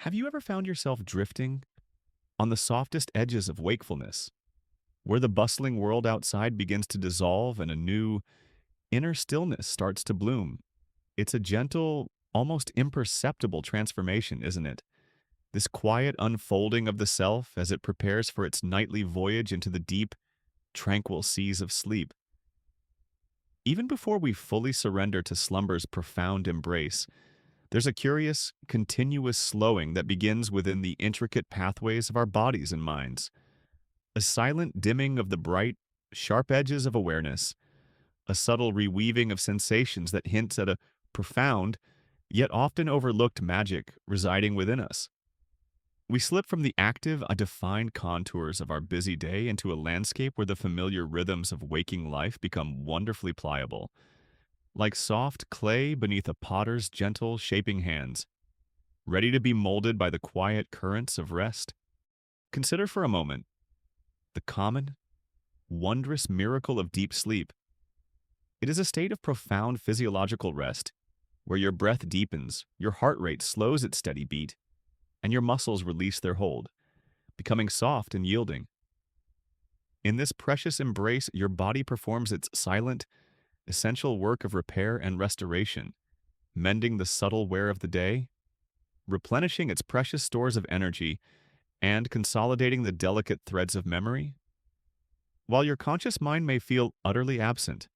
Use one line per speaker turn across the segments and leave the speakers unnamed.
Have you ever found yourself drifting on the softest edges of wakefulness, where the bustling world outside begins to dissolve and a new inner stillness starts to bloom? It's a gentle, almost imperceptible transformation, isn't it? This quiet unfolding of the self as it prepares for its nightly voyage into the deep, tranquil seas of sleep. Even before we fully surrender to slumber's profound embrace, there's a curious, continuous slowing that begins within the intricate pathways of our bodies and minds. A silent dimming of the bright, sharp edges of awareness, a subtle reweaving of sensations that hints at a profound, yet often overlooked magic residing within us. We slip from the active, defined contours of our busy day into a landscape where the familiar rhythms of waking life become wonderfully pliable, like soft clay beneath a potter's gentle, shaping hands, ready to be molded by the quiet currents of rest. Consider for a moment the common, wondrous miracle of deep sleep. It is a state of profound physiological rest, where your breath deepens, your heart rate slows its steady beat, and your muscles release their hold, becoming soft and yielding. In this precious embrace, your body performs its silent, essential work of repair and restoration, mending the subtle wear of the day, replenishing its precious stores of energy, and consolidating the delicate threads of memory. While your conscious mind may feel utterly absent,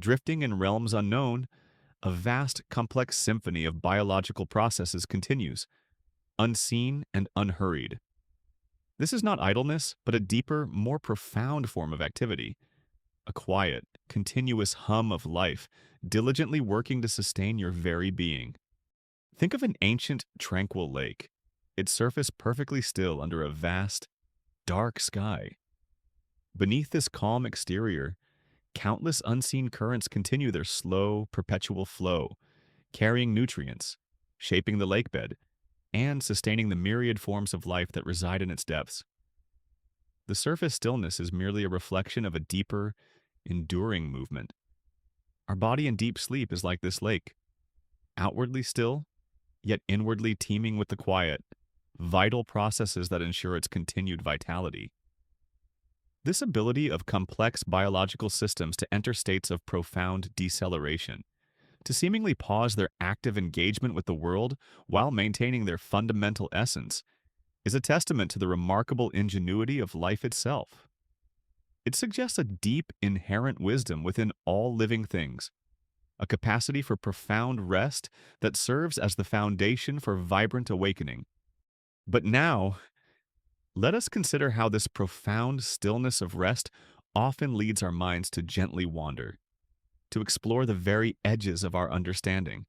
drifting in realms unknown, a vast, complex symphony of biological processes continues, unseen and unhurried. This is not idleness, but a deeper, more profound form of activity, a quiet, continuous hum of life, diligently working to sustain your very being. Think of an ancient, tranquil lake, its surface perfectly still under a vast, dark sky. Beneath this calm exterior, countless unseen currents continue their slow, perpetual flow, carrying nutrients, shaping the lakebed, and sustaining the myriad forms of life that reside in its depths. The surface stillness is merely a reflection of a deeper, enduring movement. Our body in deep sleep is like this lake, outwardly still, yet inwardly teeming with the quiet, vital processes that ensure its continued vitality. This ability of complex biological systems to enter states of profound deceleration, to seemingly pause their active engagement with the world while maintaining their fundamental essence, is a testament to the remarkable ingenuity of life itself. It suggests a deep, inherent wisdom within all living things, a capacity for profound rest that serves as the foundation for vibrant awakening. But now, let us consider how this profound stillness of rest often leads our minds to gently wander, to explore the very edges of our understanding,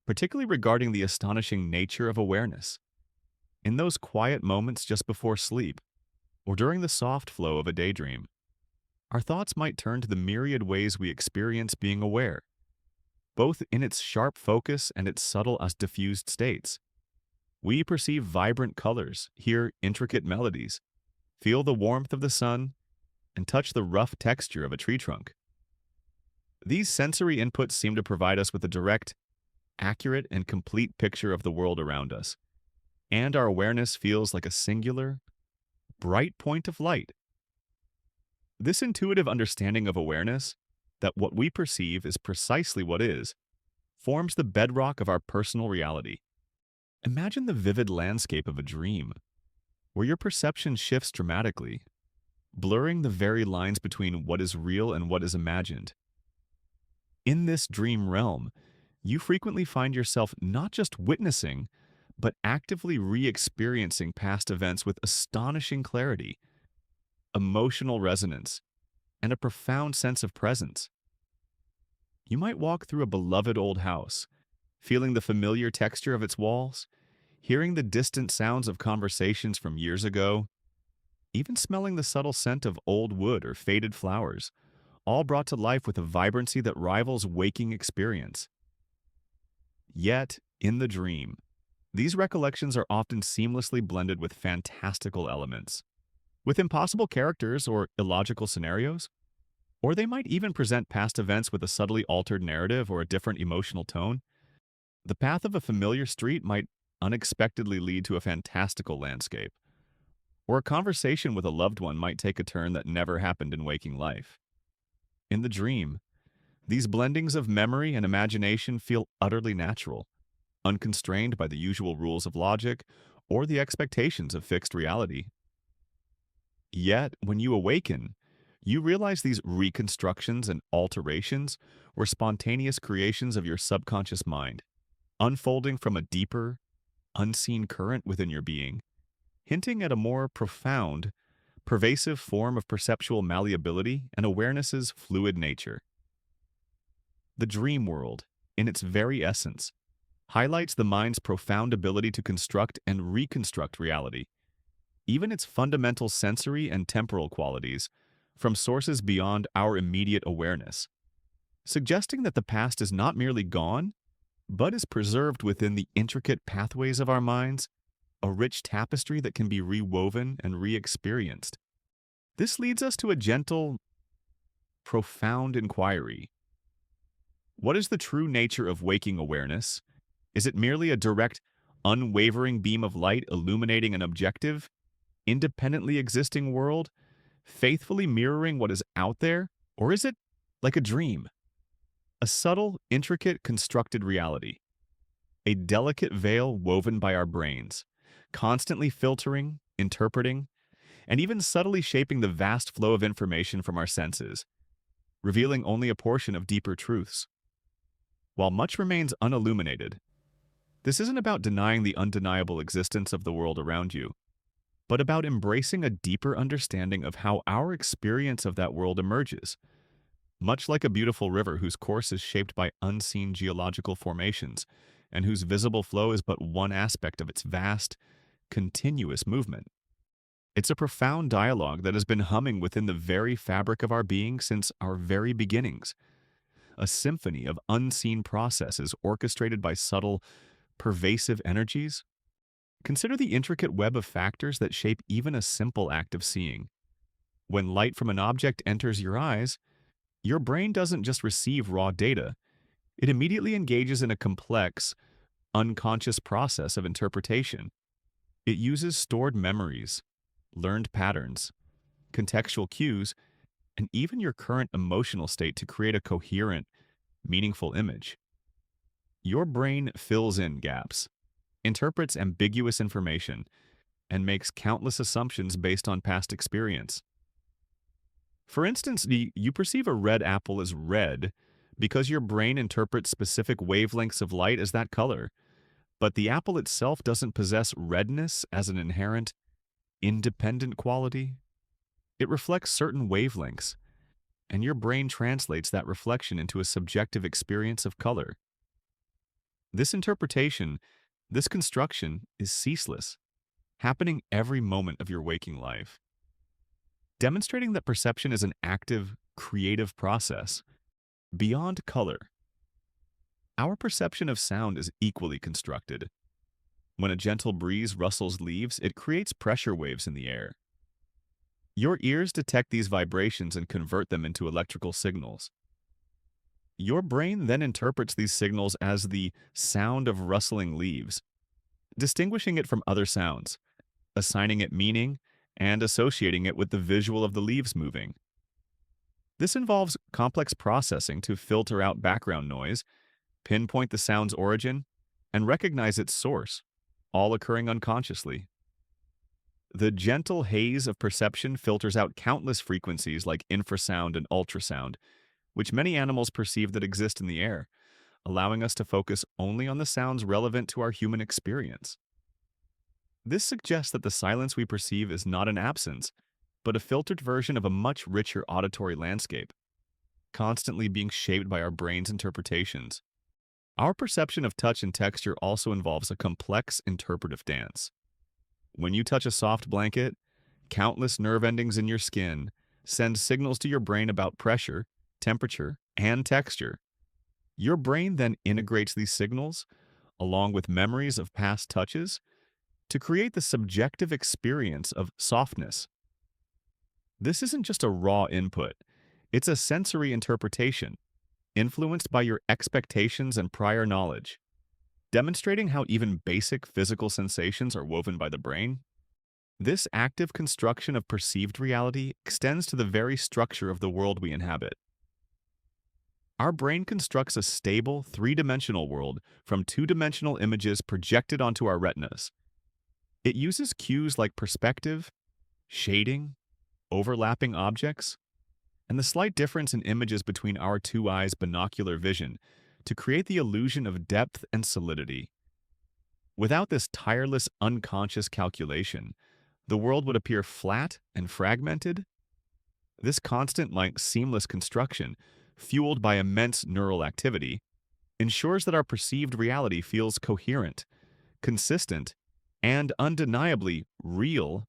particularly regarding the astonishing nature of awareness. In those quiet moments just before sleep, or during the soft flow of a daydream, our thoughts might turn to the myriad ways we experience being aware, both in its sharp focus and its subtle as diffused states. We perceive vibrant colors, hear intricate melodies, feel the warmth of the sun, and touch the rough texture of a tree trunk. These sensory inputs seem to provide us with a direct, accurate, and complete picture of the world around us, and our awareness feels like a singular, bright point of light. This intuitive understanding of awareness, that what we perceive is precisely what is, forms the bedrock of our personal reality. Imagine the vivid landscape of a dream, where your perception shifts dramatically, blurring the very lines between what is real and what is imagined. In this dream realm, you frequently find yourself not just witnessing, but actively re-experiencing past events with astonishing clarity, emotional resonance, and a profound sense of presence. You might walk through a beloved old house, feeling the familiar texture of its walls, hearing the distant sounds of conversations from years ago, even smelling the subtle scent of old wood or faded flowers, all brought to life with a vibrancy that rivals waking experience. Yet, in the dream, these recollections are often seamlessly blended with fantastical elements, with impossible characters or illogical scenarios, or they might even present past events with a subtly altered narrative or a different emotional tone. The path of a familiar street might unexpectedly lead to a fantastical landscape, or a conversation with a loved one might take a turn that never happened in waking life. In the dream, these blendings of memory and imagination feel utterly natural, unconstrained by the usual rules of logic or the expectations of fixed reality. Yet, when you awaken, you realize these reconstructions and alterations were spontaneous creations of your subconscious mind, unfolding from a deeper, unseen current within your being, hinting at a more profound, pervasive form of perceptual malleability and awareness's fluid nature. The dream world, in its very essence, highlights the mind's profound ability to construct and reconstruct reality, even its fundamental sensory and temporal qualities, from sources beyond our immediate awareness, suggesting that the past is not merely gone, but is preserved within the intricate pathways of our minds, a rich tapestry that can be rewoven and re-experienced. This leads us to a gentle, profound inquiry. What is the true nature of waking awareness? Is it merely a direct, unwavering beam of light illuminating an objective, independently existing world, faithfully mirroring what is out there? Or is it like a dream? A subtle, intricate, constructed reality. A delicate veil woven by our brains, constantly filtering, interpreting, and even subtly shaping the vast flow of information from our senses, revealing only a portion of deeper truths. While much remains unilluminated, this isn't about denying the undeniable existence of the world around you, but about embracing a deeper understanding of how our experience of that world emerges, much like a beautiful river whose course is shaped by unseen geological formations and whose visible flow is but one aspect of its vast, continuous movement. It's a profound dialogue that has been humming within the very fabric of our being since our very beginnings, a symphony of unseen processes orchestrated by subtle, pervasive energies. Consider the intricate web of factors that shape even a simple act of seeing. When light from an object enters your eyes, your brain doesn't just receive raw data, it immediately engages in a complex, unconscious process of interpretation. It uses stored memories, learned patterns, contextual cues, and even your current emotional state to create a coherent, meaningful image. Your brain fills in gaps, interprets ambiguous information, and makes countless assumptions based on past experience. For instance, you perceive a red apple as red because your brain interprets specific wavelengths of light as that color, but the apple itself doesn't possess redness as an inherent, independent quality. It reflects certain wavelengths, and your brain translates that reflection into a subjective experience of color. This interpretation, this construction, is ceaseless, happening every moment of your waking life, demonstrating that perception is an active, creative process. Beyond color, our perception of sound is equally constructed. When a gentle breeze rustles leaves, it creates pressure waves in the air. Your ears detect these vibrations and convert them into electrical signals. Your brain then interprets these signals as the sound of rustling leaves, distinguishing it from other sounds, assigning it meaning, and associating it with the visual of the leaves moving. This involves complex processing to filter out background noise, pinpoint the sound's origin, and recognize its source, all occurring unconsciously. The gentle haze of perception filters out countless frequencies like infrasound and ultrasound, which many animals perceive that exist in the air, allowing us to focus only on the sounds relevant to our human experience. This suggests that the silence we perceive is not an absence, but a filtered version of a much richer auditory landscape, constantly being shaped by our brain's interpretations. Our perception of touch and texture also involves a complex interpretive dance. When you touch a soft blanket, countless nerve endings in your skin send signals to your brain about pressure, temperature, and texture. Your brain then integrates these signals, along with memories of past touches, to create the subjective experience of softness. This isn't just a raw input, it's a sensory interpretation, influenced by your expectations and prior knowledge. demonstrating how even basic physical sensations are woven by the brain. This active construction of perceived reality extends to the very structure of the world we inhabit. Our brain constructs a stable, three-dimensional world from two-dimensional images projected onto our retinas. It uses cues like perspective, shading, overlapping objects, and the slight difference in images between our two eyes' binocular vision to create the illusion of depth and solidity. Without this tireless, unconscious calculation, the world would appear flat and fragmented. This constant, seamless construction, fueled by immense neural activity, ensures that our perceived reality feels coherent, consistent, and undeniably real.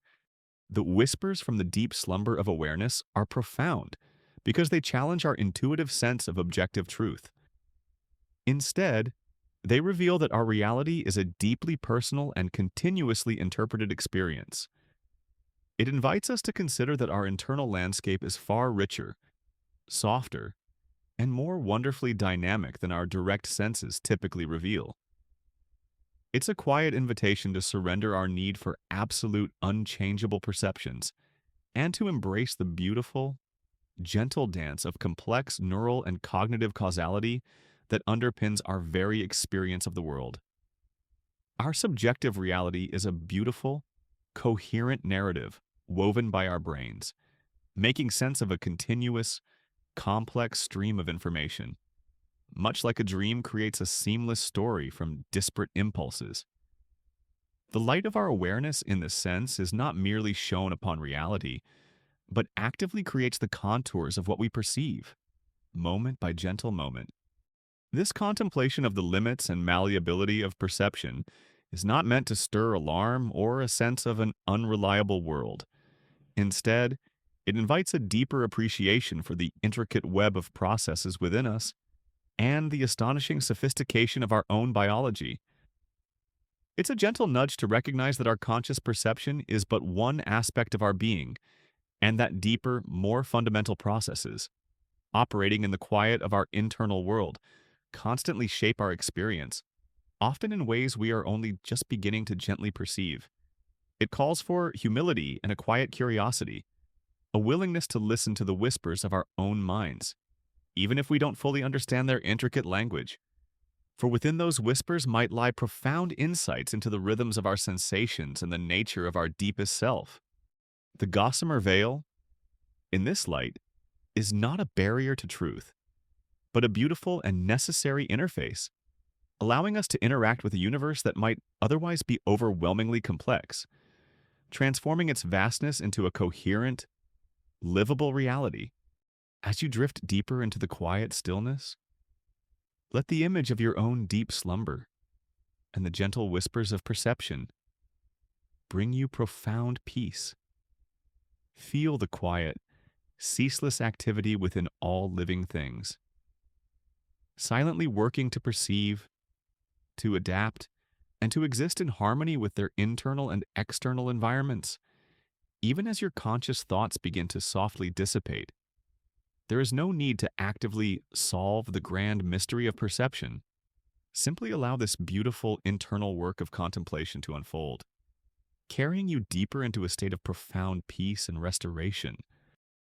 The whispers from the deep slumber of awareness are profound because they challenge our intuitive sense of objective truth. Instead, they reveal that our reality is a deeply personal and continuously interpreted experience. It invites us to consider that our internal landscape is far richer, softer, and more wonderfully dynamic than our direct senses typically reveal. It's a quiet invitation to surrender our need for absolute, unchangeable perceptions and to embrace the beautiful, gentle dance of complex neural and cognitive causality that underpins our very experience of the world. Our subjective reality is a beautiful, coherent narrative woven by our brains, making sense of a continuous, complex stream of information. Much like a dream creates a seamless story from disparate impulses. The light of our awareness in this sense is not merely shown upon reality, but actively creates the contours of what we perceive, moment by gentle moment. This contemplation of the limits and malleability of perception is not meant to stir alarm or a sense of an unreliable world. Instead, it invites a deeper appreciation for the intricate web of processes within us and the astonishing sophistication of our own biology. It's a gentle nudge to recognize that our conscious perception is but one aspect of our being, and that deeper, more fundamental processes, operating in the quiet of our internal world, constantly shape our experience, often in ways we are only just beginning to gently perceive. It calls for humility and a quiet curiosity, a willingness to listen to the whispers of our own minds, even if we don't fully understand their intricate language. For within those whispers might lie profound insights into the rhythms of our sensations and the nature of our deepest self. The gossamer veil, in this light, is not a barrier to truth, but a beautiful and necessary interface, allowing us to interact with a universe that might otherwise be overwhelmingly complex, transforming its vastness into a coherent, livable reality. As you drift deeper into the quiet stillness, let the image of your own deep slumber and the gentle whispers of perception bring you profound peace. Feel the quiet, ceaseless activity within all living things, silently working to perceive, to adapt, and to exist in harmony with their internal and external environments. Even as your conscious thoughts begin to softly dissipate, there is no need to actively solve the grand mystery of perception. Simply allow this beautiful internal work of contemplation to unfold, carrying you deeper into a state of profound peace and restoration.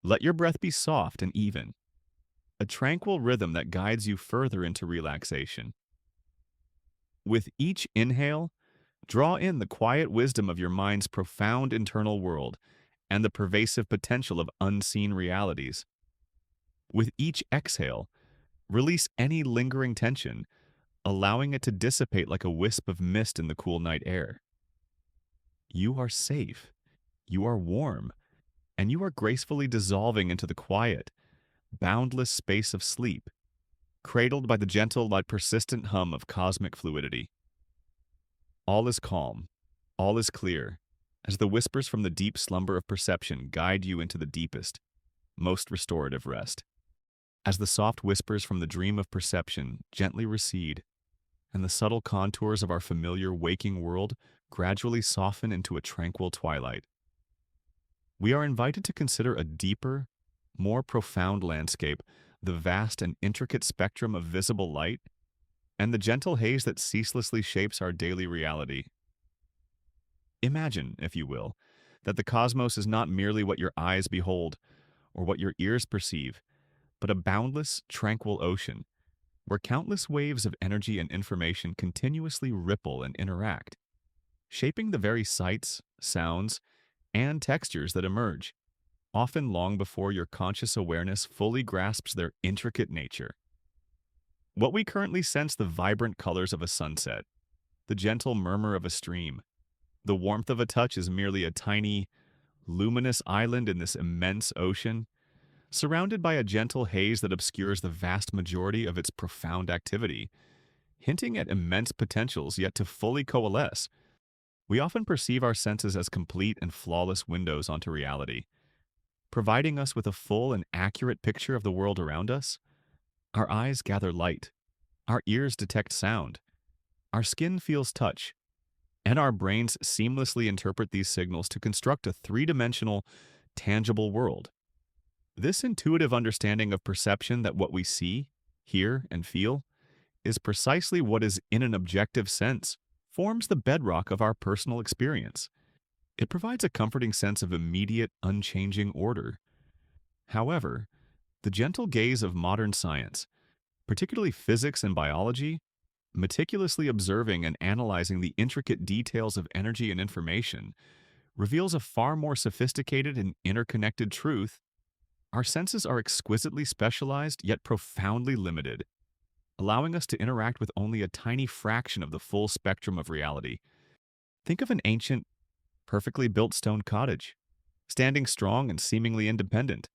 Let your breath be soft and even, a tranquil rhythm that guides you further into relaxation. With each inhale, draw in the quiet wisdom of your mind's profound internal world and the pervasive potential of unseen realities. With each exhale, release any lingering tension, allowing it to dissipate like a wisp of mist in the cool night air. You are safe, you are warm, and you are gracefully dissolving into the quiet, boundless space of sleep, cradled by the gentle but persistent hum of cosmic fluidity. All is calm, all is clear, as the whispers from the deep slumber of perception guide you into the deepest, most restorative rest. As the soft whispers from the dream of perception gently recede, and the subtle contours of our familiar waking world gradually soften into a tranquil twilight, we are invited to consider a deeper, more profound landscape, the vast and intricate spectrum of visible light, and the gentle haze that ceaselessly shapes our daily reality. Imagine, if you will, that the cosmos is not merely what your eyes behold or what your ears perceive, but a boundless, tranquil ocean where countless waves of energy and information continuously ripple and interact, shaping the very sights, sounds, and textures that emerge, often long before your conscious awareness fully grasps their intricate nature. What we currently sense: the vibrant colors of a sunset, the gentle murmur of a stream, the warmth of a touch is merely a tiny, luminous island in this immense ocean, surrounded by a gentle haze that obscures the vast majority of its profound activity, hinting at immense potentials yet to fully coalesce. We often perceive our senses as complete and flawless windows onto reality, providing us with a full and accurate picture of the world around us. Our eyes gather light, our ears detect sound, our skin feels touch, and our brains seamlessly interpret these signals to construct a three-dimensional, tangible world. This intuitive understanding of perception, that what we see, hear, and feel is precisely what is in an objective sense, forms the bedrock of our personal experience. It provides a comforting sense of immediate, unchanging order. However, the gentle gaze of modern science, particularly physics and biology, meticulously observing and analyzing the intricate details of energy and information, reveals a far more sophisticated and interconnected truth. Our senses are exquisitely specialized yet profoundly limited, allowing us to interact with only a tiny fraction of the full spectrum of reality. Think of an ancient, perfectly built stone cottage, standing strong and seemingly independent.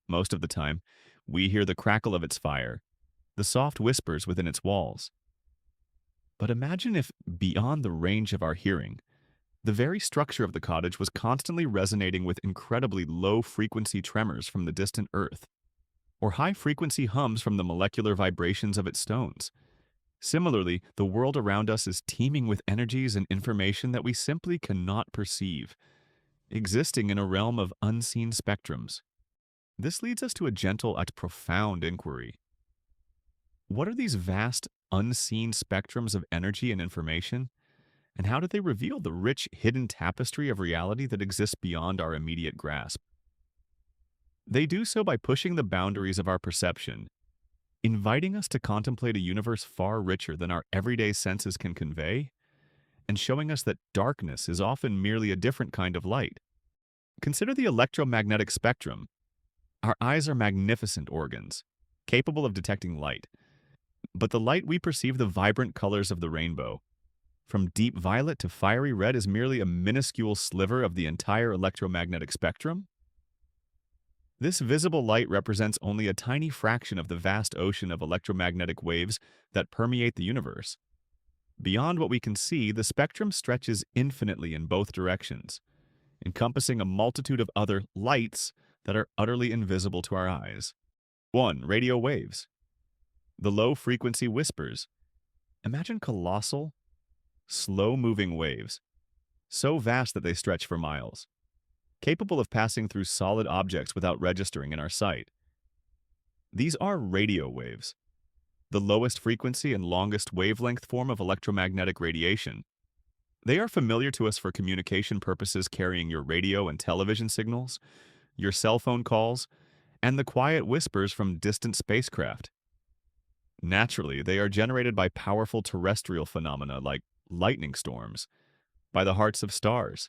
Most of the time, we hear the crackle of its fire, the soft whispers within its walls. But imagine if, beyond the range of our hearing, the very structure of the cottage was constantly resonating with incredibly low-frequency tremors from the distant earth, or high-frequency hums from the molecular vibrations of its stones. Similarly, the world around us is teeming with energies and information that we simply cannot perceive, existing in a realm of unseen spectrums. This leads us to a gentle yet profound inquiry. What are these vast, unseen spectrums of energy and information, and how do they reveal the rich, hidden tapestry of reality that exists beyond our immediate grasp? They do so by pushing the boundaries of our perception, inviting us to contemplate a universe far richer than our everyday senses can convey, and showing us that darkness is often merely a different kind of light. Consider the electromagnetic spectrum. Our eyes are magnificent organs, capable of detecting light, but the light we perceive, the vibrant colors of the rainbow, from deep violet to fiery red, is merely a minuscule sliver of the entire electromagnetic spectrum. This visible light represents only a tiny fraction of the vast ocean of electromagnetic waves that permeate the universe. Beyond what we can see, the spectrum stretches infinitely in both directions, encompassing a multitude of other lights that are utterly invisible to our eyes. 1. Radio waves. The low-frequency whispers. Imagine colossal, slow-moving waves, so vast that they stretch for miles, capable of passing through solid objects without registering in our sight. These are radio waves, the lowest frequency and longest wavelength form of electromagnetic radiation. They are familiar to us for communication purposes, carrying your radio and television signals, your cell phone calls, and the quiet whispers from distant spacecraft. Naturally, they are generated by powerful terrestrial phenomena like lightning storms, by the hearts of stars,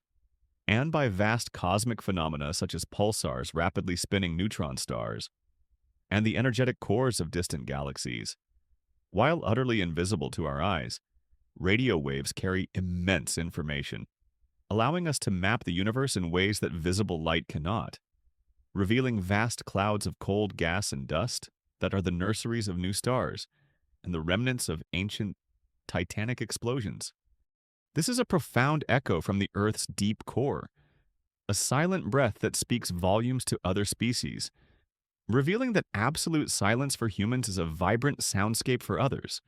and by vast cosmic phenomena such as pulsars, rapidly spinning neutron stars, and the energetic cores of distant galaxies. While utterly invisible to our eyes, radio waves carry immense information, allowing us to map the universe in ways that visible light cannot, revealing vast clouds of cold gas and dust that are the nurseries of new stars and the remnants of ancient titanic explosions. This is a profound echo from the Earth's deep core, a silent breath that speaks volumes to other species, revealing that absolute silence for humans is a vibrant soundscape for others.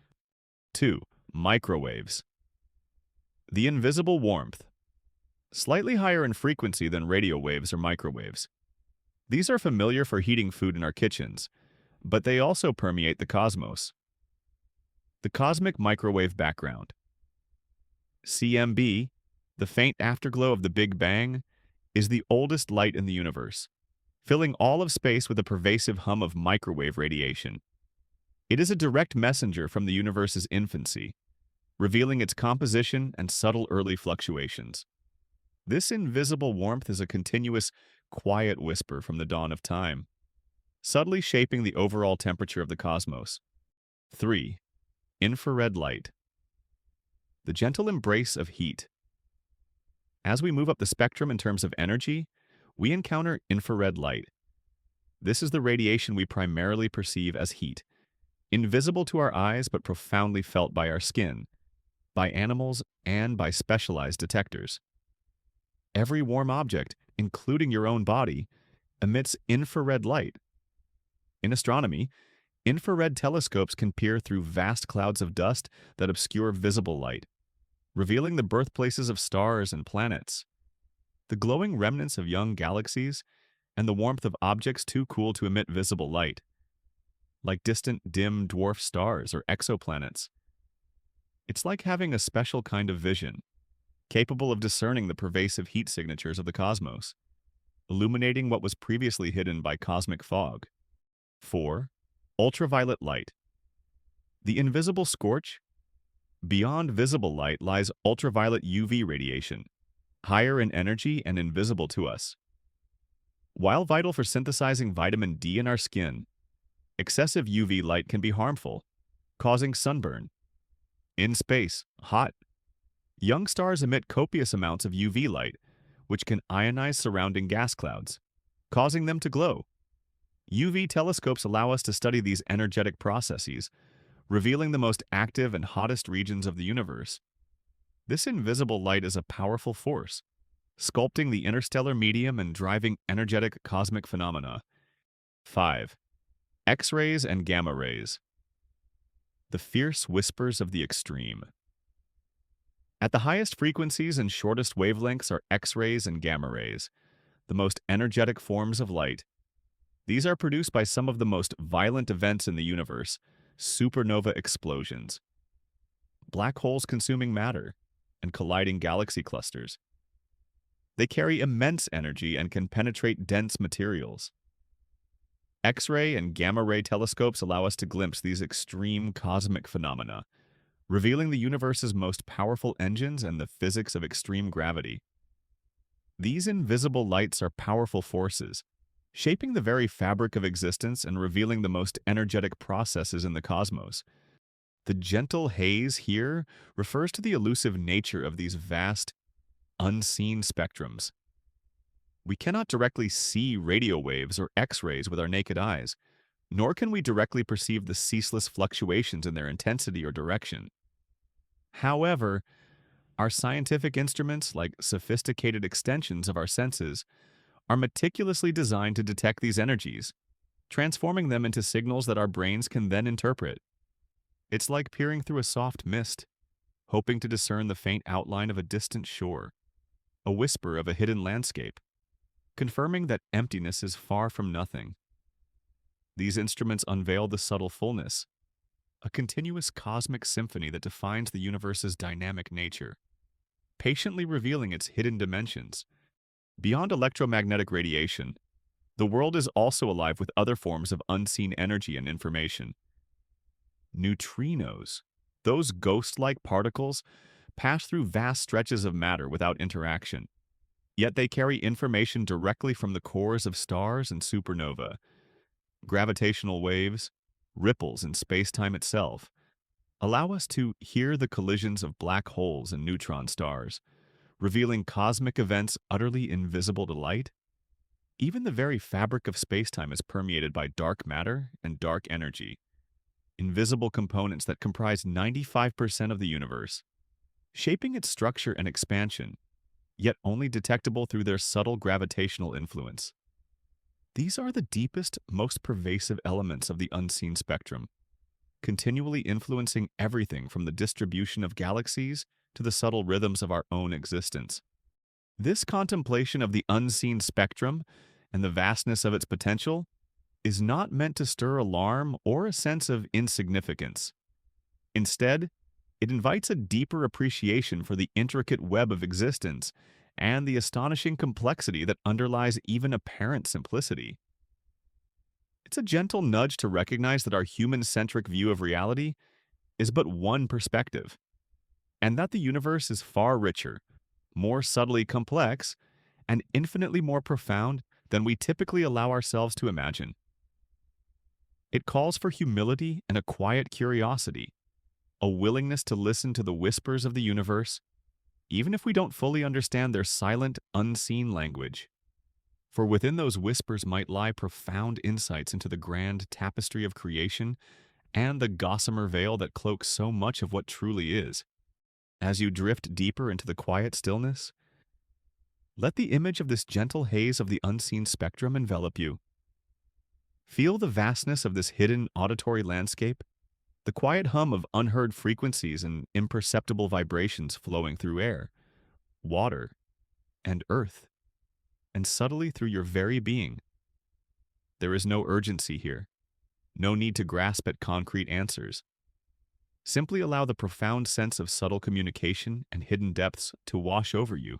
2. Microwaves. The invisible warmth. Slightly higher in frequency than radio waves or microwaves. These are familiar for heating food in our kitchens, but they also permeate the cosmos. The cosmic microwave background. CMB, the faint afterglow of the Big Bang, is the oldest light in the universe, filling all of space with a pervasive hum of microwave radiation. It is a direct messenger from the universe's infancy, revealing its composition and subtle early fluctuations. This invisible warmth is a continuous, quiet whisper from the dawn of time, subtly shaping the overall temperature of the cosmos. 3. Infrared light. The gentle embrace of heat. As we move up the spectrum in terms of energy, we encounter infrared light. This is the radiation we primarily perceive as heat, invisible to our eyes but profoundly felt by our skin, by animals, and by specialized detectors. Every warm object, including your own body, emits infrared light. In astronomy, infrared telescopes can peer through vast clouds of dust that obscure visible light, revealing the birthplaces of stars and planets, the glowing remnants of young galaxies, and the warmth of objects too cool to emit visible light, like distant, dim dwarf stars or exoplanets. It's like having a special kind of vision, capable of discerning the pervasive heat signatures of the cosmos, illuminating what was previously hidden by cosmic fog. 4. Ultraviolet light. The invisible scorch. Beyond visible light lies ultraviolet UV radiation, higher in energy and invisible to us. While vital for synthesizing vitamin D in our skin, excessive UV light can be harmful, causing sunburn. In space, hot. Young stars emit copious amounts of UV light, which can ionize surrounding gas clouds, causing them to glow. UV telescopes allow us to study these energetic processes, revealing the most active and hottest regions of the universe. This invisible light is a powerful force, sculpting the interstellar medium and driving energetic cosmic phenomena. 5. X-rays and gamma rays. The fierce whispers of the extreme. At the highest frequencies and shortest wavelengths are X-rays and gamma rays, the most energetic forms of light. These are produced by some of the most violent events in the universe, supernova explosions, black holes consuming matter, and colliding galaxy clusters. They carry immense energy and can penetrate dense materials. X-ray and gamma-ray telescopes allow us to glimpse these extreme cosmic phenomena, revealing the universe's most powerful engines and the physics of extreme gravity. These invisible lights are powerful forces, shaping the very fabric of existence and revealing the most energetic processes in the cosmos. The gentle haze here refers to the elusive nature of these vast, unseen spectrums. We cannot directly see radio waves or X-rays with our naked eyes, nor can we directly perceive the ceaseless fluctuations in their intensity or direction. However, our scientific instruments, like sophisticated extensions of our senses, are meticulously designed to detect these energies, transforming them into signals that our brains can then interpret. It's like peering through a soft mist, hoping to discern the faint outline of a distant shore, a whisper of a hidden landscape, confirming that emptiness is far from nothing. These instruments unveil the subtle fullness, a continuous cosmic symphony that defines the universe's dynamic nature, patiently revealing its hidden dimensions. Beyond electromagnetic radiation, the world is also alive with other forms of unseen energy and information. Neutrinos, those ghost-like particles, pass through vast stretches of matter without interaction, yet they carry information directly from the cores of stars and supernova. Gravitational waves, ripples in space-time itself, allow us to hear the collisions of black holes and neutron stars, revealing cosmic events utterly invisible to light. Even the very fabric of spacetime is permeated by dark matter and dark energy, invisible components that comprise 95% of the universe, shaping its structure and expansion, yet only detectable through their subtle gravitational influence. These are the deepest, most pervasive elements of the unseen spectrum, continually influencing everything from the distribution of galaxies to the subtle rhythms of our own existence. This contemplation of the unseen spectrum and the vastness of its potential is not meant to stir alarm or a sense of insignificance. Instead, it invites a deeper appreciation for the intricate web of existence and the astonishing complexity that underlies even apparent simplicity. It's a gentle nudge to recognize that our human-centric view of reality is but one perspective, and that the universe is far richer, more subtly complex, and infinitely more profound than we typically allow ourselves to imagine. It calls for humility and a quiet curiosity, a willingness to listen to the whispers of the universe, even if we don't fully understand their silent, unseen language. For within those whispers might lie profound insights into the grand tapestry of creation and the gossamer veil that cloaks so much of what truly is. As you drift deeper into the quiet stillness, let the image of this gentle haze of the unseen spectrum envelop you. Feel the vastness of this hidden auditory landscape, the quiet hum of unheard frequencies and imperceptible vibrations flowing through air, water, and earth, and subtly through your very being. There is no urgency here, no need to grasp at concrete answers. Simply allow the profound sense of subtle communication and hidden depths to wash over you,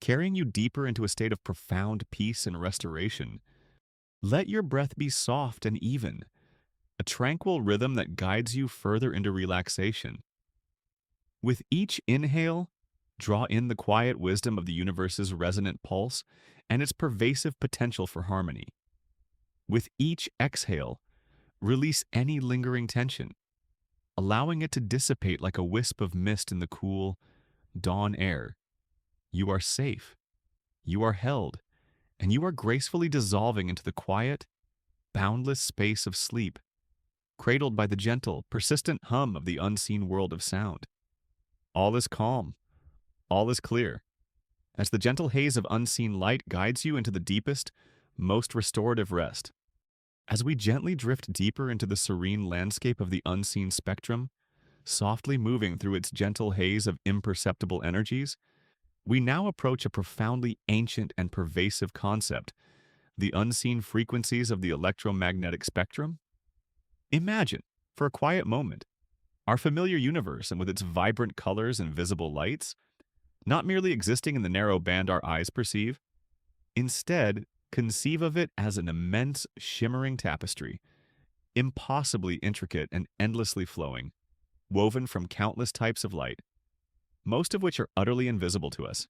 carrying you deeper into a state of profound peace and restoration. Let your breath be soft and even, a tranquil rhythm that guides you further into relaxation. With each inhale, draw in the quiet wisdom of the universe's resonant pulse and its pervasive potential for harmony. With each exhale, release any lingering tension, allowing it to dissipate like a wisp of mist in the cool, dawn air. You are safe, you are held, and you are gracefully dissolving into the quiet, boundless space of sleep, cradled by the gentle, persistent hum of the unseen world of sound. All is calm, all is clear, as the gentle haze of unseen light guides you into the deepest, most restorative rest. As we gently drift deeper into the serene landscape of the unseen spectrum, softly moving through its gentle haze of imperceptible energies, we now approach a profoundly ancient and pervasive concept, the unseen frequencies of the electromagnetic spectrum. Imagine, for a quiet moment, our familiar universe and with its vibrant colors and visible lights, not merely existing in the narrow band our eyes perceive. Instead, conceive of it as an immense, shimmering tapestry, impossibly intricate and endlessly flowing, woven from countless types of light, most of which are utterly invisible to us.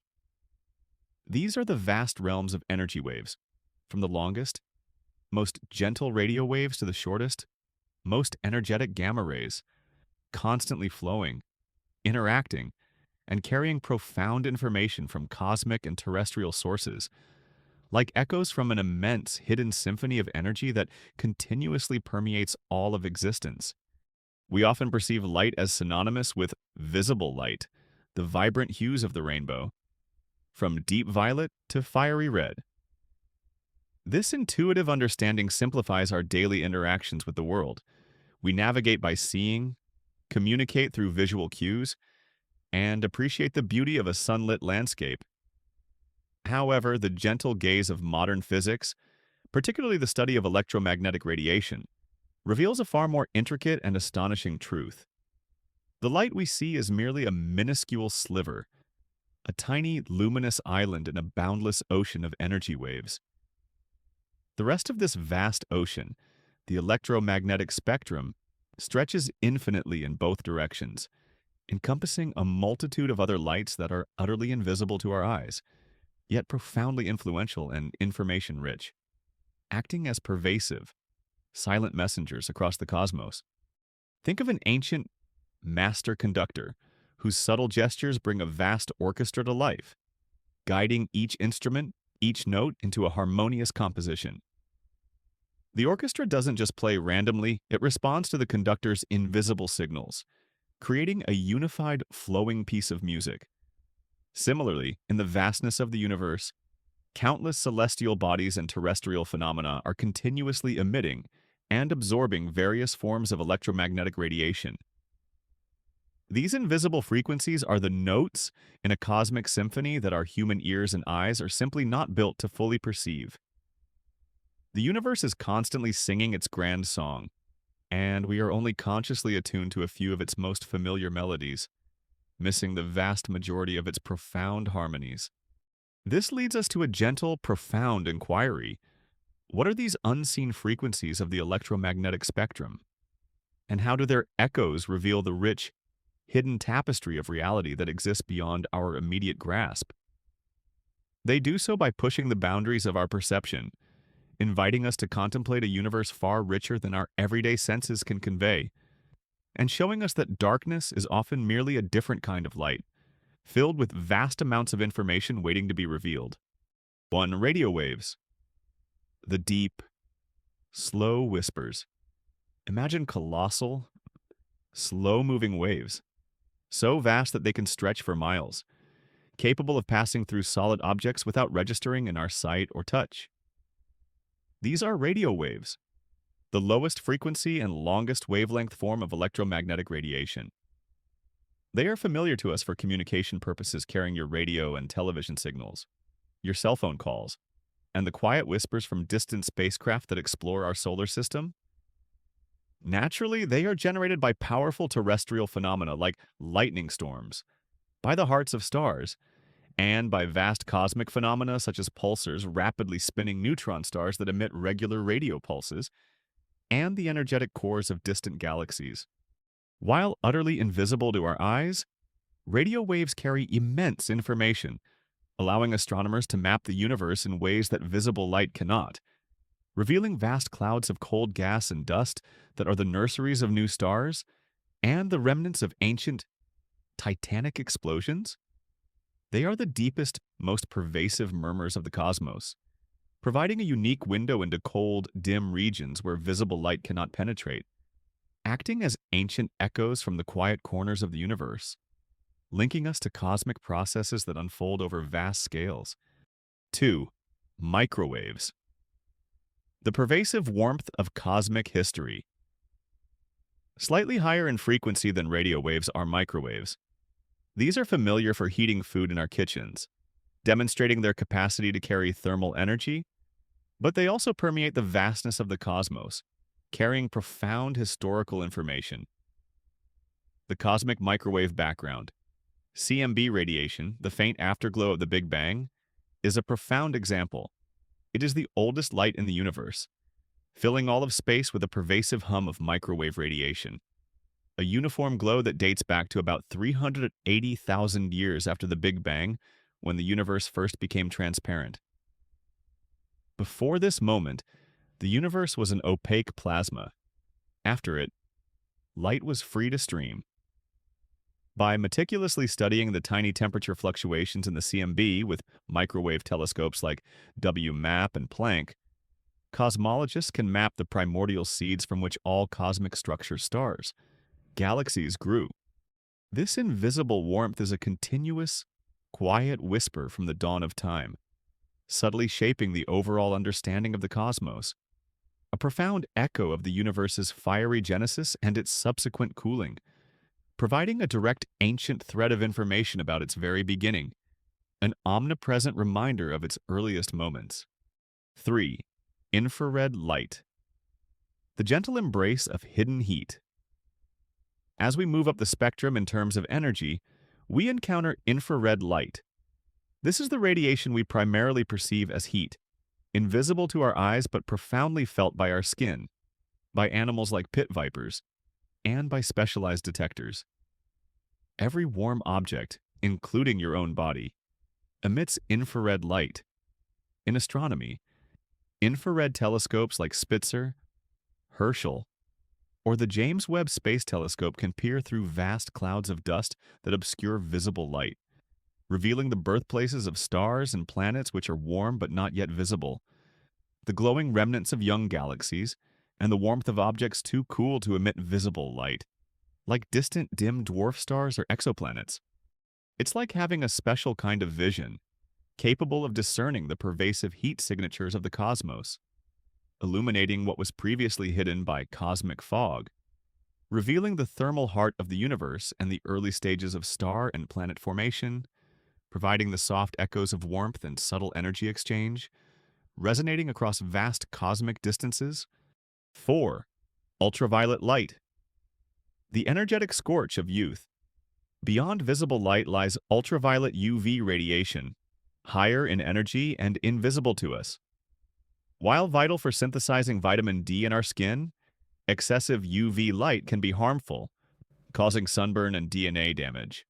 These are the vast realms of energy waves, from the longest, most gentle radio waves to the shortest, most energetic gamma rays, constantly flowing, interacting, and carrying profound information from cosmic and terrestrial sources, like echoes from an immense hidden symphony of energy that continuously permeates all of existence. We often perceive light as synonymous with visible light, the vibrant hues of the rainbow, from deep violet to fiery red. This intuitive understanding simplifies our daily interactions with the world. We navigate by seeing, communicate through visual cues, and appreciate the beauty of a sunlit landscape. However, the gentle gaze of modern physics, particularly the study of electromagnetic radiation, reveals a far more intricate and astonishing truth. The light we see is merely a minuscule sliver, a tiny luminous island in a boundless ocean of energy waves. The rest of this vast ocean, the electromagnetic spectrum, stretches infinitely in both directions, encompassing a multitude of other lights that are utterly invisible to our eyes, yet profoundly influential and information-rich, acting as pervasive, silent messengers across the cosmos. Think of an ancient master conductor whose subtle gestures bring a vast orchestra to life, guiding each instrument, each note into a harmonious composition. The orchestra doesn't just play randomly, it responds to the conductor's invisible signals, creating a unified, flowing piece of music. Similarly, in the vastness of the universe, countless celestial bodies and terrestrial phenomena are continuously emitting and absorbing various forms of electromagnetic radiation. These invisible frequencies are the notes in a cosmic symphony that our human ears and eyes are simply not built to fully perceive. The universe is constantly singing its grand song, and we are only consciously attuned to a few of its most familiar melodies, missing the vast majority of its profound harmonies. This leads us to a gentle, profound inquiry. What are these unseen frequencies of the electromagnetic spectrum? And how do their echoes reveal the rich, hidden tapestry of reality that exists beyond our immediate grasp? They do so by pushing the boundaries of our perception, inviting us to contemplate a universe far richer than our everyday senses can convey, and showing us that darkness is often merely a different kind of light, filled with vast amounts of information waiting to be revealed. 1. Radio waves. The deep, slow whispers. Imagine colossal, slow-moving waves, so vast that they can stretch for miles, capable of passing through solid objects without registering in our sight or touch. These are radio waves, the lowest frequency and longest wavelength form of electromagnetic radiation. They are familiar to us for communication purposes, carrying your radio and television signals, your cell phone calls, and the quiet whispers from distant spacecraft that explore our solar system. Naturally, they are generated by powerful terrestrial phenomena like lightning storms, by the hearts of stars, and by vast cosmic phenomena such as pulsars rapidly spinning neutron stars that emit regular radio pulses, and the energetic cores of distant galaxies. While utterly invisible to our eyes, radio waves carry immense information, allowing astronomers to map the universe in ways that visible light cannot, revealing vast clouds of cold gas and dust that are the nurseries of new stars and the remnants of ancient, titanic explosions. They are the deepest, most pervasive murmurs of the cosmos, providing a unique window into cold, dim regions where visible light cannot penetrate, acting as ancient echoes from the quiet corners of the universe, linking us to cosmic processes that unfold over vast scales. 2. Microwaves. The pervasive warmth of cosmic history. Slightly higher in frequency than radio waves are microwaves. These are familiar for heating food in our kitchens, demonstrating their capacity to carry thermal energy, but they also permeate the vastness of the cosmos, carrying profound historical information. The cosmic microwave background. CMB radiation, the faint afterglow of the Big Bang, is a profound example. It is the oldest light in the universe, filling all of space with a pervasive hum of microwave radiation, a uniform glow that dates back to about 380,000 years after the Big Bang, when the universe first became transparent. Before this moment, the universe was an opaque plasma. After it, light was free to stream. By meticulously studying the tiny temperature fluctuations in the CMB with microwave telescopes like WMAP and Planck, cosmologists can map the primordial seeds from which all cosmic structure stars, galaxies grew. This invisible warmth is a continuous, quiet whisper from the dawn of time, subtly shaping the overall understanding of the cosmos, a profound echo of the universe's fiery genesis and its subsequent cooling, providing a direct ancient thread of information about its very beginning, an omnipresent reminder of its earliest moments. 3. Infrared light. The gentle embrace of hidden heat. As we move up the spectrum in terms of energy, we encounter infrared light. This is the radiation we primarily perceive as heat, invisible to our eyes but profoundly felt by our skin, by animals like pit vipers, and by specialized detectors. Every warm object, including your own body, emits infrared light. In astronomy, infrared telescopes like Spitzer, Herschel, or the James Webb Space Telescope can peer through vast clouds of dust that obscure visible light, revealing the birthplaces of stars and planets which are warm but not yet visible, the glowing remnants of young galaxies, and the warmth of objects too cool to emit visible light, like distant dim dwarf stars or exoplanets. It's like having a special kind of vision, capable of discerning the pervasive heat signatures of the cosmos, illuminating what was previously hidden by cosmic fog, revealing the thermal heart of the universe and the early stages of star and planet formation, providing the soft echoes of warmth and subtle energy exchange, resonating across vast cosmic distances. 4. Ultraviolet light, the energetic scorch of youth. Beyond visible light lies ultraviolet UV radiation, higher in energy and invisible to us. While vital for synthesizing vitamin D in our skin, excessive UV light can be harmful, causing sunburn and DNA damage.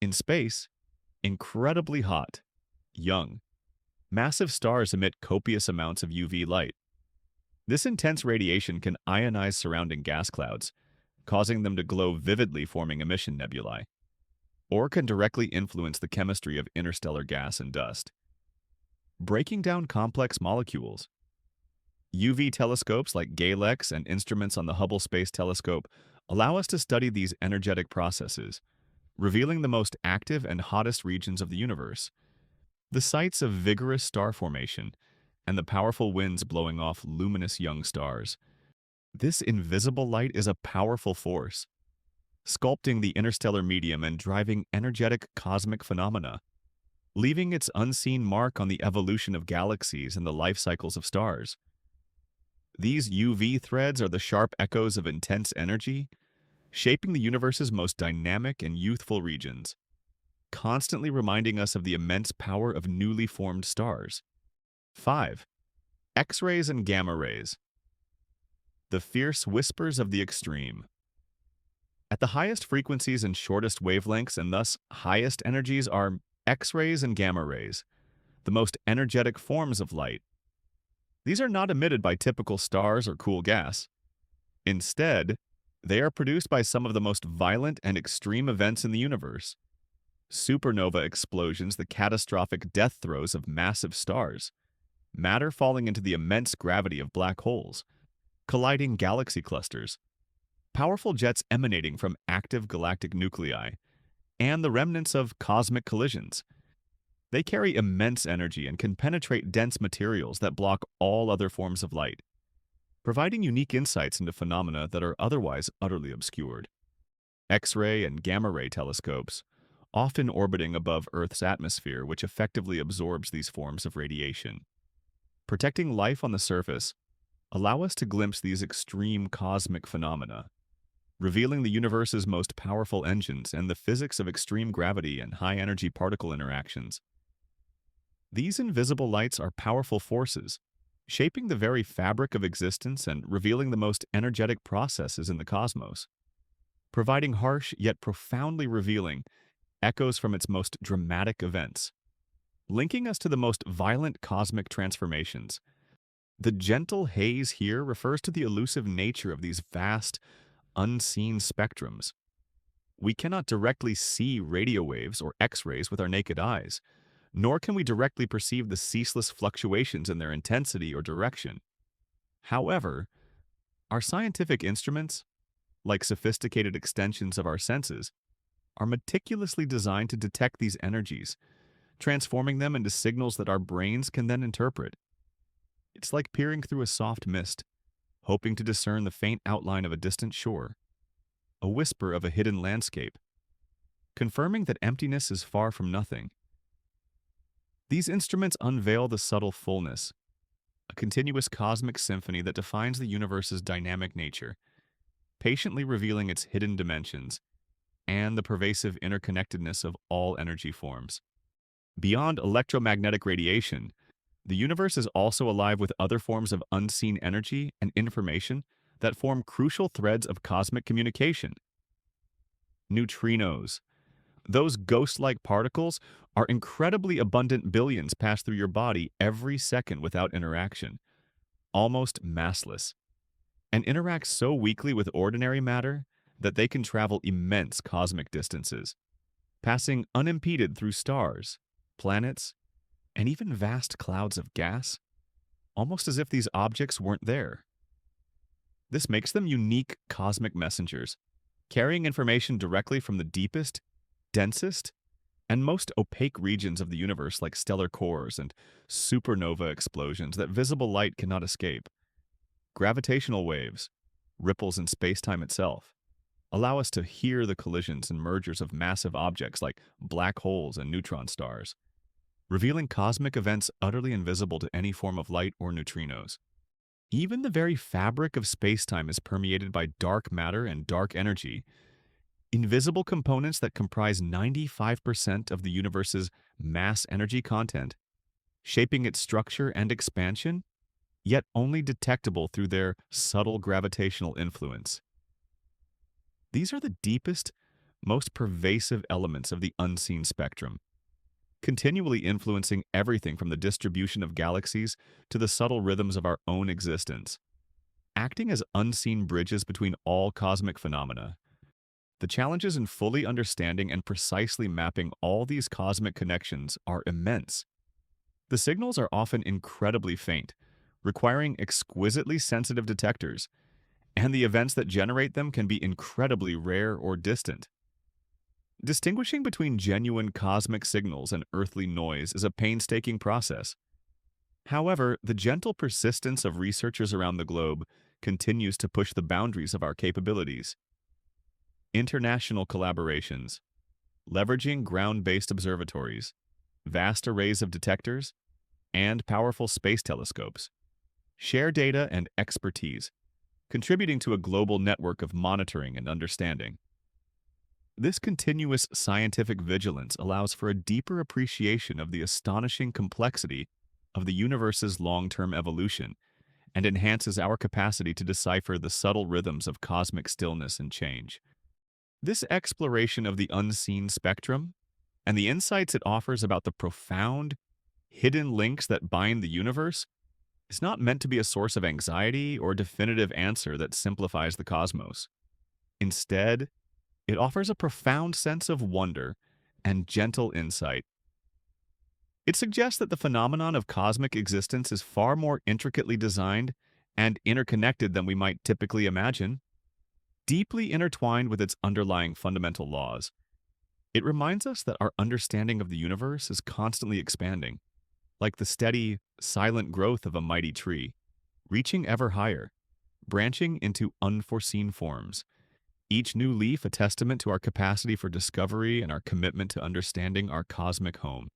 In space, incredibly hot, young, massive stars emit copious amounts of UV light. This intense radiation can ionize surrounding gas clouds, causing them to glow vividly, forming emission nebulae, or can directly influence the chemistry of interstellar gas and dust. Breaking down complex molecules. UV telescopes like GALEX and instruments on the Hubble Space Telescope allow us to study these energetic processes, revealing the most active and hottest regions of the universe, the sites of vigorous star formation, and the powerful winds blowing off luminous young stars. This invisible light is a powerful force, sculpting the interstellar medium and driving energetic cosmic phenomena, leaving its unseen mark on the evolution of galaxies and the life cycles of stars. These UV threads are the sharp echoes of intense energy, shaping the universe's most dynamic and youthful regions, constantly reminding us of the immense power of newly formed stars. 5. X-rays and gamma rays, the fierce whispers of the extreme. At the highest frequencies and shortest wavelengths and thus highest energies are X-rays and gamma rays, the most energetic forms of light. These are not emitted by typical stars or cool gas. Instead, they are produced by some of the most violent and extreme events in the universe. Supernova explosions, the catastrophic death throes of massive stars, matter falling into the immense gravity of black holes, colliding galaxy clusters, powerful jets emanating from active galactic nuclei, and the remnants of cosmic collisions. They carry immense energy and can penetrate dense materials that block all other forms of light, providing unique insights into phenomena that are otherwise utterly obscured. X-ray and gamma-ray telescopes, often orbiting above Earth's atmosphere, which effectively absorbs these forms of radiation. Protecting life on the surface, allow us to glimpse these extreme cosmic phenomena, revealing the universe's most powerful engines and the physics of extreme gravity and high-energy particle interactions. These invisible lights are powerful forces, shaping the very fabric of existence and revealing the most energetic processes in the cosmos, providing harsh yet profoundly revealing echoes from its most dramatic events, linking us to the most violent cosmic transformations. The gentle haze here refers to the elusive nature of these vast, unseen spectrums. We cannot directly see radio waves or X-rays with our naked eyes, nor can we directly perceive the ceaseless fluctuations in their intensity or direction. However, our scientific instruments, like sophisticated extensions of our senses, are meticulously designed to detect these energies, transforming them into signals that our brains can then interpret. It's like peering through a soft mist, hoping to discern the faint outline of a distant shore, a whisper of a hidden landscape, confirming that emptiness is far from nothing. These instruments unveil the subtle fullness, a continuous cosmic symphony that defines the universe's dynamic nature, patiently revealing its hidden dimensions and the pervasive interconnectedness of all energy forms. Beyond electromagnetic radiation, the universe is also alive with other forms of unseen energy and information that form crucial threads of cosmic communication. Neutrinos. Those ghost-like particles are incredibly abundant. Billions pass through your body every second without interaction, almost massless, and interact so weakly with ordinary matter that they can travel immense cosmic distances, passing unimpeded through stars, planets, and even vast clouds of gas, almost as if these objects weren't there. This makes them unique cosmic messengers, carrying information directly from the deepest, densest, and most opaque regions of the universe like stellar cores and supernova explosions that visible light cannot escape. Gravitational waves, ripples in spacetime itself, allow us to hear the collisions and mergers of massive objects like black holes and neutron stars, revealing cosmic events utterly invisible to any form of light or neutrinos. Even the very fabric of spacetime is permeated by dark matter and dark energy, invisible components that comprise 95% of the universe's mass energy content, shaping its structure and expansion, yet only detectable through their subtle gravitational influence. These are the deepest, most pervasive elements of the unseen spectrum, continually influencing everything from the distribution of galaxies to the subtle rhythms of our own existence. Acting as unseen bridges between all cosmic phenomena, the challenges in fully understanding and precisely mapping all these cosmic connections are immense. The signals are often incredibly faint, requiring exquisitely sensitive detectors, and the events that generate them can be incredibly rare or distant. Distinguishing between genuine cosmic signals and earthly noise is a painstaking process. However, the gentle persistence of researchers around the globe continues to push the boundaries of our capabilities. International collaborations, leveraging ground-based observatories, vast arrays of detectors, and powerful space telescopes, share data and expertise, contributing to a global network of monitoring and understanding. This continuous scientific vigilance allows for a deeper appreciation of the astonishing complexity of the universe's long-term evolution and enhances our capacity to decipher the subtle rhythms of cosmic stillness and change. This exploration of the unseen spectrum and the insights it offers about the profound, hidden links that bind the universe is not meant to be a source of anxiety or definitive answer that simplifies the cosmos. Instead, it offers a profound sense of wonder and gentle insight. It suggests that the phenomenon of cosmic existence is far more intricately designed and interconnected than we might typically imagine, deeply intertwined with its underlying fundamental laws. It reminds us that our understanding of the universe is constantly expanding, like the steady, silent growth of a mighty tree, reaching ever higher, branching into unforeseen forms. Each new leaf a testament to our capacity for discovery and our commitment to understanding our cosmic home.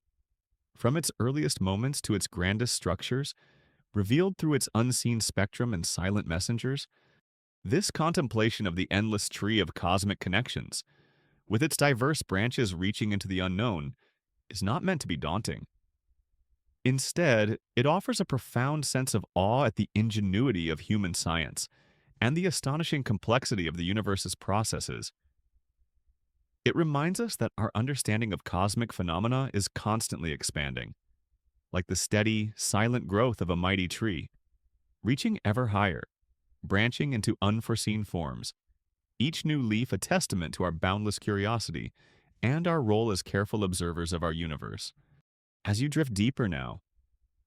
From its earliest moments to its grandest structures, revealed through its unseen spectrum and silent messengers, this contemplation of the endless tree of cosmic connections, with its diverse branches reaching into the unknown, is not meant to be daunting. Instead, it offers a profound sense of awe at the ingenuity of human science and the astonishing complexity of the universe's processes. It reminds us that our understanding of cosmic phenomena is constantly expanding, like the steady, silent growth of a mighty tree, reaching ever higher, branching into unforeseen forms, each new leaf a testament to our boundless curiosity and our role as careful observers of our universe. As you drift deeper now,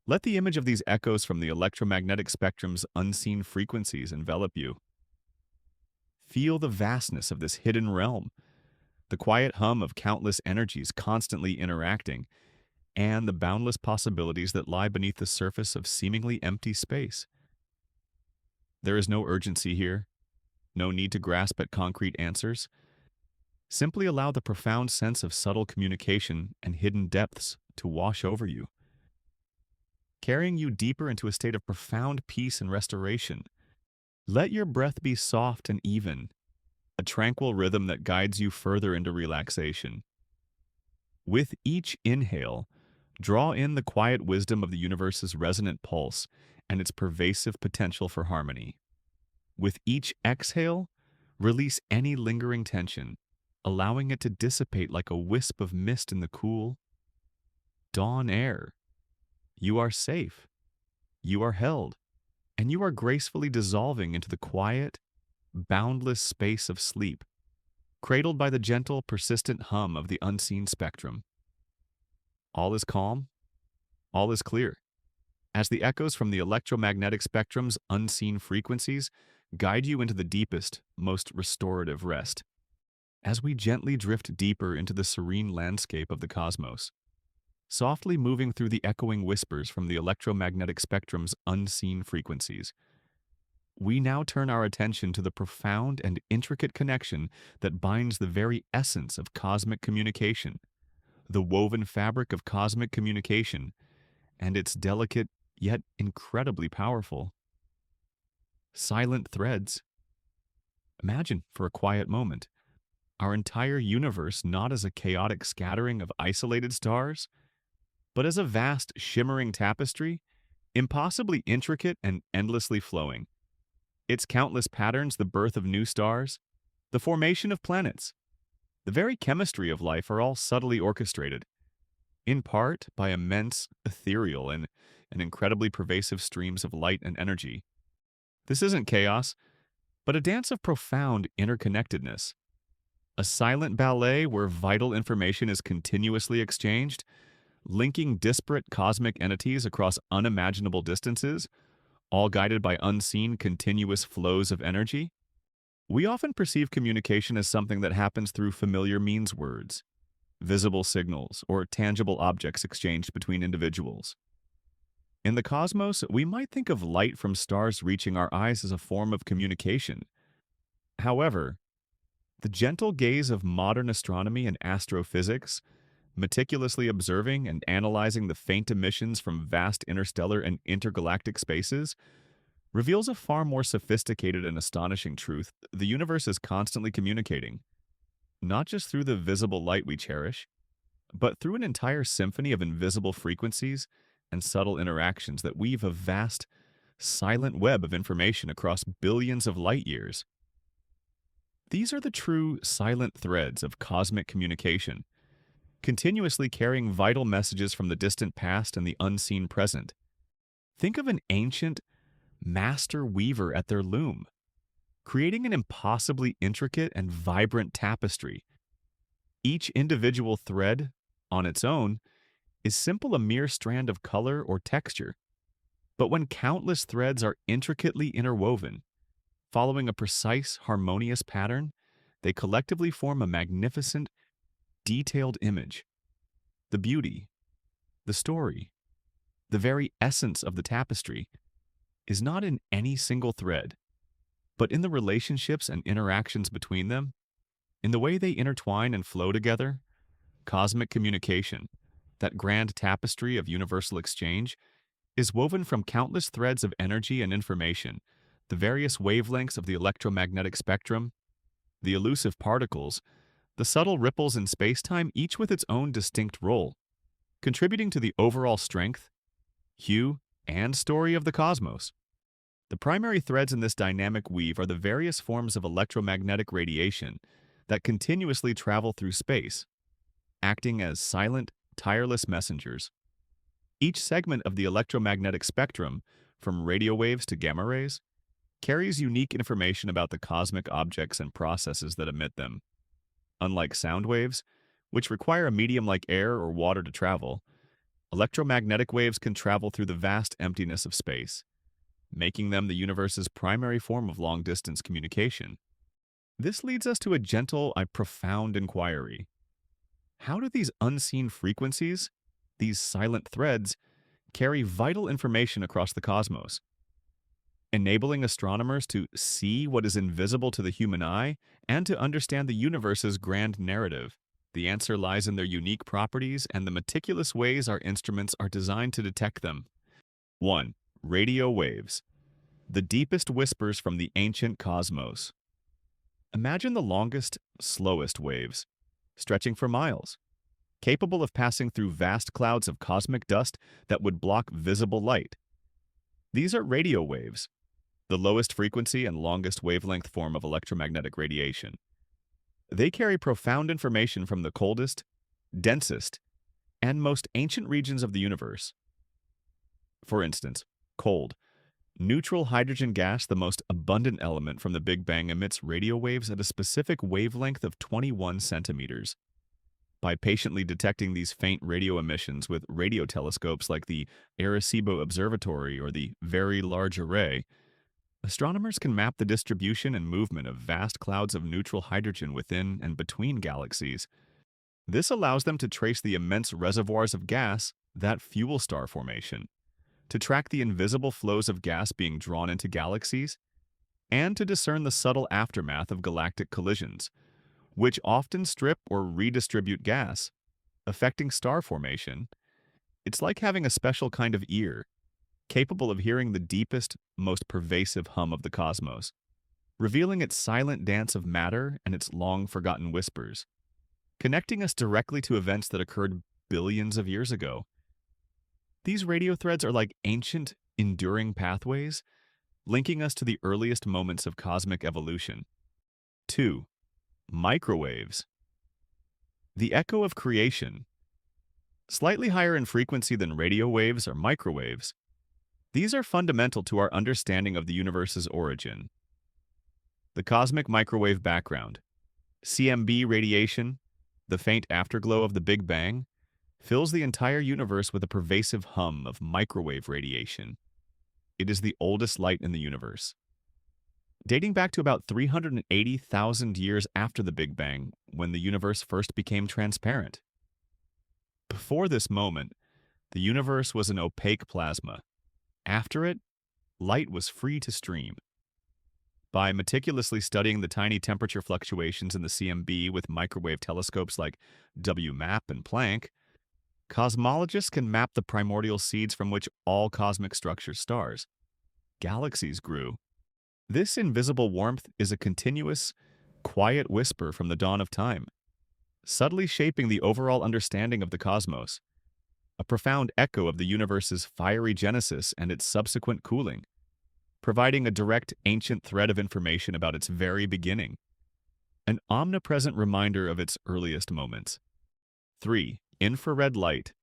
let the image of these echoes from the electromagnetic spectrum's unseen frequencies envelop you. Feel the vastness of this hidden realm, the quiet hum of countless energies constantly interacting, and the boundless possibilities that lie beneath the surface of seemingly empty space. There is no urgency here, no need to grasp at concrete answers. Simply allow the profound sense of subtle communication and hidden depths to wash over you, carrying you deeper into a state of profound peace and restoration. Let your breath be soft and even, a tranquil rhythm that guides you further into relaxation. With each inhale, draw in the quiet wisdom of the universe's resonant pulse and its pervasive potential for harmony. With each exhale, release any lingering tension, allowing it to dissipate like a wisp of mist in the cool, dawn air. You are safe, you are held, and you are gracefully dissolving into the quiet, boundless space of sleep, cradled by the gentle, persistent hum of the unseen spectrum. All is calm, all is clear, as the echoes from the electromagnetic spectrum's unseen frequencies guide you into the deepest, most restorative rest. As we gently drift deeper into the serene landscape of the cosmos, softly moving through the echoing whispers from the electromagnetic spectrum's unseen frequencies, we now turn our attention to the profound and intricate connection that binds the very essence of cosmic communication, the woven fabric of cosmic communication, and it's delicate yet incredibly powerful. silent threads. Imagine, for a quiet moment, our entire universe not as a chaotic scattering of isolated stars, but as a vast, shimmering tapestry, impossibly intricate and endlessly flowing. Its countless patterns, the birth of new stars, the formation of planets, the very chemistry of life are all subtly orchestrated, in part by immense, ethereal, and incredibly pervasive streams of light and energy. This isn't chaos, but a dance of profound interconnectedness. A silent ballet where vital information is continuously exchanged, linking disparate cosmic entities across unimaginable distances, all guided by unseen continuous flows of energy. We often perceive communication as something that happens through familiar means words, visible signals, or tangible objects exchanged between individuals. In the cosmos, we might think of light from stars reaching our eyes as a form of communication. However, the gentle gaze of modern astronomy and astrophysics, meticulously observing and analyzing the faint emissions from vast interstellar and intergalactic spaces, reveals a far more sophisticated and astonishing truth. The universe is constantly communicating, not just through the visible light we cherish, but through an entire symphony of invisible frequencies and subtle interactions that weave a vast, silent web of information across billions of light years. These are the true silent threads of cosmic communication, continuously carrying vital messages from the distant past and the unseen present. Think of an ancient master weaver at their loom, creating an impossibly intricate and vibrant tapestry. Each individual thread, on its own, is simple a mere strand of color or texture. But when countless threads are intricately interwoven, following a precise, harmonious pattern, they collectively form a magnificent, detailed image. The beauty, the story, the very essence of the tapestry is not in any single thread, but in the relationships and interactions between them, in the way they intertwine and flow together. Cosmic communication, that grand tapestry of universal exchange, is woven from countless threads of energy and information, the various wavelengths of the electromagnetic spectrum, the elusive particles, the subtle ripples in spacetime, each with its own distinct role, contributing to the overall strength, hue, and story of the cosmos. The primary threads in this dynamic weave are the various forms of electromagnetic radiation that continuously travel through space, acting as silent, tireless messengers. Each segment of the electromagnetic spectrum, from radio waves to gamma rays, carries unique information about the cosmic objects and processes that emit them. Unlike sound waves, which require a medium like air or water to travel, electromagnetic waves can travel through the vast emptiness of space, making them the universe's primary form of long-distance communication. This leads us to a gentle, profound inquiry. How do these unseen frequencies, these silent threads, carry vital information across the cosmos, enabling astronomers to see what is invisible to the human eye and to understand the universe's grand narrative? The answer lies in their unique properties and the meticulous ways our instruments are designed to detect them. 1. Radio waves, the deepest whispers from the ancient cosmos. Imagine the longest, slowest waves, stretching for miles, capable of passing through vast clouds of cosmic dust that would block visible light. These are radio waves, the lowest frequency and longest wavelength form of electromagnetic radiation. They carry profound information from the coldest, densest, and most ancient regions of the universe. For instance, cold, neutral hydrogen gas, the most abundant element from the Big Bang, emits radio waves at a specific wavelength of 21 centimeters. By patiently detecting these faint radio emissions with radio telescopes like the Arecibo Observatory or the Very Large Array, astronomers can map the distribution and movement of vast clouds of neutral hydrogen within and between galaxies. This allows them to trace the immense reservoirs of gas that fuel star formation, to track the invisible flows of gas being drawn into galaxies, and to discern the subtle aftermath of galactic collisions, which often strip or redistribute gas, affecting star formation. It's like having a special kind of ear, capable of hearing the deepest, most pervasive hum of the cosmos, revealing its silent dance of matter and its long-forgotten whispers, connecting us directly to events that occurred billions of years ago. These radio threads are like ancient, enduring pathways, linking us to the earliest moments of cosmic evolution. 2. Microwaves. The echo of creation. Slightly higher in frequency than radio waves are microwaves. These are fundamental to our understanding of the universe's origin. The cosmic microwave background. CMB radiation, the faint afterglow of the Big Bang, fills the entire universe with a pervasive hum of microwave radiation. It is the oldest light in the universe, dating back to about 380,000 years after the Big Bang, when the universe first became transparent. Before this moment, the universe was an opaque plasma. After it, light was free to stream. By meticulously studying the tiny temperature fluctuations in the CMB with microwave telescopes like WMAP and Planck, cosmologists can map the primordial seeds from which all cosmic structures, stars, galaxies grew. This invisible warmth is a continuous, quiet whisper from the dawn of time, subtly shaping the overall understanding of the cosmos, a profound echo of the universe's fiery genesis and its subsequent cooling, providing a direct ancient thread of information about its very beginning, an omnipresent reminder of its earliest moments. 3. Infrared light,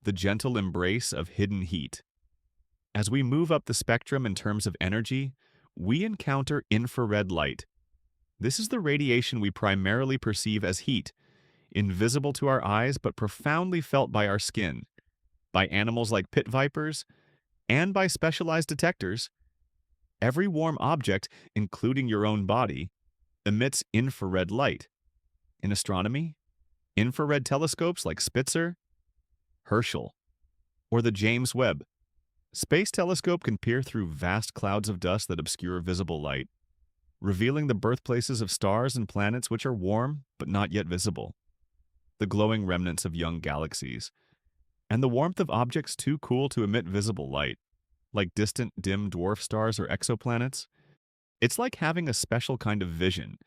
the gentle embrace of hidden heat. As we move up the spectrum in terms of energy, we encounter infrared light. This is the radiation we primarily perceive as heat, invisible to our eyes but profoundly felt by our skin, by animals like pit vipers, and by specialized detectors. Every warm object, including your own body, emits infrared light. In astronomy, infrared telescopes like Spitzer, Herschel, or the James Webb Space Telescope can peer through vast clouds of dust that obscure visible light, revealing the birthplaces of stars and planets which are warm but not yet visible, the glowing remnants of young galaxies, and the warmth of objects too cool to emit visible light, like distant dim dwarf stars or exoplanets. It's like having a special kind of vision,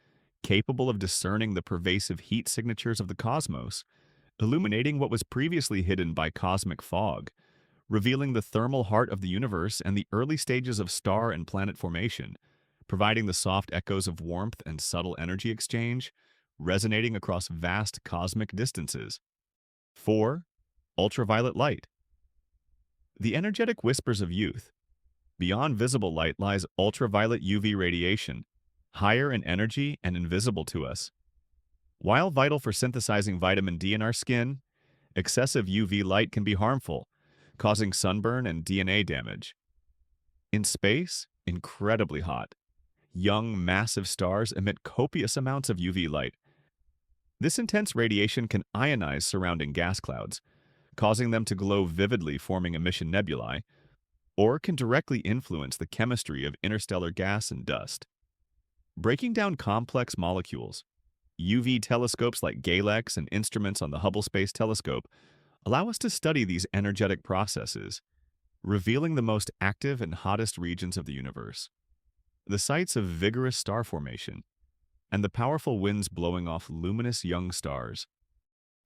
capable of discerning the pervasive heat signatures of the cosmos, illuminating what was previously hidden by cosmic fog, revealing the thermal heart of the universe and the early stages of star and planet formation, providing the soft echoes of warmth and subtle energy exchange, resonating across vast cosmic distances. 4. Ultraviolet light. The energetic whispers of youth. Beyond visible light lies ultraviolet UV radiation, higher in energy and invisible to us. While vital for synthesizing vitamin D in our skin, excessive UV light can be harmful, causing sunburn and DNA damage. In space, incredibly hot, young, massive stars emit copious amounts of UV light. This intense radiation can ionize surrounding gas clouds, causing them to glow vividly, forming emission nebulae, or can directly influence the chemistry of interstellar gas and dust. Breaking down complex molecules, UV telescopes like GALEX and instruments on the Hubble Space Telescope allow us to study these energetic processes, revealing the most active and hottest regions of the universe, the sites of vigorous star formation, and the powerful winds blowing off luminous young stars.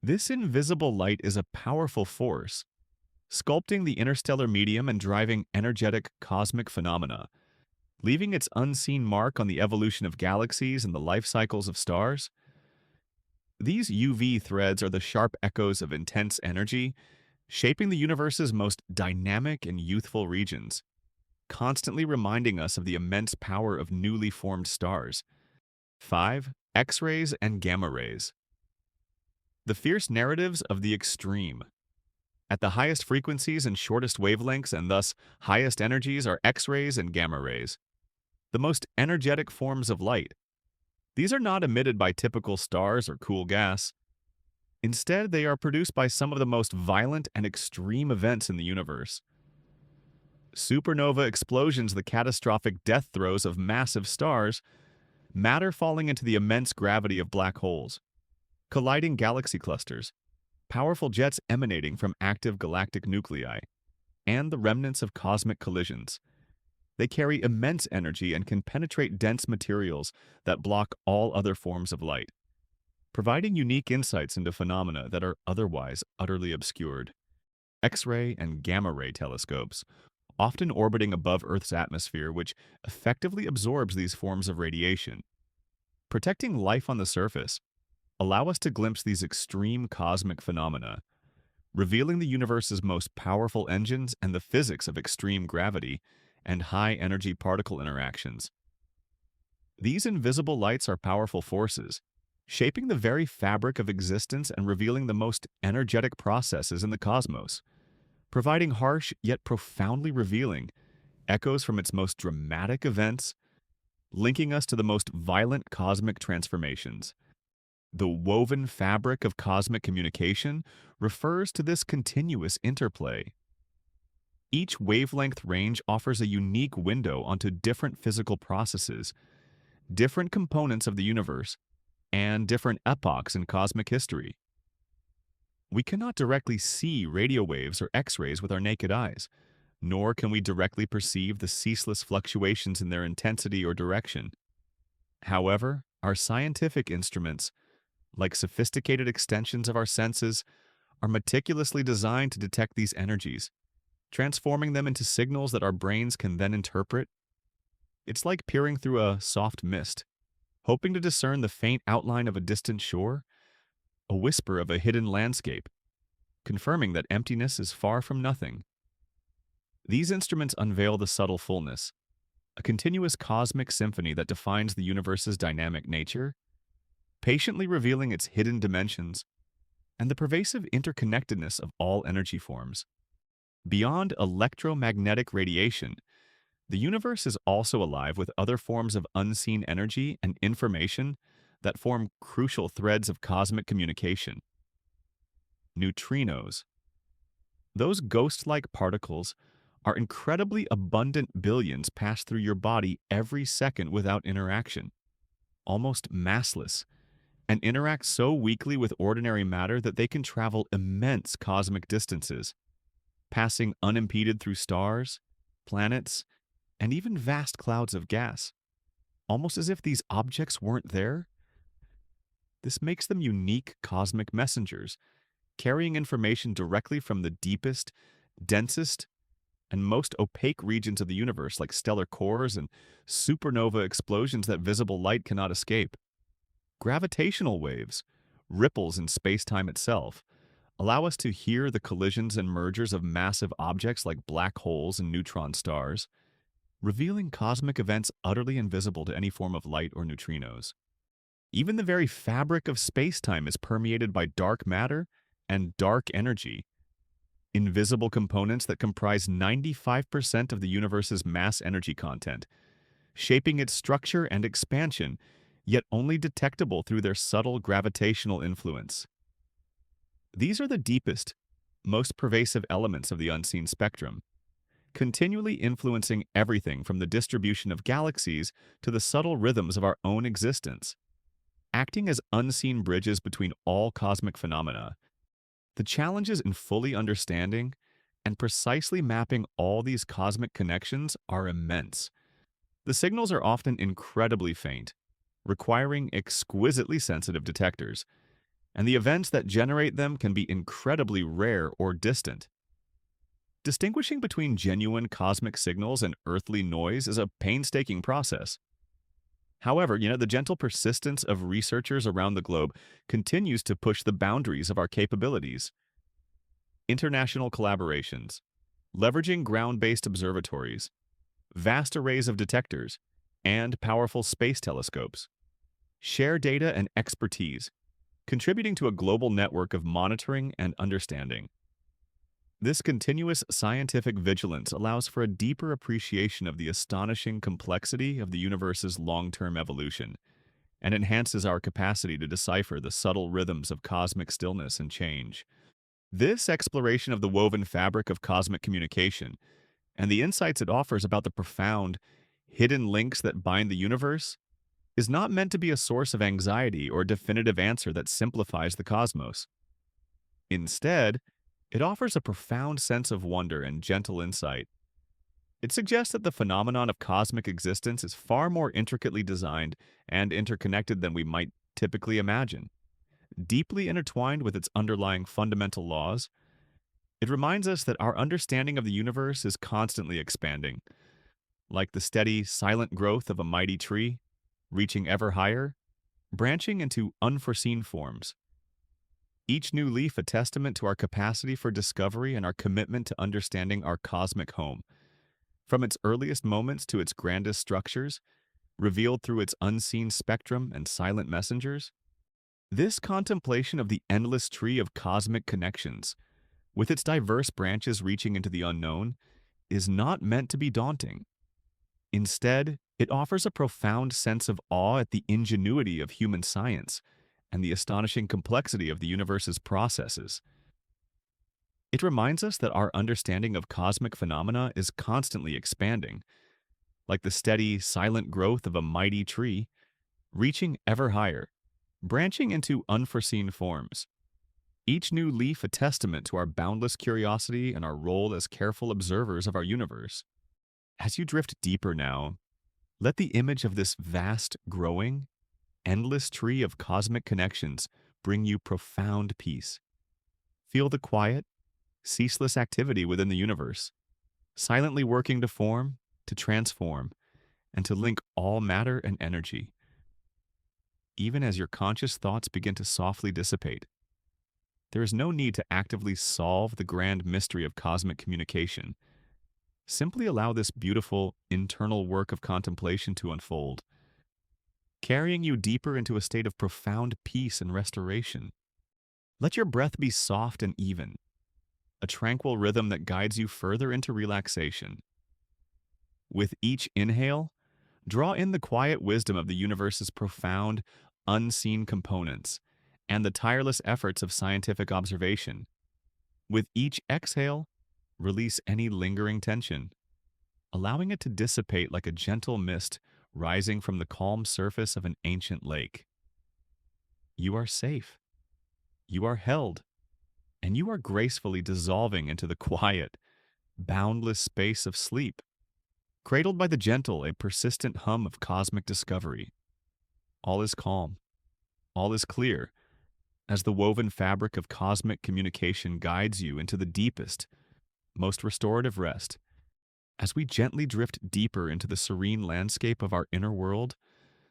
This invisible light is a powerful force, sculpting the interstellar medium and driving energetic cosmic phenomena, leaving its unseen mark on the evolution of galaxies and the life cycles of stars. These UV threads are the sharp echoes of intense energy, shaping the universe's most dynamic and youthful regions, constantly reminding us of the immense power of newly formed stars. 5. X-rays and gamma rays. The fierce narratives of the extreme. At the highest frequencies and shortest wavelengths and thus highest energies are X-rays and gamma rays, the most energetic forms of light. These are not emitted by typical stars or cool gas. Instead, they are produced by some of the most violent and extreme events in the universe. Supernova explosions, the catastrophic death throes of massive stars, matter falling into the immense gravity of black holes, colliding galaxy clusters, powerful jets emanating from active galactic nuclei, and the remnants of cosmic collisions. They carry immense energy and can penetrate dense materials that block all other forms of light, providing unique insights into phenomena that are otherwise utterly obscured. X-ray and gamma-ray telescopes, often orbiting above Earth's atmosphere, which effectively absorbs these forms of radiation, protecting life on the surface, allow us to glimpse these extreme cosmic phenomena, revealing the universe's most powerful engines and the physics of extreme gravity and high-energy particle interactions. These invisible lights are powerful forces, shaping the very fabric of existence and revealing the most energetic processes in the cosmos, providing harsh yet profoundly revealing echoes from its most dramatic events, linking us to the most violent cosmic transformations. The woven fabric of cosmic communication refers to this continuous interplay. Each wavelength range offers a unique window onto different physical processes, different components of the universe, and different epochs in cosmic history. We cannot directly see radio waves or X-rays with our naked eyes, nor can we directly perceive the ceaseless fluctuations in their intensity or direction. However, our scientific instruments, like sophisticated extensions of our senses, are meticulously designed to detect these energies, transforming them into signals that our brains can then interpret. It's like peering through a soft mist, hoping to discern the faint outline of a distant shore, a whisper of a hidden landscape, confirming that emptiness is far from nothing. These instruments unveil the subtle fullness, a continuous cosmic symphony that defines the universe's dynamic nature, patiently revealing its hidden dimensions and the pervasive interconnectedness of all energy forms. Beyond electromagnetic radiation, the universe is also alive with other forms of unseen energy and information that form crucial threads of cosmic communication. Neutrinos. Those ghost-like particles are incredibly abundant billions pass through your body every second without interaction, almost massless, and interact so weakly with ordinary matter that they can travel immense cosmic distances, passing unimpeded through stars, planets, and even vast clouds of gas, almost as if these objects weren't there. This makes them unique cosmic messengers, carrying information directly from the deepest, densest, and most opaque regions of the universe, like stellar cores and supernova explosions that visible light cannot escape. Gravitational waves, ripples in space-time itself, allow us to hear the collisions and mergers of massive objects like black holes and neutron stars, revealing cosmic events utterly invisible to any form of light or neutrinos. Even the very fabric of space-time is permeated by dark matter and dark energy, invisible components that comprise 95% of the universe's mass energy content, shaping its structure and expansion, yet only detectable through their subtle gravitational influence. These are the deepest, most pervasive elements of the unseen spectrum, continually influencing everything from the distribution of galaxies to the subtle rhythms of our own existence. Acting as unseen bridges between all cosmic phenomena, the challenges in fully understanding and precisely mapping all these cosmic connections are immense. The signals are often incredibly faint, requiring exquisitely sensitive detectors, and the events that generate them can be incredibly rare or distant. Distinguishing between genuine cosmic signals and earthly noise is a painstaking process. However, the gentle persistence of researchers around the globe continues to push the boundaries of our capabilities. International collaborations, leveraging ground-based observatories, vast arrays of detectors, and powerful space telescopes, share data and expertise, contributing to a global network of monitoring and understanding. This continuous scientific vigilance allows for a deeper appreciation of the astonishing complexity of the universe's long-term evolution and enhances our capacity to decipher the subtle rhythms of cosmic stillness and change. This exploration of the woven fabric of cosmic communication and the insights it offers about the profound, hidden links that bind the universe is not meant to be a source of anxiety or a definitive answer that simplifies the cosmos. Instead, It offers a profound sense of wonder and gentle insight. It suggests that the phenomenon of cosmic existence is far more intricately designed and interconnected than we might typically imagine. Deeply intertwined with its underlying fundamental laws, it reminds us that our understanding of the universe is constantly expanding, like the steady, silent growth of a mighty tree, reaching ever higher, branching into unforeseen forms. Each new leaf a testament to our capacity for discovery and our commitment to understanding our cosmic home. From its earliest moments to its grandest structures, revealed through its unseen spectrum and silent messengers, this contemplation of the endless tree of cosmic connections, with its diverse branches reaching into the unknown, is not meant to be daunting. Instead, it offers a profound sense of awe at the ingenuity of human science and the astonishing complexity of the universe's processes. It reminds us that our understanding of cosmic phenomena is constantly expanding, like the steady, silent growth of a mighty tree, reaching ever higher, branching into unforeseen forms. Each new leaf a testament to our boundless curiosity and our role as careful observers of our universe. As you drift deeper now, let the image of this vast, growing, endless tree of cosmic connections bring you profound peace. Feel the quiet, ceaseless activity within the universe, silently working to form, to transform, and to link all matter and energy. Even as your conscious thoughts begin to softly dissipate, there is no need to actively solve the grand mystery of cosmic communication. Simply allow this beautiful, internal work of contemplation to unfold, carrying you deeper into a state of profound peace and restoration. Let your breath be soft and even, a tranquil rhythm that guides you further into relaxation. With each inhale, draw in the quiet wisdom of the universe's profound, unseen components and the tireless efforts of scientific observation. With each exhale, release any lingering tension, allowing it to dissipate like a gentle mist rising from the calm surface of an ancient lake. You are safe, you are held, and you are gracefully dissolving into the quiet, boundless space of sleep, cradled by the gentle and persistent hum of cosmic discovery. All is calm, all is clear, as the woven fabric of cosmic communication guides you into the deepest, most restorative rest. As we gently drift deeper into the serene landscape of our inner world,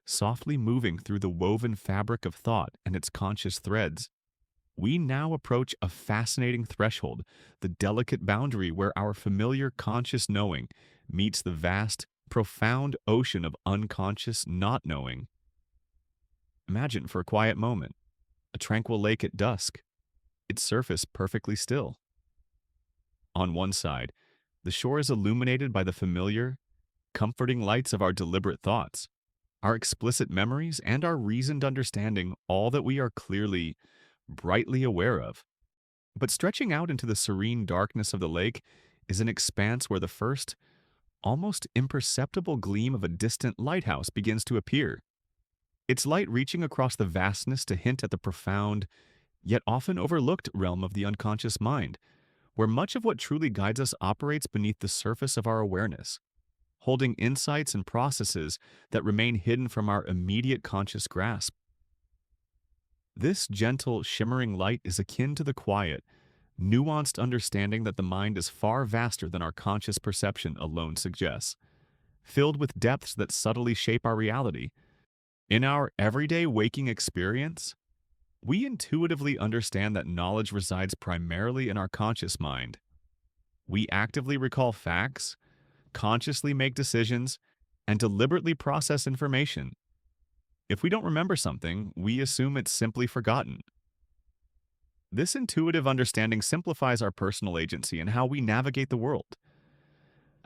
softly moving through the woven fabric of thought and its conscious threads, we now approach a fascinating threshold, the delicate boundary where our familiar conscious knowing meets the vast, profound ocean of unconscious not knowing. Imagine for a quiet moment a tranquil lake at dusk, its surface perfectly still. On one side, the shore is illuminated by the familiar, comforting lights of our deliberate thoughts, our explicit memories, and our reasoned understanding, all that we are clearly, brightly aware of. But stretching out into the serene darkness of the lake is an expanse where the first, almost imperceptible gleam of a distant lighthouse begins to appear, its light reaching across the vastness to hint at the profound, yet often overlooked realm of the unconscious mind, where much of what truly guides us operates beneath the surface of our awareness, holding insights and processes that remain hidden from our immediate conscious grasp. This gentle, shimmering light is akin to the quiet, nuanced understanding that the mind is far vaster than our conscious perception alone suggests, filled with depths that subtly shape our reality. In our everyday waking experience, we intuitively understand that knowledge resides primarily in our conscious mind. We actively recall facts, consciously make decisions, and deliberately process information. If we don't remember something, we assume it's simply forgotten. This intuitive understanding simplifies our personal agency and how we navigate the world.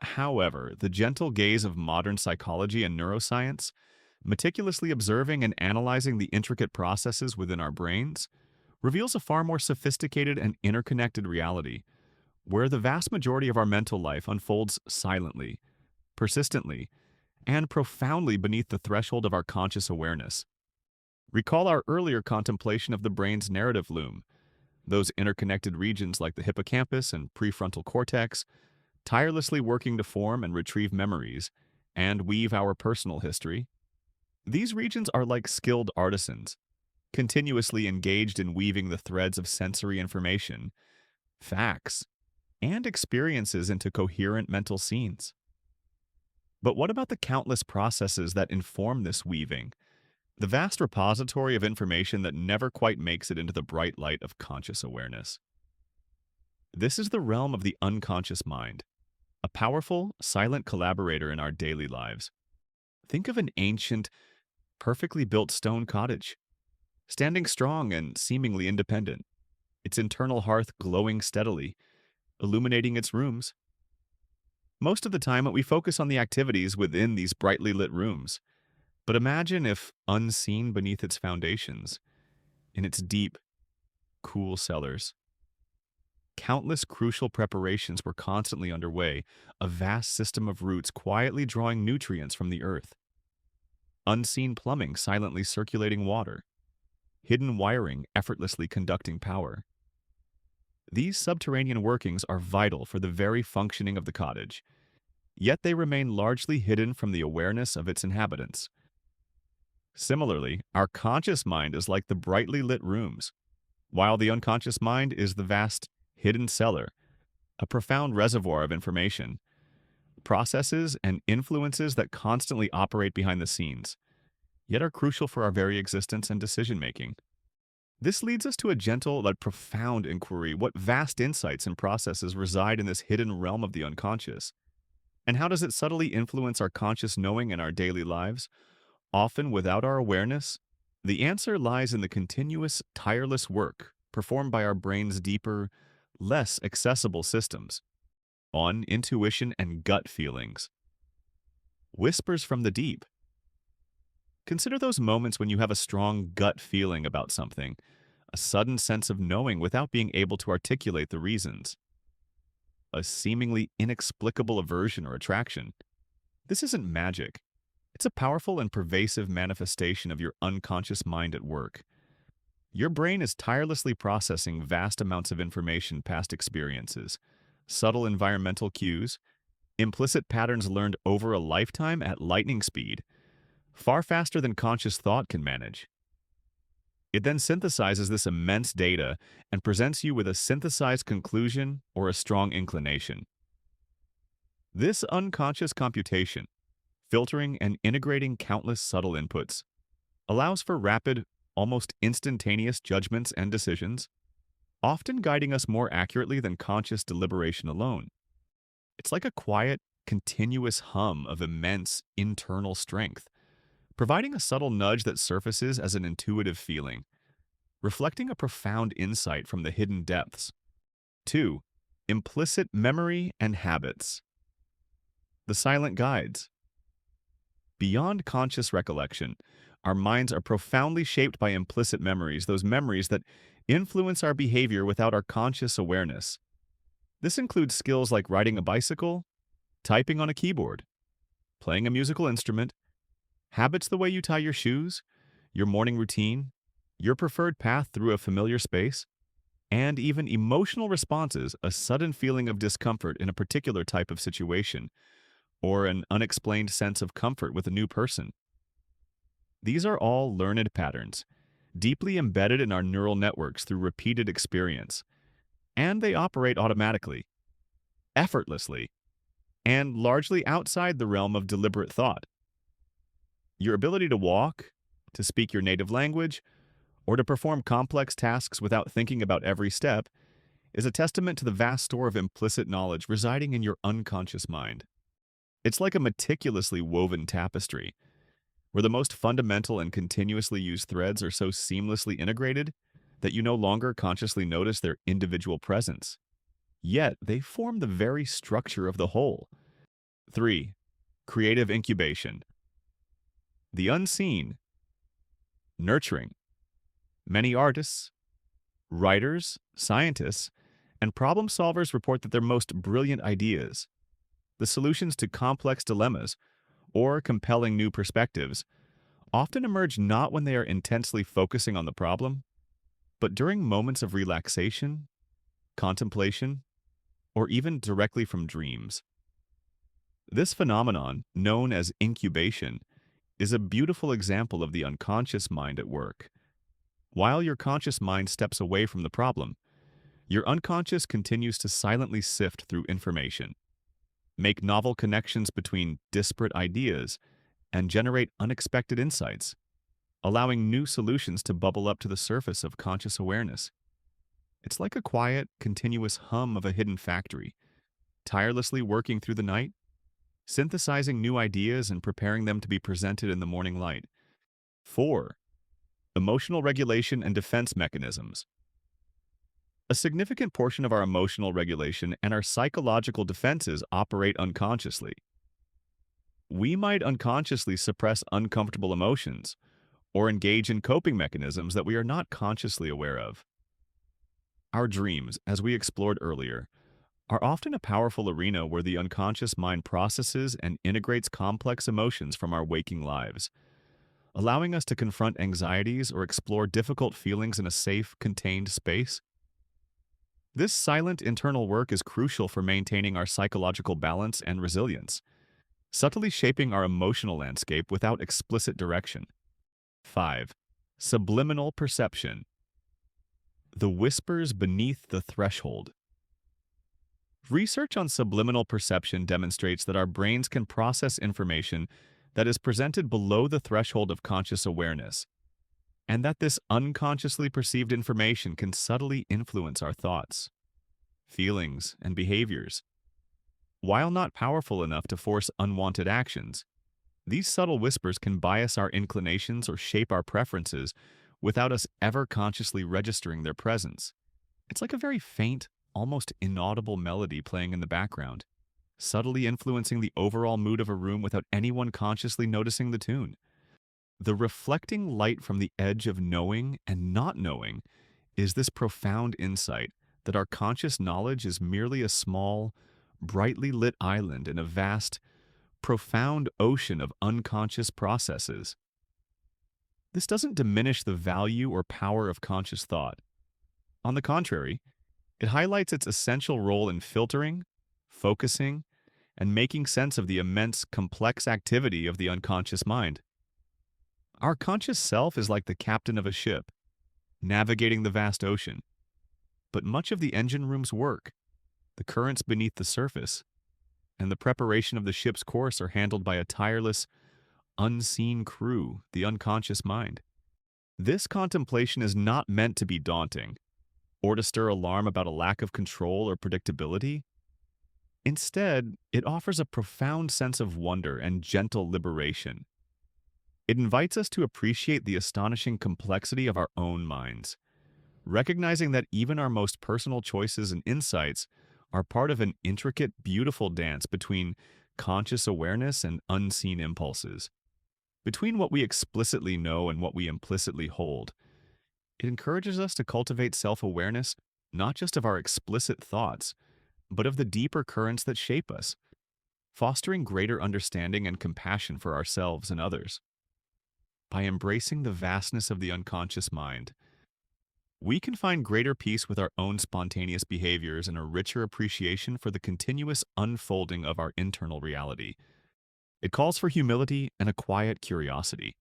However, the gentle gaze of modern psychology and neuroscience, meticulously observing and analyzing the intricate processes within our brains, reveals a far more sophisticated and interconnected reality, where the vast majority of our mental life unfolds silently, persistently, and profoundly beneath the threshold of our conscious awareness. Recall our earlier contemplation of the brain's narrative loom, those interconnected regions like the hippocampus and prefrontal cortex, tirelessly working to form and retrieve memories and weave our personal history. These regions are like skilled artisans, continuously engaged in weaving the threads of sensory information, facts, and experiences into coherent mental scenes. But what about the countless processes that inform this weaving? The vast repository of information that never quite makes it into the bright light of conscious awareness. This is the realm of the unconscious mind, a powerful, silent collaborator in our daily lives. Think of an ancient, perfectly built stone cottage, standing strong and seemingly independent, its internal hearth glowing steadily, illuminating its rooms. Most of the time, we focus on the activities within these brightly lit rooms. But imagine if, unseen beneath its foundations, in its deep, cool cellars, countless crucial preparations were constantly underway, a vast system of roots quietly drawing nutrients from the earth, unseen plumbing silently circulating water, hidden wiring effortlessly conducting power. These subterranean workings are vital for the very functioning of the cottage, yet they remain largely hidden from the awareness of its inhabitants. Similarly, our conscious mind is like the brightly lit rooms, while the unconscious mind is the vast, hidden cellar, a profound reservoir of information, processes, and influences that constantly operate behind the scenes, yet are crucial for our very existence and decision-making. This leads us to a gentle but profound inquiry: what vast insights and processes reside in this hidden realm of the unconscious? And how does it subtly influence our conscious knowing in our daily lives, often without our awareness? The answer lies in the continuous, tireless work performed by our brain's deeper, less accessible systems, on intuition and gut feelings. Whispers from the deep. Consider those moments when you have a strong gut feeling about something, a sudden sense of knowing without being able to articulate the reasons, a seemingly inexplicable aversion or attraction. This isn't magic. It's a powerful and pervasive manifestation of your unconscious mind at work. Your brain is tirelessly processing vast amounts of information, past experiences, subtle environmental cues, implicit patterns learned over a lifetime at lightning speed, far faster than conscious thought can manage. It then synthesizes this immense data and presents you with a synthesized conclusion or a strong inclination. This unconscious computation, filtering and integrating countless subtle inputs, allows for rapid, almost instantaneous judgments and decisions, often guiding us more accurately than conscious deliberation alone. It's like a quiet, continuous hum of immense internal strength, providing a subtle nudge that surfaces as an intuitive feeling, reflecting a profound insight from the hidden depths. 2. Implicit memory and habits. The silent guides. Beyond conscious recollection, our minds are profoundly shaped by implicit memories, those memories that influence our behavior without our conscious awareness. This includes skills like riding a bicycle, typing on a keyboard, playing a musical instrument, habits the way you tie your shoes, your morning routine, your preferred path through a familiar space, and even emotional responses, a sudden feeling of discomfort in a particular type of situation, or an unexplained sense of comfort with a new person. These are all learned patterns, deeply embedded in our neural networks through repeated experience, and they operate automatically, effortlessly, and largely outside the realm of deliberate thought. Your ability to walk, to speak your native language, or to perform complex tasks without thinking about every step is a testament to the vast store of implicit knowledge residing in your unconscious mind. It's like a meticulously woven tapestry, where the most fundamental and continuously used threads are so seamlessly integrated that you no longer consciously notice their individual presence. Yet, they form the very structure of the whole. 3. Creative incubation. The unseen. Nurturing. Many artists, writers, scientists, and problem solvers report that their most brilliant ideas, the solutions to complex dilemmas, or compelling new perspectives, often emerge not when they are intensely focusing on the problem, but during moments of relaxation, contemplation, or even directly from dreams. This phenomenon, known as incubation, is a beautiful example of the unconscious mind at work. While your conscious mind steps away from the problem, your unconscious continues to silently sift through information, make novel connections between disparate ideas, and generate unexpected insights, allowing new solutions to bubble up to the surface of conscious awareness. It's like a quiet, continuous hum of a hidden factory, tirelessly working through the night, synthesizing new ideas and preparing them to be presented in the morning light. 4. Emotional regulation and defense mechanisms. A significant portion of our emotional regulation and our psychological defenses operate unconsciously. We might unconsciously suppress uncomfortable emotions or engage in coping mechanisms that we are not consciously aware of. Our dreams, as we explored earlier, are often a powerful arena where the unconscious mind processes and integrates complex emotions from our waking lives, allowing us to confront anxieties or explore difficult feelings in a safe, contained space. This silent internal work is crucial for maintaining our psychological balance and resilience, subtly shaping our emotional landscape without explicit direction. 5. Subliminal perception. The whispers beneath the threshold. Research on subliminal perception demonstrates that our brains can process information that is presented below the threshold of conscious awareness, and that this unconsciously perceived information can subtly influence our thoughts, feelings, and behaviors. While not powerful enough to force unwanted actions, these subtle whispers can bias our inclinations or shape our preferences without us ever consciously registering their presence. It's like a very faint, almost inaudible melody playing in the background, subtly influencing the overall mood of a room without anyone consciously noticing the tune. The reflecting light from the edge of knowing and not knowing is this profound insight that our conscious knowledge is merely a small, brightly lit island in a vast, profound ocean of unconscious processes. This doesn't diminish the value or power of conscious thought. On the contrary, it highlights its essential role in filtering, focusing, and making sense of the immense, complex activity of the unconscious mind. Our conscious self is like the captain of a ship, navigating the vast ocean. But much of the engine room's work, the currents beneath the surface, and the preparation of the ship's course are handled by a tireless, unseen crew, the unconscious mind. This contemplation is not meant to be daunting, or to stir alarm about a lack of control or predictability. Instead, it offers a profound sense of wonder and gentle liberation. It invites us to appreciate the astonishing complexity of our own minds, recognizing that even our most personal choices and insights are part of an intricate, beautiful dance between conscious awareness and unseen impulses. Between what we explicitly know and what we implicitly hold, it encourages us to cultivate self-awareness not just of our explicit thoughts, but of the deeper currents that shape us, fostering greater understanding and compassion for ourselves and others. By embracing the vastness of the unconscious mind, we can find greater peace with our own spontaneous behaviors and a richer appreciation for the continuous unfolding of our internal reality. It calls for humility and a quiet curiosity,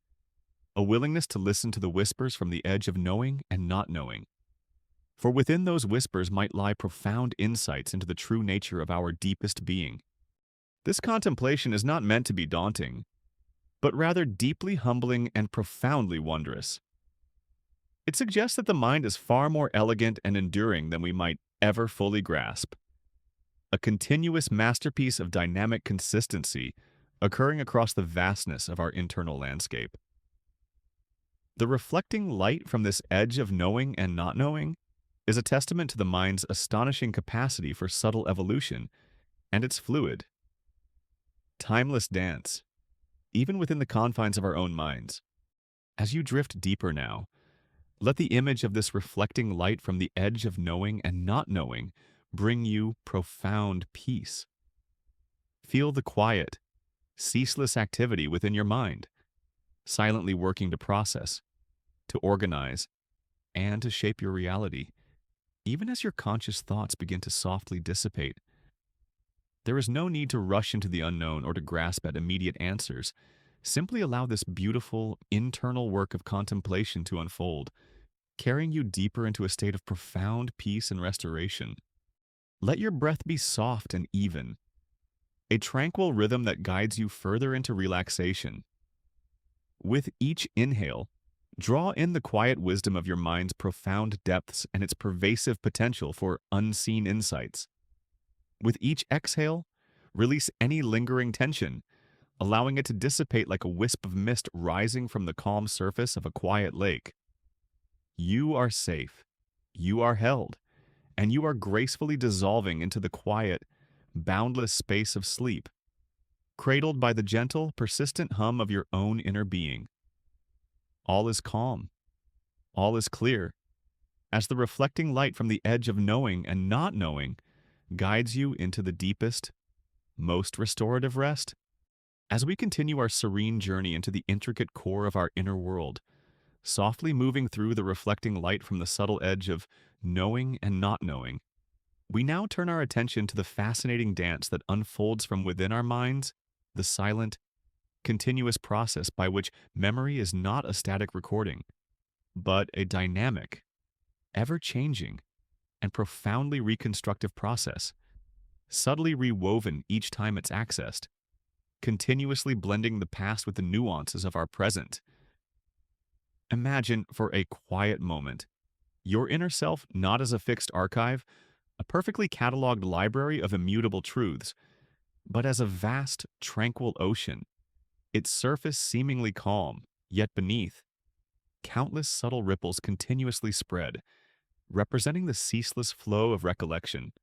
a willingness to listen to the whispers from the edge of knowing and not knowing. For within those whispers might lie profound insights into the true nature of our deepest being. This contemplation is not meant to be daunting, but rather deeply humbling and profoundly wondrous. It suggests that the mind is far more elegant and enduring than we might ever fully grasp. A continuous masterpiece of dynamic consistency occurring across the vastness of our internal landscape. The reflecting light from this edge of knowing and not knowing is a testament to the mind's astonishing capacity for subtle evolution and its fluid, timeless dance, even within the confines of our own minds. As you drift deeper now, let the image of this reflecting light from the edge of knowing and not knowing bring you profound peace. Feel the quiet, ceaseless activity within your mind, silently working to process, to organize, and to shape your reality, even as your conscious thoughts begin to softly dissipate. There is no need to rush into the unknown or to grasp at immediate answers. Simply allow this beautiful, internal work of contemplation to unfold, carrying you deeper into a state of profound peace and restoration. Let your breath be soft and even, a tranquil rhythm that guides you further into relaxation. With each inhale, draw in the quiet wisdom of your mind's profound depths and its pervasive potential for unseen insights. With each exhale, release any lingering tension, allowing it to dissipate like a wisp of mist rising from the calm surface of a quiet lake. You are safe, you are held, and you are gracefully dissolving into the quiet, boundless space of sleep, cradled by the gentle, persistent hum of your own inner being. All is calm, all is clear, as the reflecting light from the edge of knowing and not knowing guides you into the deepest, most restorative rest. As we continue our serene journey into the intricate core of our inner world, softly moving through the reflecting light from the subtle edge of knowing and not knowing, we now turn our attention to the fascinating dance that unfolds from within our minds, the silent, continuous process by which memory is not a static recording, but a dynamic, ever-changing, and profoundly reconstructive process, subtly rewoven each time it's accessed, continuously blending the past with the nuances of our present. Imagine, for a quiet moment, your inner self not as a fixed archive, a perfectly cataloged library of immutable truths, but as a vast, tranquil ocean, its surface seemingly calm, yet beneath, countless subtle ripples continuously spread, representing the ceaseless flow of recollection.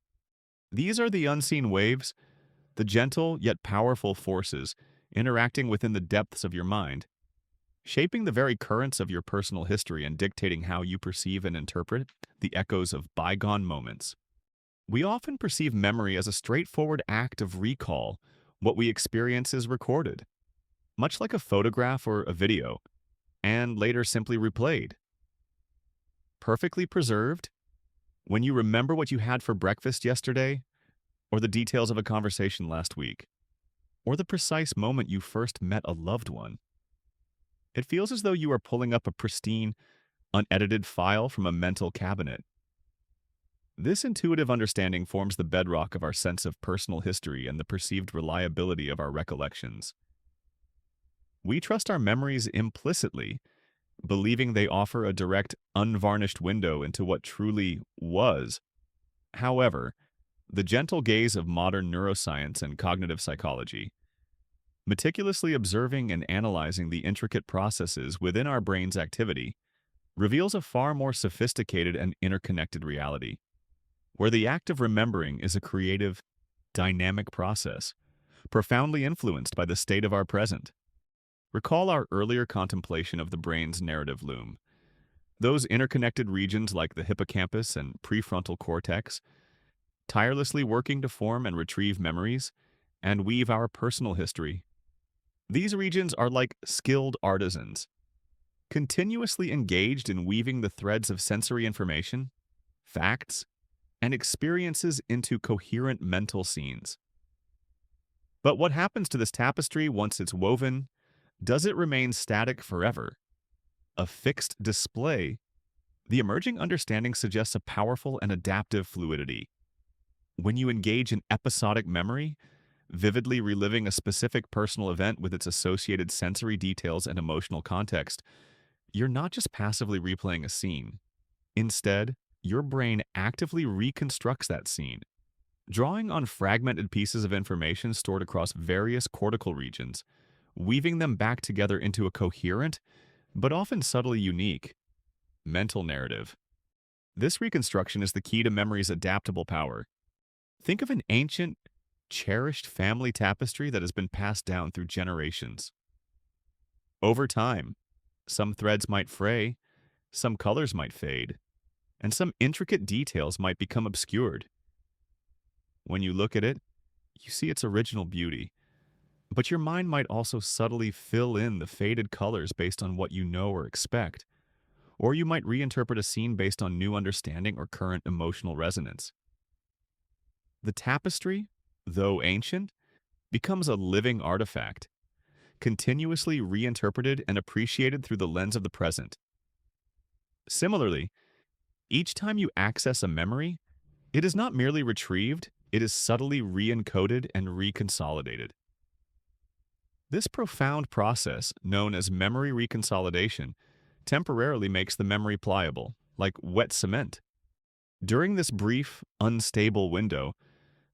These are the unseen waves, the gentle yet powerful forces interacting within the depths of your mind, shaping the very currents of your personal history and dictating how you perceive and interpret the echoes of bygone moments. We often perceive memory as a straightforward act of recall. What we experience is recorded, much like a photograph or a video, and later simply replayed. Perfectly preserved. When you remember what you had for breakfast yesterday, or the details of a conversation last week, or the precise moment you first met a loved one, it feels as though you are pulling up a pristine, unedited file from a mental cabinet. This intuitive understanding forms the bedrock of our sense of personal history and the perceived reliability of our recollections. We trust our memories implicitly, believing they offer a direct, unvarnished window into what truly was. However, the gentle gaze of modern neuroscience and cognitive psychology, meticulously observing and analyzing the intricate processes within our brain's activity, reveals a far more sophisticated and interconnected reality, where the act of remembering is a creative, dynamic process, profoundly influenced by the state of our present. Recall our earlier contemplation of the brain's narrative loom. Those interconnected regions like the hippocampus and prefrontal cortex, tirelessly working to form and retrieve memories and weave our personal history. These regions are like skilled artisans, continuously engaged in weaving the threads of sensory information, facts, and experiences into coherent mental scenes. But what happens to this tapestry once it's woven? Does it remain static forever? A fixed display? The emerging understanding suggests a powerful and adaptive fluidity. When you engage in episodic memory, vividly reliving a specific personal event with its associated sensory details and emotional context, you're not just passively replaying a scene. Instead, your brain actively reconstructs that scene, drawing on fragmented pieces of information stored across various cortical regions, weaving them back together into a coherent, but often subtly unique, mental narrative. This reconstruction is the key to memory's adaptable power. Think of an ancient, cherished family tapestry that has been passed down through generations. Over time, some threads might fray, some colors might fade, and some intricate details might become obscured. When you look at it, you see its original beauty, but your mind might also subtly fill in the faded colors based on what you know or expect, or you might reinterpret a scene based on new understanding or current emotional resonance. The tapestry, though ancient, becomes a living artifact, continuously reinterpreted and appreciated through the lens of the present. Similarly, each time you access a memory, it is not merely retrieved, it is subtly re-encoded and reconsolidated. This profound process, known as memory reconsolidation, temporarily makes the memory pliable, like wet cement. During this brief, unstable window,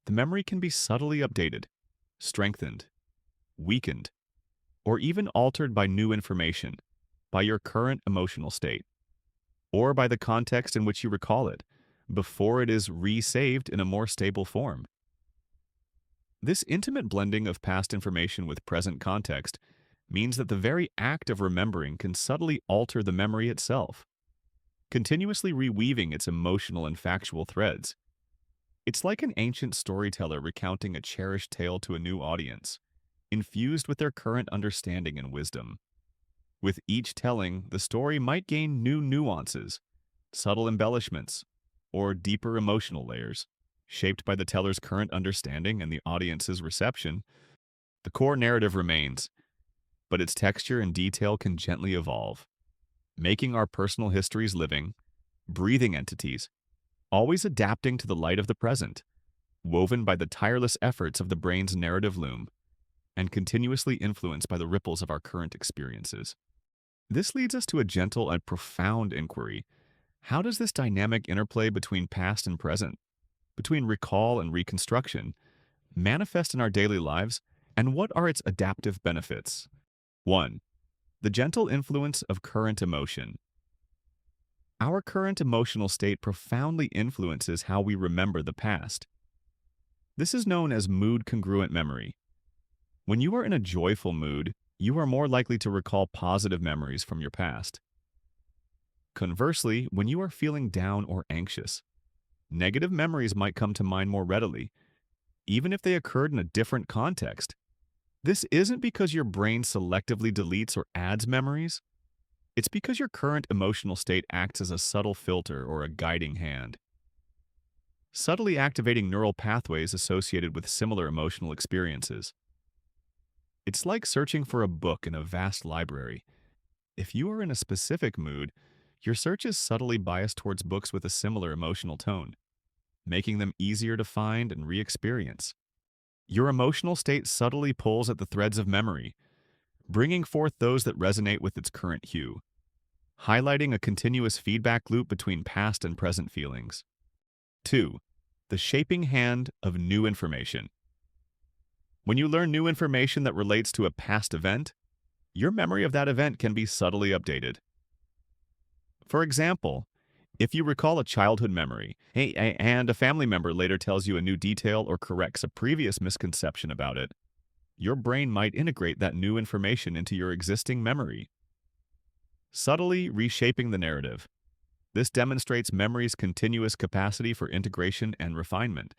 the memory can be subtly updated, strengthened, weakened, or even altered by new information, by your current emotional state, or by the context in which you recall it, before it is re-saved in a more stable form. This intimate blending of past information with present context means that the very act of remembering can subtly alter the memory itself, continuously reweaving its emotional and factual threads. It's like an ancient storyteller recounting a cherished tale to a new audience, infused with their current understanding and wisdom. With each telling, the story might gain new nuances, subtle embellishments, or deeper emotional layers. Shaped by the teller's current understanding and the audience's reception, the core narrative remains, but its texture and detail can gently evolve, making our personal histories living, breathing entities, always adapting to the light of the present, woven by the tireless efforts of the brain's narrative loom, and continuously influenced by the ripples of our current experiences. This leads us to a gentle and profound inquiry. How does this dynamic interplay between past and present, between recall and reconstruction, manifest in our daily lives, and what are its adaptive benefits? 1. The gentle influence of current emotion. Our current emotional state profoundly influences how we remember the past. This is known as mood-congruent memory. When you are in a joyful mood, you are more likely to recall positive memories from your past. Conversely, when you are feeling down or anxious, negative memories might come to mind more readily, even if they occurred in a different context. This isn't because your brain selectively deletes or adds memories. It's because your current emotional state acts as a subtle filter or a guiding hand, subtly activating neural pathways associated with similar emotional experiences. It's like searching for a book in a vast library. If you are in a specific mood, your search is subtly biased towards books with a similar emotional tone, making them easier to find and re-experience. Your emotional state subtly pulls at the threads of memory, bringing forth those that resonate with its current hue, highlighting a continuous feedback loop between past and present feelings. 2. The shaping hand of new information. When you learn new information that relates to a past event, your memory of that event can be subtly updated. For example, if you recall a childhood memory, and a family member later tells you a new detail or corrects a previous misconception about it, your brain might integrate that new information into your existing memory, subtly reshaping the narrative. This demonstrates memory's continuous capacity for integration and refinement,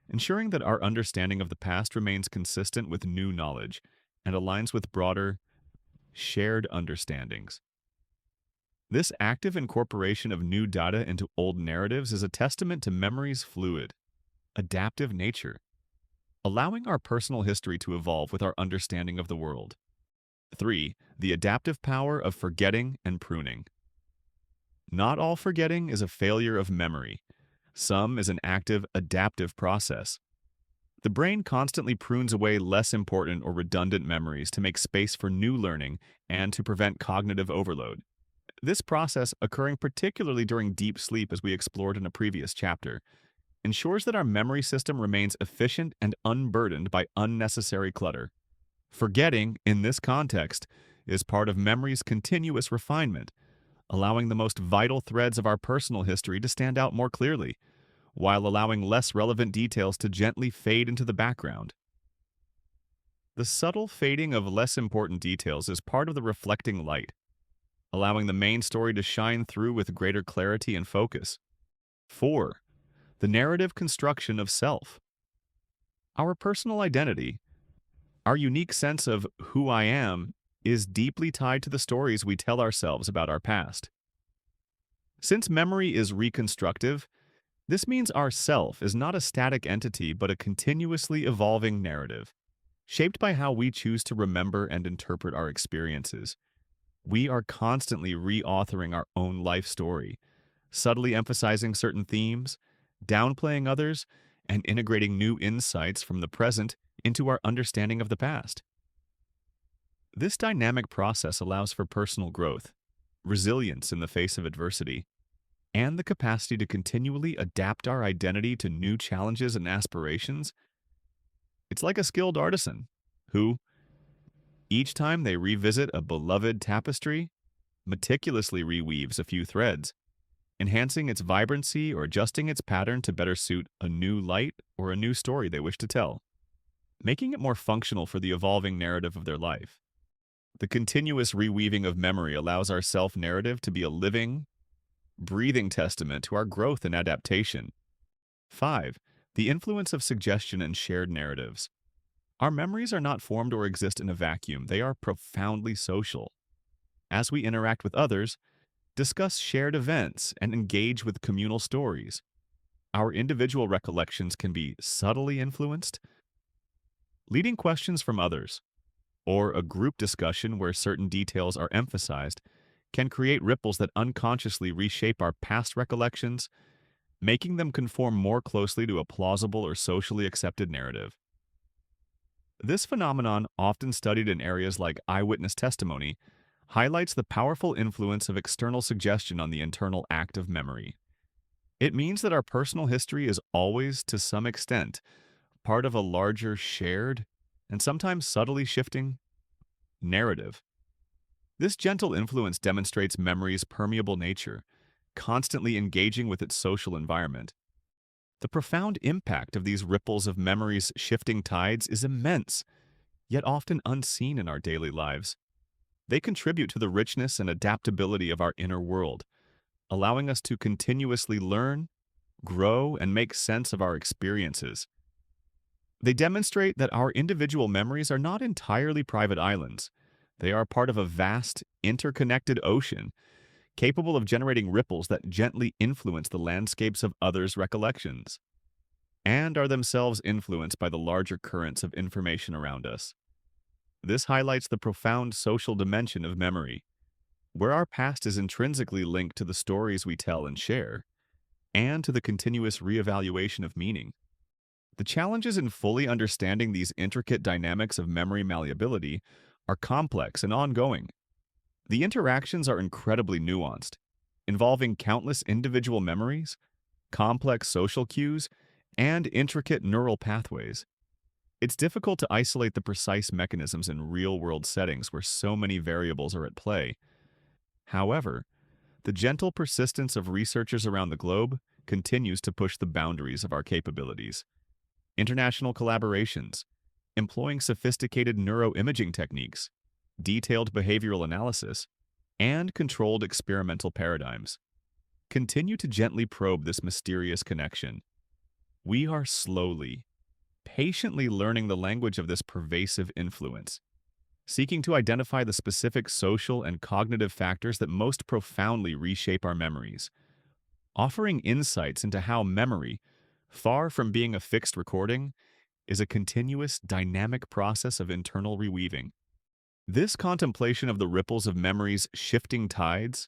ensuring that our understanding of the past remains consistent with new knowledge and aligns with broader, shared understandings. This active incorporation of new data into old narratives is a testament to memory's fluid, adaptive nature, allowing our personal history to evolve with our understanding of the world. 3. The adaptive power of forgetting and pruning. Not all forgetting is a failure of memory. Some is an active, adaptive process. The brain constantly prunes away less important or redundant memories to make space for new learning and to prevent cognitive overload. This process, occurring particularly during deep sleep as we explored in a previous chapter, ensures that our memory system remains efficient and unburdened by unnecessary clutter. Forgetting, in this context, is part of memory's continuous refinement, allowing the most vital threads of our personal history to stand out more clearly, while allowing less relevant details to gently fade into the background. The subtle fading of less important details is part of the reflecting light, allowing the main story to shine through with greater clarity and focus. 4. The narrative construction of self. Our personal identity, our unique sense of who I am, is deeply tied to the stories we tell ourselves about our past. Since memory is reconstructive, this means our self is not a static entity but a continuously evolving narrative, shaped by how we choose to remember and interpret our experiences. We are constantly reauthoring our own life story, subtly emphasizing certain themes, downplaying others, and integrating new insights from the present into our understanding of the past. This dynamic process allows for personal growth, resilience in the face of adversity, and the capacity to continually adapt our identity to new challenges and aspirations. It's like a skilled artisan who, each time they revisit a beloved tapestry, meticulously reweaves a few threads, enhancing its vibrancy or adjusting its pattern to better suit a new light or a new story they wish to tell, making it more functional for the evolving narrative of their life. The continuous reweaving of memory allows our self-narrative to be a living, breathing testament to our growth and adaptation. 5. The influence of suggestion and shared narratives. Our memories are not formed or exist in a vacuum. They are profoundly social. As we interact with others, discuss shared events, and engage with communal stories, our individual recollections can be subtly influenced. Leading questions from others, or a group discussion where certain details are emphasized, can create ripples that unconsciously reshape our past recollections, making them conform more closely to a plausible or socially accepted narrative. This phenomenon, often studied in areas like eyewitness testimony, highlights the powerful influence of external suggestion on the internal act of memory. It means that our personal history is always, to some extent, part of a larger shared, and sometimes subtly shifting, narrative. This gentle influence demonstrates memory's permeable nature, constantly engaging with its social environment. The profound impact of these ripples of memory's shifting tides is immense, yet often unseen in our daily lives. They contribute to the richness and adaptability of our inner world, allowing us to continuously learn, grow, and make sense of our experiences. They demonstrate that our individual memories are not entirely private islands. They are part of a vast, interconnected ocean, capable of generating ripples that gently influence the landscapes of others' recollections, and are themselves influenced by the larger currents of information around us. This highlights the profound social dimension of memory, where our past is intrinsically linked to the stories we tell and share, and to the continuous reevaluation of meaning. The challenges in fully understanding these intricate dynamics of memory malleability are complex and ongoing. The interactions are incredibly nuanced, involving countless individual memories, complex social cues, and intricate neural pathways. It's difficult to isolate the precise mechanisms in real-world settings where so many variables are at play. However, the gentle persistence of researchers around the globe continues to push the boundaries of our capabilities. International collaborations, employing sophisticated neuroimaging techniques, detailed behavioral analysis, and controlled experimental paradigms, continue to gently probe this mysterious connection. We are slowly, patiently learning the language of this pervasive influence, seeking to identify the specific social and cognitive factors that most profoundly reshape our memories, offering insights into how memory, far from being a fixed recording, is a continuous, dynamic process of internal reweaving. This contemplation of the ripples of memory's shifting tides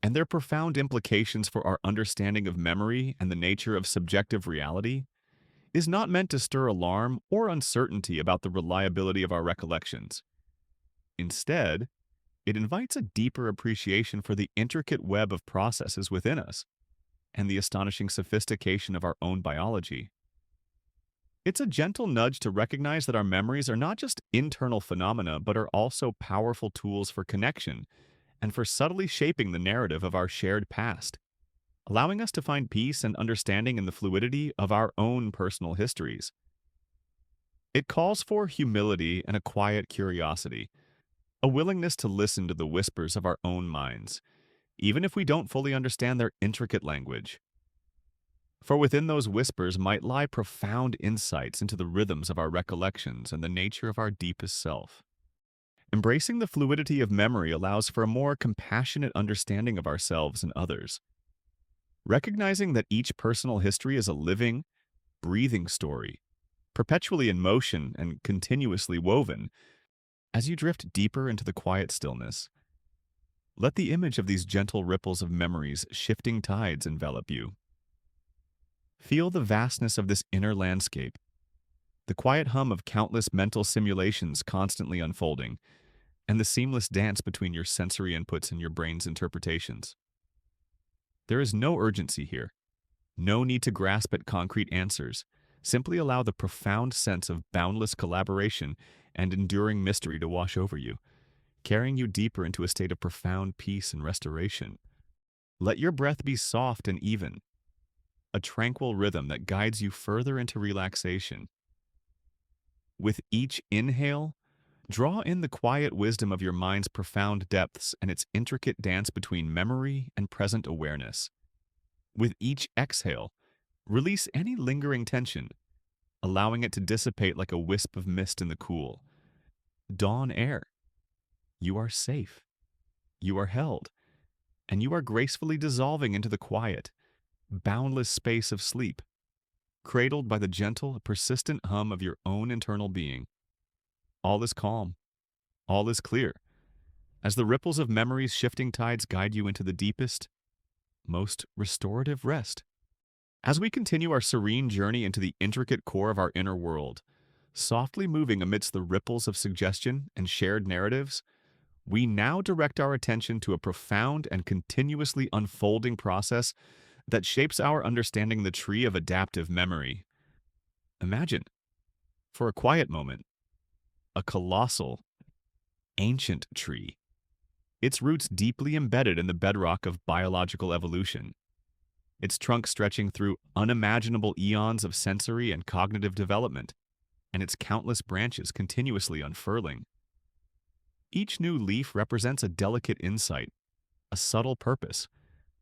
and their profound implications for our understanding of memory and the nature of subjective reality is not meant to stir alarm or uncertainty about the reliability of our recollections. Instead, it invites a deeper appreciation for the intricate web of processes within us and the astonishing sophistication of our own biology. It's a gentle nudge to recognize that our memories are not just internal phenomena, but are also powerful tools for connection and for subtly shaping the narrative of our shared past, allowing us to find peace and understanding in the fluidity of our own personal histories. It calls for humility and a quiet curiosity, a willingness to listen to the whispers of our own minds, even if we don't fully understand their intricate language. For within those whispers might lie profound insights into the rhythms of our recollections and the nature of our deepest self. Embracing the fluidity of memory allows for a more compassionate understanding of ourselves and others, recognizing that each personal history is a living, breathing story, perpetually in motion and continuously woven. As you drift deeper into the quiet stillness, let the image of these gentle ripples of memories shifting tides envelop you. Feel the vastness of this inner landscape, the quiet hum of countless mental simulations constantly unfolding, and the seamless dance between your sensory inputs and your brain's interpretations. There is no urgency here, no need to grasp at concrete answers. Simply allow the profound sense of boundless collaboration and enduring mystery to wash over you, carrying you deeper into a state of profound peace and restoration. Let your breath be soft and even, a tranquil rhythm that guides you further into relaxation. With each inhale, draw in the quiet wisdom of your mind's profound depths and its intricate dance between memory and present awareness. With each exhale, release any lingering tension, allowing it to dissipate like a wisp of mist in the cool, dawn air. You are safe, you are held, and you are gracefully dissolving into the quiet, boundless space of sleep, cradled by the gentle, persistent hum of your own internal being. All is calm, all is clear, as the ripples of memory's shifting tides guide you into the deepest, most restorative rest. As we continue our serene journey into the intricate core of our inner world, softly moving amidst the ripples of suggestion and shared narratives, we now direct our attention to a profound and continuously unfolding process that shapes our understanding the tree of adaptive memory. Imagine, for a quiet moment, a colossal, ancient tree, its roots deeply embedded in the bedrock of biological evolution, its trunk stretching through unimaginable eons of sensory and cognitive development, and its countless branches continuously unfurling. Each new leaf represents a delicate insight, a subtle purpose,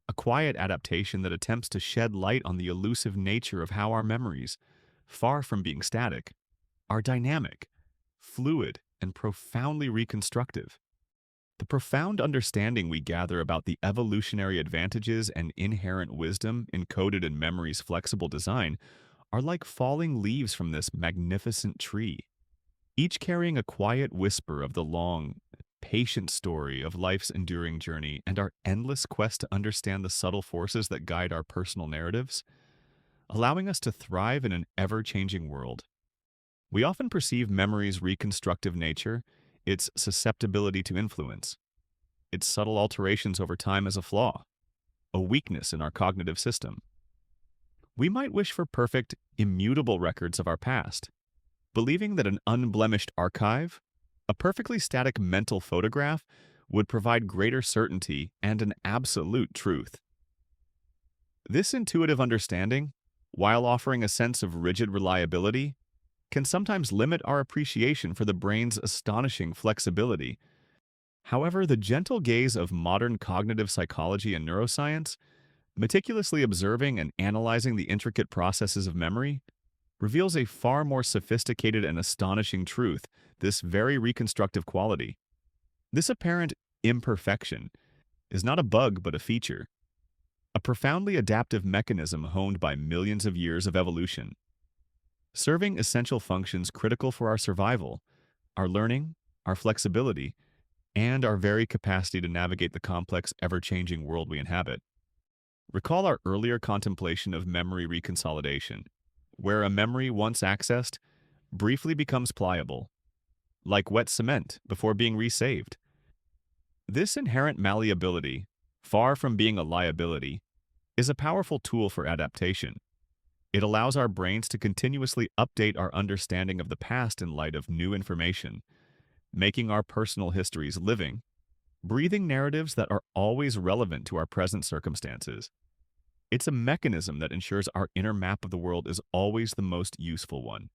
a quiet adaptation that attempts to shed light on the elusive nature of how our memories, far from being static, are dynamic, fluid, and profoundly reconstructive. The profound understanding we gather about the evolutionary advantages and inherent wisdom encoded in memory's flexible design are like falling leaves from this magnificent tree, each carrying a quiet whisper of the long, patient story of life's enduring journey and our endless quest to understand the subtle forces that guide our personal narratives, allowing us to thrive in an ever-changing world. We often perceive memory's reconstructive nature, its susceptibility to influence, its subtle alterations over time as a flaw, a weakness in our cognitive system. We might wish for perfect, immutable records of our past, believing that an unblemished archive, a perfectly static mental photograph, would provide greater certainty and an absolute truth. This intuitive understanding, while offering a sense of rigid reliability, can sometimes limit our appreciation for the brain's astonishing flexibility. However, the gentle gaze of modern cognitive psychology and neuroscience, meticulously observing and analyzing the intricate processes of memory, reveals a far more sophisticated and astonishing truth, this very reconstructive quality. This apparent imperfection is not a bug but a feature, a profoundly adaptive mechanism honed by millions of years of evolution, serving essential functions critical for our survival, our learning, our flexibility, and our very capacity to navigate the complex, ever-changing world we inhabit. Recall our earlier contemplation of memory reconsolidation, where a memory once accessed briefly becomes pliable, like wet cement before being resaved. This inherent malleability, far from being a liability, is a powerful tool for adaptation. It allows our brains to continuously update our understanding of the past in light of new information, making our personal histories living, breathing narratives that are always relevant to our present circumstances. It's a mechanism that ensures our inner map of the world is always the most useful one,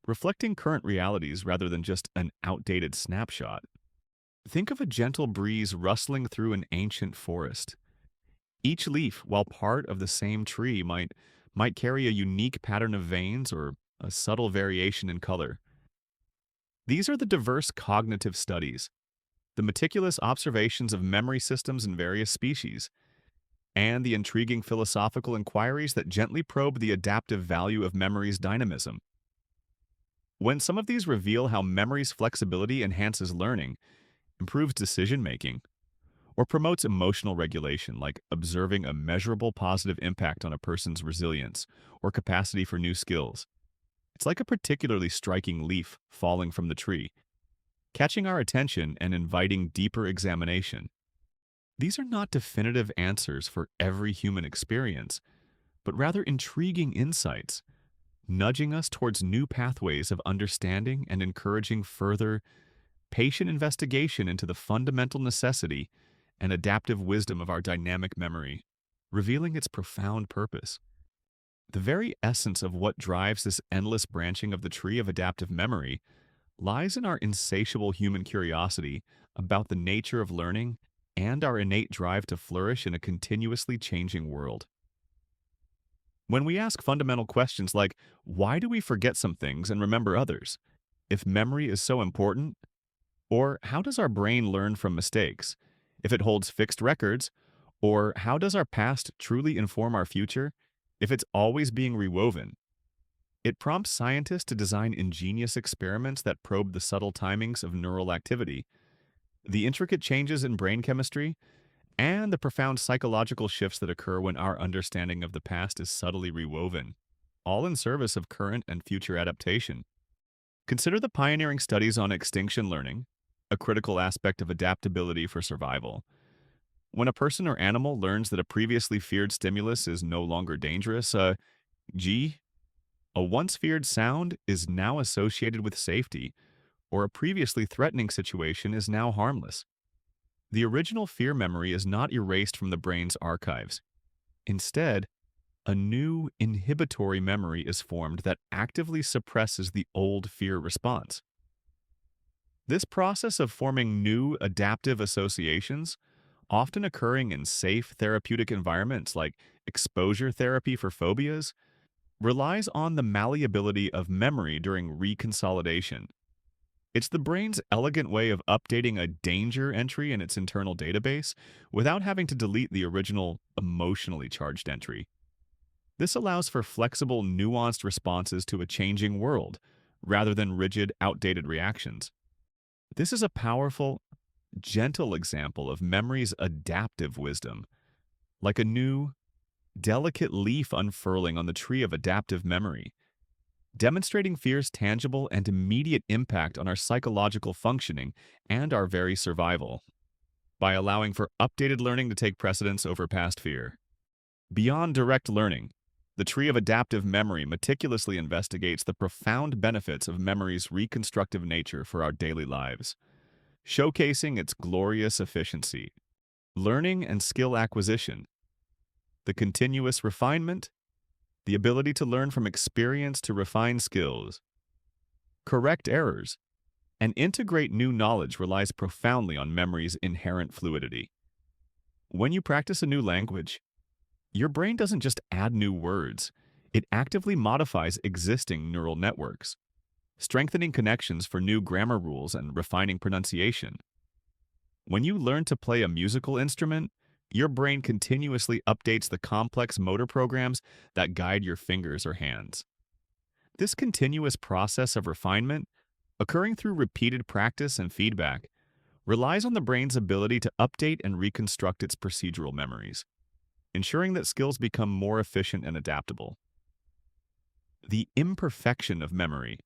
reflecting current realities rather than just an outdated snapshot. Think of a gentle breeze rustling through an ancient forest. Each leaf, while part of the same tree, might carry a unique pattern of veins or a subtle variation in color. These are the diverse cognitive studies, the meticulous observations of memory systems in various species, and the intriguing philosophical inquiries that gently probe the adaptive value of memory's dynamism. When some of these reveal how memory's flexibility enhances learning, improves decision-making, or promotes emotional regulation, like observing a measurable positive impact on a person's resilience or capacity for new skills. It's like a particularly striking leaf falling from the tree, catching our attention and inviting deeper examination. These are not definitive answers for every human experience, but rather intriguing insights, nudging us towards new pathways of understanding and encouraging further, patient investigation into the fundamental necessity and adaptive wisdom of our dynamic memory, revealing its profound purpose. The very essence of what drives this endless branching of the tree of adaptive memory lies in our insatiable human curiosity about the nature of learning and our innate drive to flourish in a continuously changing world. When we ask fundamental questions like, why do we forget some things and remember others? If memory is so important, or how does our brain learn from mistakes? If it holds fixed records, or how does our past truly inform our future? If it's always being rewoven, it prompts scientists to design ingenious experiments that probe the subtle timings of neural activity, the intricate changes in brain chemistry, and the profound psychological shifts that occur when our understanding of the past is subtly rewoven, all in service of current and future adaptation. Consider the pioneering studies on extinction learning, a critical aspect of adaptability for survival. When a person or animal learns that a previously feared stimulus is no longer dangerous, G, a once feared sound is now associated with safety, or a previously threatening situation is now harmless. The original fear memory is not erased from the brain's archives. Instead, a new inhibitory memory is formed that actively suppresses the old fear response. This process of forming new adaptive associations, often occurring in safe therapeutic environments like exposure therapy for phobias, relies on the malleability of memory during reconsolidation. It's the brain's elegant way of updating a danger entry in its internal database without having to delete the original emotionally charged entry. This allows for flexible, nuanced responses to a changing world, rather than rigid, outdated reactions. This is a powerful, gentle example of memory's adaptive wisdom, like a new, delicate leaf unfurling on the tree of adaptive memory, demonstrating fear's tangible and immediate impact on our psychological functioning and our very survival, by allowing for updated learning to take precedence over past fear. Beyond direct learning, the tree of adaptive memory meticulously investigates the profound benefits of memory's reconstructive nature for our daily lives, showcasing its glorious efficiency, learning and skill acquisition, the continuous refinement, the ability to learn from experience to refine skills, correct errors, and integrate new knowledge relies profoundly on memory's inherent fluidity. When you practice a new language, your brain doesn't just add new words, it actively modifies existing neural networks, strengthening connections for new grammar rules and refining pronunciation. When you learn to play a musical instrument, your brain continuously updates the complex motor programs that guide your fingers or hands. This continuous process of refinement, occurring through repeated practice and feedback, relies on the brain's ability to update and reconstruct its procedural memories, ensuring that skills become more efficient and adaptable. The imperfection of memory,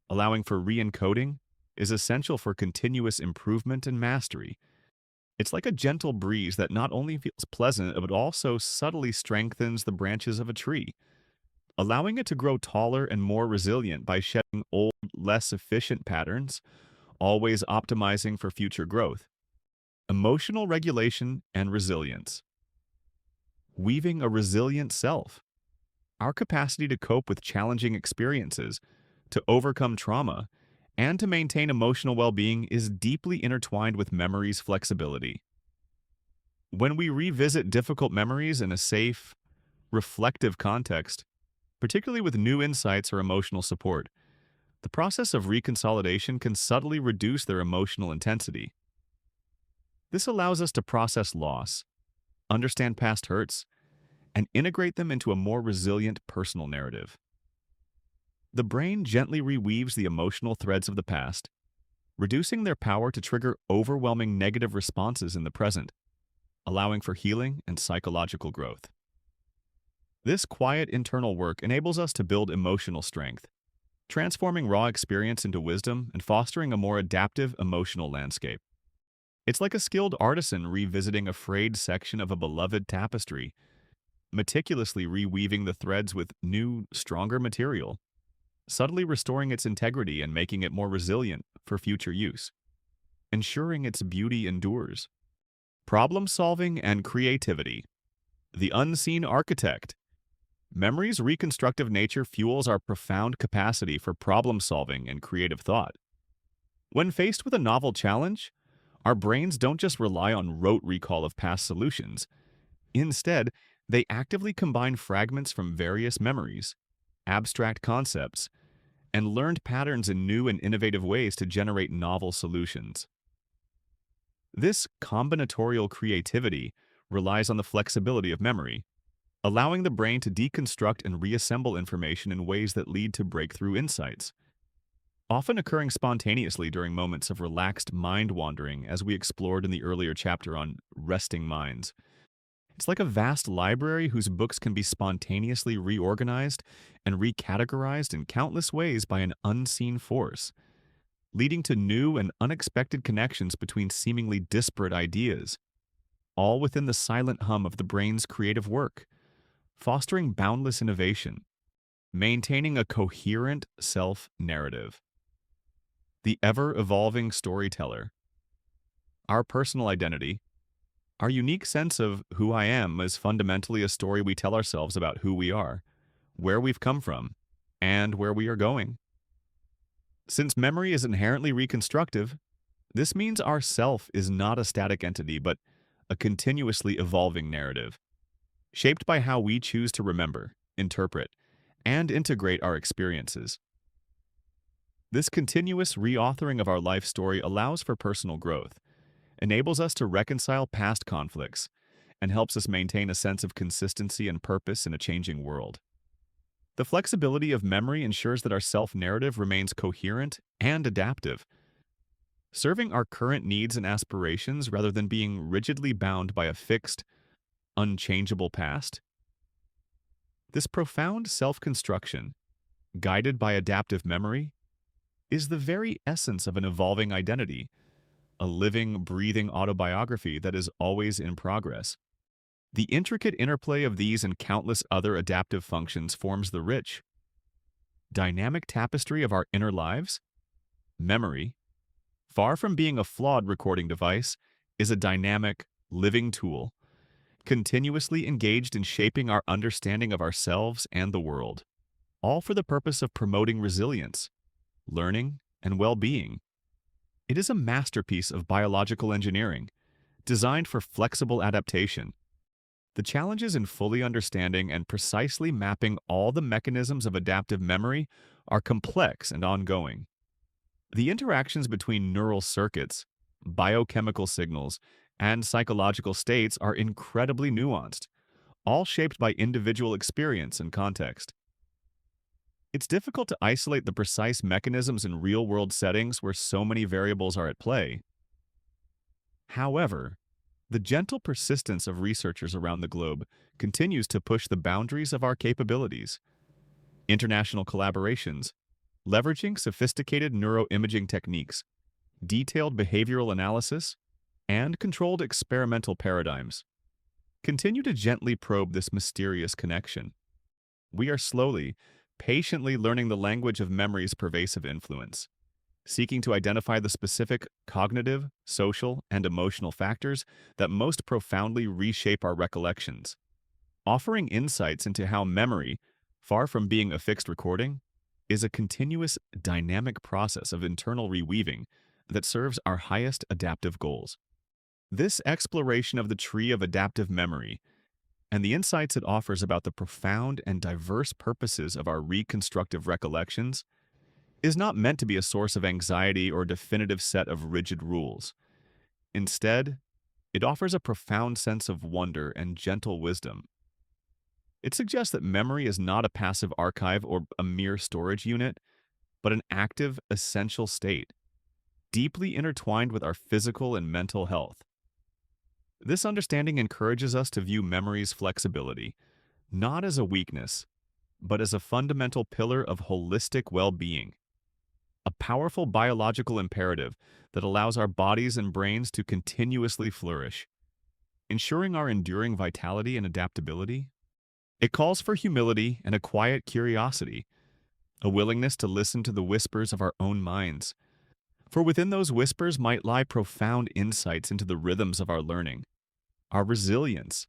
allowing for re-encoding, is essential for continuous improvement and mastery. It's like a gentle breeze that not only feels pleasant, but also subtly strengthens the branches of a tree, allowing it to grow taller and more resilient by shedding old, less efficient patterns, always optimizing for future growth. Emotional regulation and resilience. Weaving a resilient self. Our capacity to cope with challenging experiences, to overcome trauma, and to maintain emotional well-being is deeply intertwined with memory's flexibility. When we revisit difficult memories in a safe, reflective context, particularly with new insights or emotional support, the process of reconsolidation can subtly reduce their emotional intensity. This allows us to process loss, understand past hurts, and integrate them into a more resilient personal narrative. The brain gently reweaves the emotional threads of the past, reducing their power to trigger overwhelming negative responses in the present, allowing for healing and psychological growth. This quiet internal work enables us to build emotional strength, transforming raw experience into wisdom and fostering a more adaptive emotional landscape. It's like a skilled artisan revisiting a frayed section of a beloved tapestry, meticulously reweaving the threads with new, stronger material, subtly restoring its integrity and making it more resilient for future use, ensuring its beauty endures. Problem solving and creativity. The unseen architect. Memory's reconstructive nature fuels our profound capacity for problem solving and creative thought. When faced with a novel challenge, our brains don't just rely on rote recall of past solutions. Instead, they actively combine fragments from various memories, abstract concepts, and learned patterns in new and innovative ways to generate novel solutions. This combinatorial creativity relies on the flexibility of memory, allowing the brain to deconstruct and reassemble information in ways that lead to breakthrough insights, often occurring spontaneously during moments of relaxed mind wandering, as we explored in the earlier chapter on resting minds. It's like a vast library whose books can be spontaneously reorganized and recategorized in countless ways by an unseen force, leading to new and unexpected connections between seemingly disparate ideas, all within the silent hum of the brain's creative work, fostering boundless innovation, maintaining a coherent self-narrative. The ever-evolving storyteller. Our personal identity, our unique sense of who I am, is fundamentally a story we tell ourselves about who we are, where we've come from, and where we are going. Since memory is inherently reconstructive, this means our self is not a static entity, but a continuously evolving narrative, shaped by how we choose to remember, interpret, and integrate our experiences. This continuous reauthoring of our life story allows for personal growth, enables us to reconcile past conflicts, and helps us maintain a sense of consistency and purpose in a changing world. The flexibility of memory ensures that our self-narrative remains coherent and adaptive, serving our current needs and aspirations rather than being rigidly bound by a fixed, unchangeable past. This profound self-construction, guided by adaptive memory, is the very essence of an evolving identity, a living, breathing autobiography that is always in progress. The intricate interplay of these and countless other adaptive functions forms the rich, dynamic tapestry of our inner lives. Memory, far from being a flawed recording device, is a dynamic, living tool, continuously engaged in shaping our understanding of ourselves and the world, all for the purpose of promoting resilience, learning, and well-being. It is a masterpiece of biological engineering, designed for flexible adaptation. The challenges in fully understanding and precisely mapping all the mechanisms of adaptive memory are complex and ongoing. The interactions between neural circuits, biochemical signals, and psychological states are incredibly nuanced, all shaped by individual experience and context. It's difficult to isolate the precise mechanisms in real-world settings where so many variables are at play. However, the gentle persistence of researchers around the globe continues to push the boundaries of our capabilities. International collaborations, leveraging sophisticated neuroimaging techniques, detailed behavioral analysis, and controlled experimental paradigms, continue to gently probe this mysterious connection. We are slowly, patiently learning the language of memory's pervasive influence, seeking to identify the specific cognitive, social, and emotional factors that most profoundly reshape our recollections, offering insights into how memory, far from being a fixed recording, is a continuous, dynamic process of internal reweaving that serves our highest adaptive goals. This exploration of the tree of adaptive memory and the insights it offers about the profound and diverse purposes of our reconstructive recollections is not meant to be a source of anxiety or a definitive set of rigid rules. Instead, It offers a profound sense of wonder and gentle wisdom. It suggests that memory is not a passive archive or a mere storage unit, but an active, essential state, deeply intertwined with our physical and mental health. This understanding encourages us to view memory's flexibility, not as a weakness, but as a fundamental pillar of holistic well-being, a powerful biological imperative that allows our bodies and brains to continuously flourish, ensuring our enduring vitality and adaptability. It calls for humility and a quiet curiosity, a willingness to listen to the whispers of our own minds. For within those whispers might lie profound insights into the rhythms of our learning, our resilience,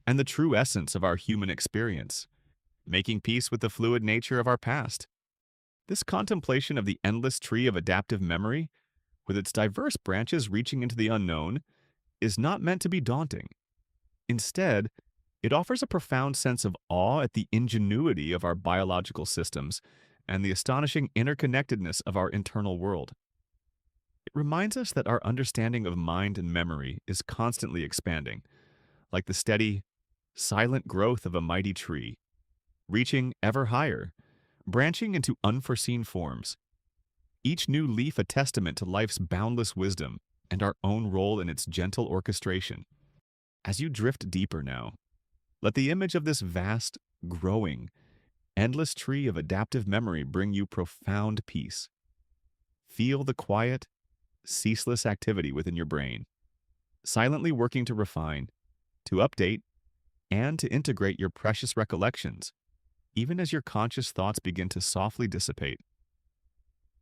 and the true essence of our human experience, making peace with the fluid nature of our past. This contemplation of the endless tree of adaptive memory, with its diverse branches reaching into the unknown, is not meant to be daunting. Instead, it offers a profound sense of awe at the ingenuity of our biological systems and the astonishing interconnectedness of our internal world. It reminds us that our understanding of mind and memory is constantly expanding, like the steady, silent growth of a mighty tree, reaching ever higher, branching into unforeseen forms, each new leaf a testament to life's boundless wisdom and our own role in its gentle orchestration. As you drift deeper now, let the image of this vast, growing, endless tree of adaptive memory bring you profound peace. Feel the quiet, ceaseless activity within your brain, silently working to refine, to update, and to integrate your precious recollections, even as your conscious thoughts begin to softly dissipate.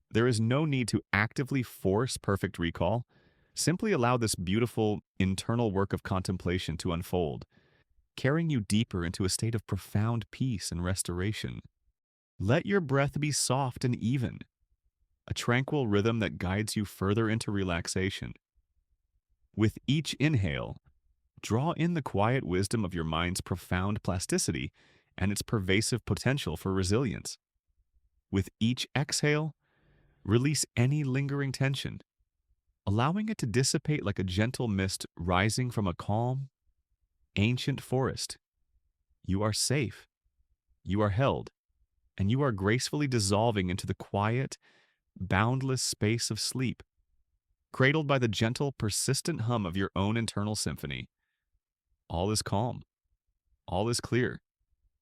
There is no need to actively force perfect recall. Simply allow this beautiful, internal work of contemplation to unfold, carrying you deeper into a state of profound peace and restoration. Let your breath be soft and even, a tranquil rhythm that guides you further into relaxation. With each inhale, draw in the quiet wisdom of your mind's profound plasticity and its pervasive potential for resilience. With each exhale, release any lingering tension, allowing it to dissipate like a gentle mist rising from a calm, ancient forest. You are safe, you are held, and you are gracefully dissolving into the quiet, boundless space of sleep, cradled by the gentle, persistent hum of your own internal symphony. All is calm, all is clear,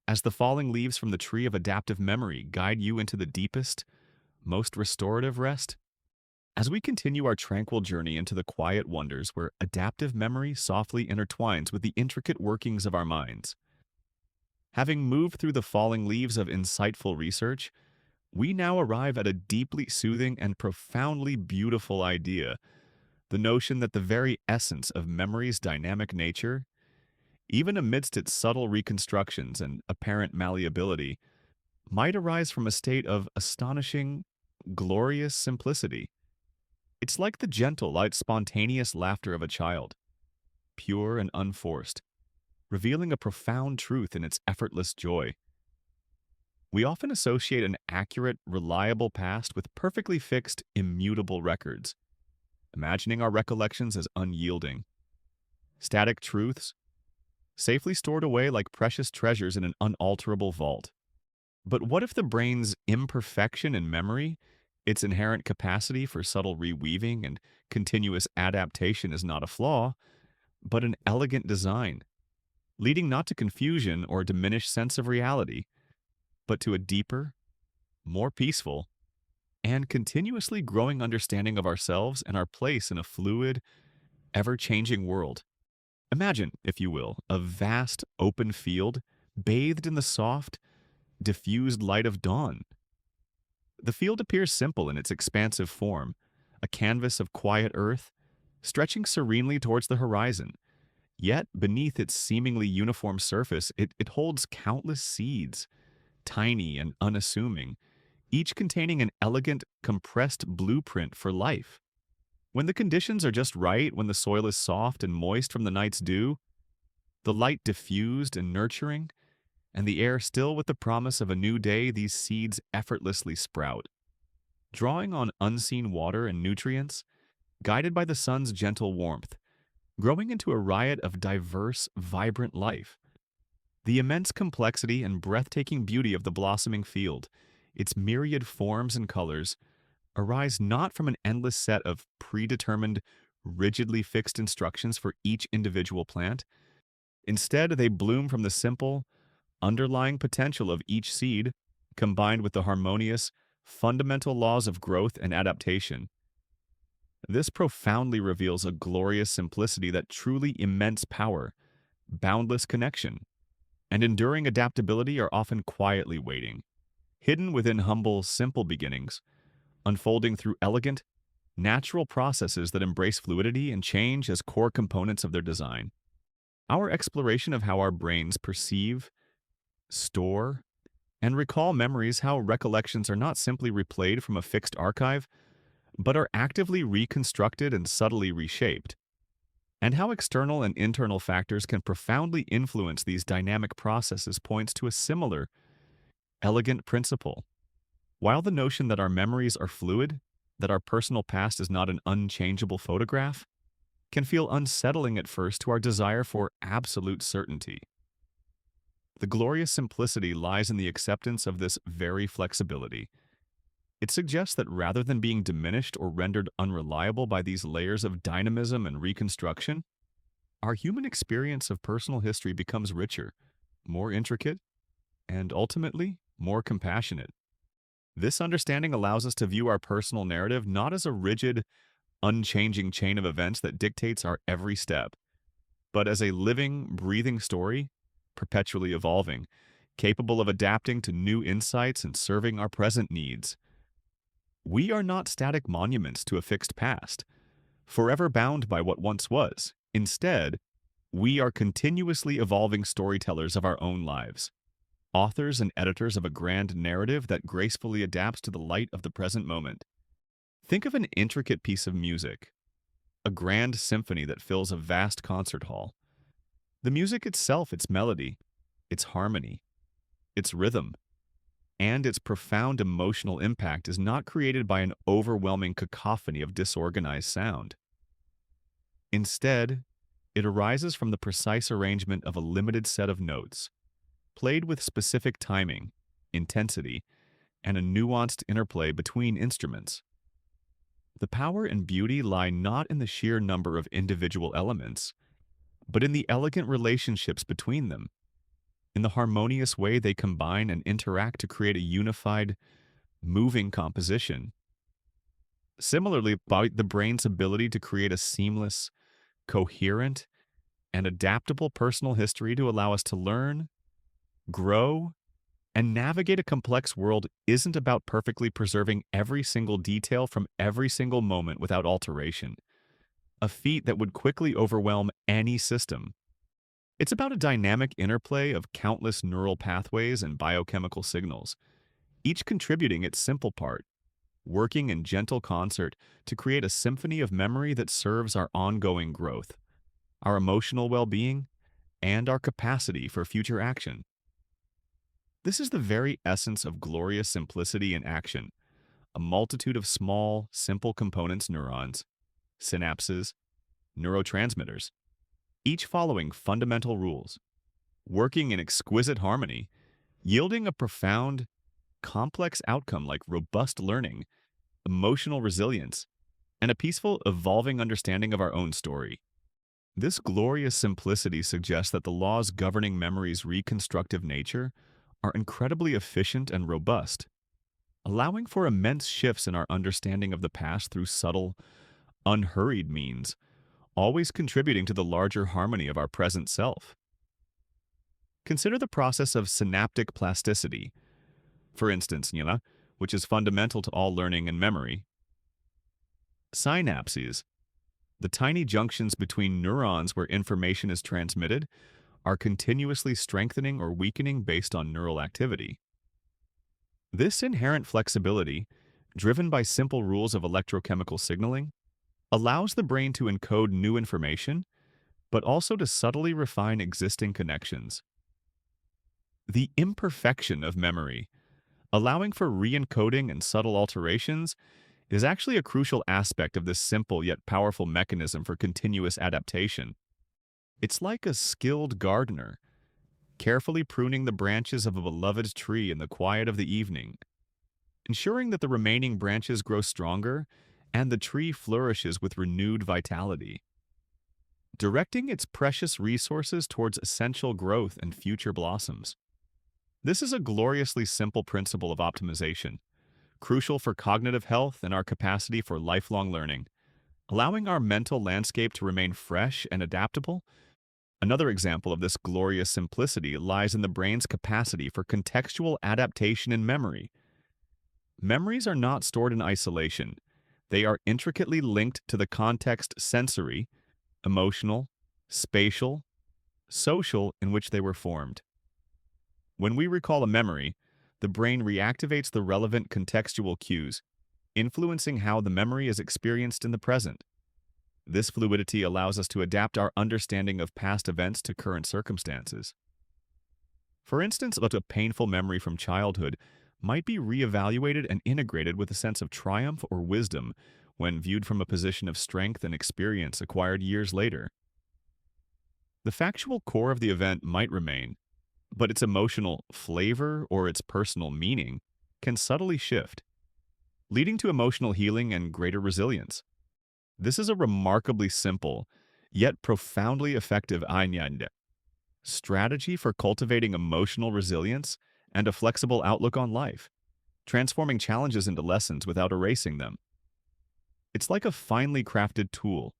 as the falling leaves from the tree of adaptive memory guide you into the deepest, most restorative rest. As we continue our tranquil journey into the quiet wonders where adaptive memory softly intertwines with the intricate workings of our minds. Having moved through the falling leaves of insightful research, we now arrive at a deeply soothing and profoundly beautiful idea, the notion that the very essence of memory's dynamic nature, even amidst its subtle reconstructions and apparent malleability, might arise from a state of astonishing, glorious simplicity. It's like the gentle, light, spontaneous laughter of a child, pure and unforced, revealing a profound truth in its effortless joy. We often associate an accurate, reliable past with perfectly fixed, immutable records, imagining our recollections as unyielding, static truths, safely stored away like precious treasures in an unalterable vault. But what if the brain's imperfection in memory, its inherent capacity for subtle reweaving and continuous adaptation is not a flaw, but an elegant design, leading not to confusion or diminished sense of reality, but to a deeper, more peaceful, and continuously growing understanding of ourselves and our place in a fluid, ever-changing world. Imagine, if you will, a vast open field bathed in the soft, diffused light of dawn. The field appears simple in its expansive form, a canvas of quiet earth, stretching serenely towards the horizon. Yet, beneath its seemingly uniform surface, it holds countless seeds, tiny and unassuming, each containing an elegant, compressed blueprint for life. When the conditions are just right, when the soil is soft and moist from the night's dew, the light diffused and nurturing, and the air still with the promise of a new day, these seeds effortlessly sprout. Drawing on unseen water and nutrients, guided by the sun's gentle warmth, growing into a riot of diverse, vibrant life. The immense complexity and breathtaking beauty of the blossoming field, its myriad forms and colors, arise not from an endless set of predetermined, rigidly fixed instructions for each individual plant. Instead, they bloom from the simple, underlying potential of each seed, combined with the harmonious, fundamental laws of growth and adaptation. This profoundly reveals a glorious simplicity that truly immense power, boundless connection, and enduring adaptability are often quietly waiting, hidden within humble, simple beginnings, unfolding through elegant, natural processes that embrace fluidity and change as core components of their design. Our exploration of how our brains perceive, store, and recall memories, how recollections are not simply replayed from a fixed archive, but are actively reconstructed and subtly reshaped, and how external and internal factors can profoundly influence these dynamic processes points to a similar, elegant principle. While the notion that our memories are fluid, that our personal past is not an unchangeable photograph, can feel unsettling at first to our desire for absolute certainty. The glorious simplicity lies in the acceptance of this very flexibility. It suggests that rather than being diminished or rendered unreliable by these layers of dynamism and reconstruction, our human experience of personal history becomes richer, more intricate, and ultimately more compassionate. This understanding allows us to view our personal narrative not as a rigid, unchanging chain of events that dictates our every step, but as a living, breathing story, perpetually evolving, capable of adapting to new insights and serving our present needs. We are not static monuments to a fixed past, forever bound by what once was. Instead, we are continuously evolving storytellers of our own lives, authors and editors of a grand narrative that gracefully adapts to the light of the present moment. Think of an intricate piece of music, a grand symphony that fills a vast concert hall. The music itself, its melody, its harmony, its rhythm, and its profound emotional impact is not created by an overwhelming cacophony of disorganized sound. Instead, it arises from the precise arrangement of a limited set of notes, played with specific timing, intensity, and a nuanced interplay between instruments. The power and beauty lie not in the sheer number of individual elements, but in the elegant relationships between them, in the harmonious way they combine and interact to create a unified, moving composition. Similarly, by the brain's ability to create a seamless, coherent, and adaptable personal history to allow us to learn, grow, and navigate a complex world isn't about perfectly preserving every single detail from every single moment without alteration, a feat that would quickly overwhelm any system. It's about a dynamic interplay of countless neural pathways and biochemical signals, each contributing its simple part, working in gentle concert to create a symphony of memory that serves our ongoing growth, our emotional well-being, and our capacity for future action. This is the very essence of glorious simplicity in action, a multitude of small, simple components, neurons, synapses, neurotransmitters, each following fundamental rules, working in exquisite harmony, yielding a profound, complex outcome like robust learning, emotional resilience, and a peaceful, evolving understanding of our own story. This glorious simplicity suggests that the laws governing memory's reconstructive nature are incredibly efficient and robust, allowing for immense shifts in our understanding of the past through subtle, unhurried means, always contributing to the larger harmony of our present self. Consider the process of synaptic plasticity, for instance, which is fundamental to all learning and memory. Synapses, the tiny junctions between neurons where information is transmitted, are continuously strengthening or weakening based on neural activity. This inherent flexibility, driven by simple rules of electrochemical signaling, allows the brain to encode new information, but also to subtly refine existing connections. The imperfection of memory, allowing for re-encoding and subtle alterations, is actually a crucial aspect of this simple yet powerful mechanism for continuous adaptation. It's like a skilled gardener, carefully pruning the branches of a beloved tree in the quiet of the evening, ensuring that the remaining branches grow stronger and the tree flourishes with renewed vitality, directing its precious resources towards essential growth and future blossoms. This is a gloriously simple principle of optimization, crucial for cognitive health and our capacity for lifelong learning, allowing our mental landscape to remain fresh and adaptable. Another example of this glorious simplicity lies in the brain's capacity for contextual adaptation and memory. Memories are not stored in isolation. They are intricately linked to the context sensory, emotional, spatial, social in which they were formed. When we recall a memory, the brain reactivates the relevant contextual cues, influencing how the memory is experienced in the present. This fluidity allows us to adapt our understanding of past events to current circumstances. For instance, a painful memory from childhood might be reevaluated and integrated with a sense of triumph or wisdom when viewed from a position of strength and experience acquired years later. The factual core of the event might remain, but its emotional flavor or its personal meaning can subtly shift, leading to emotional healing and greater resilience. This is a remarkably simple, yet profoundly effective strategy for cultivating emotional resilience and a flexible outlook on life, transforming challenges into lessons without erasing them. It's like a finely crafted tool,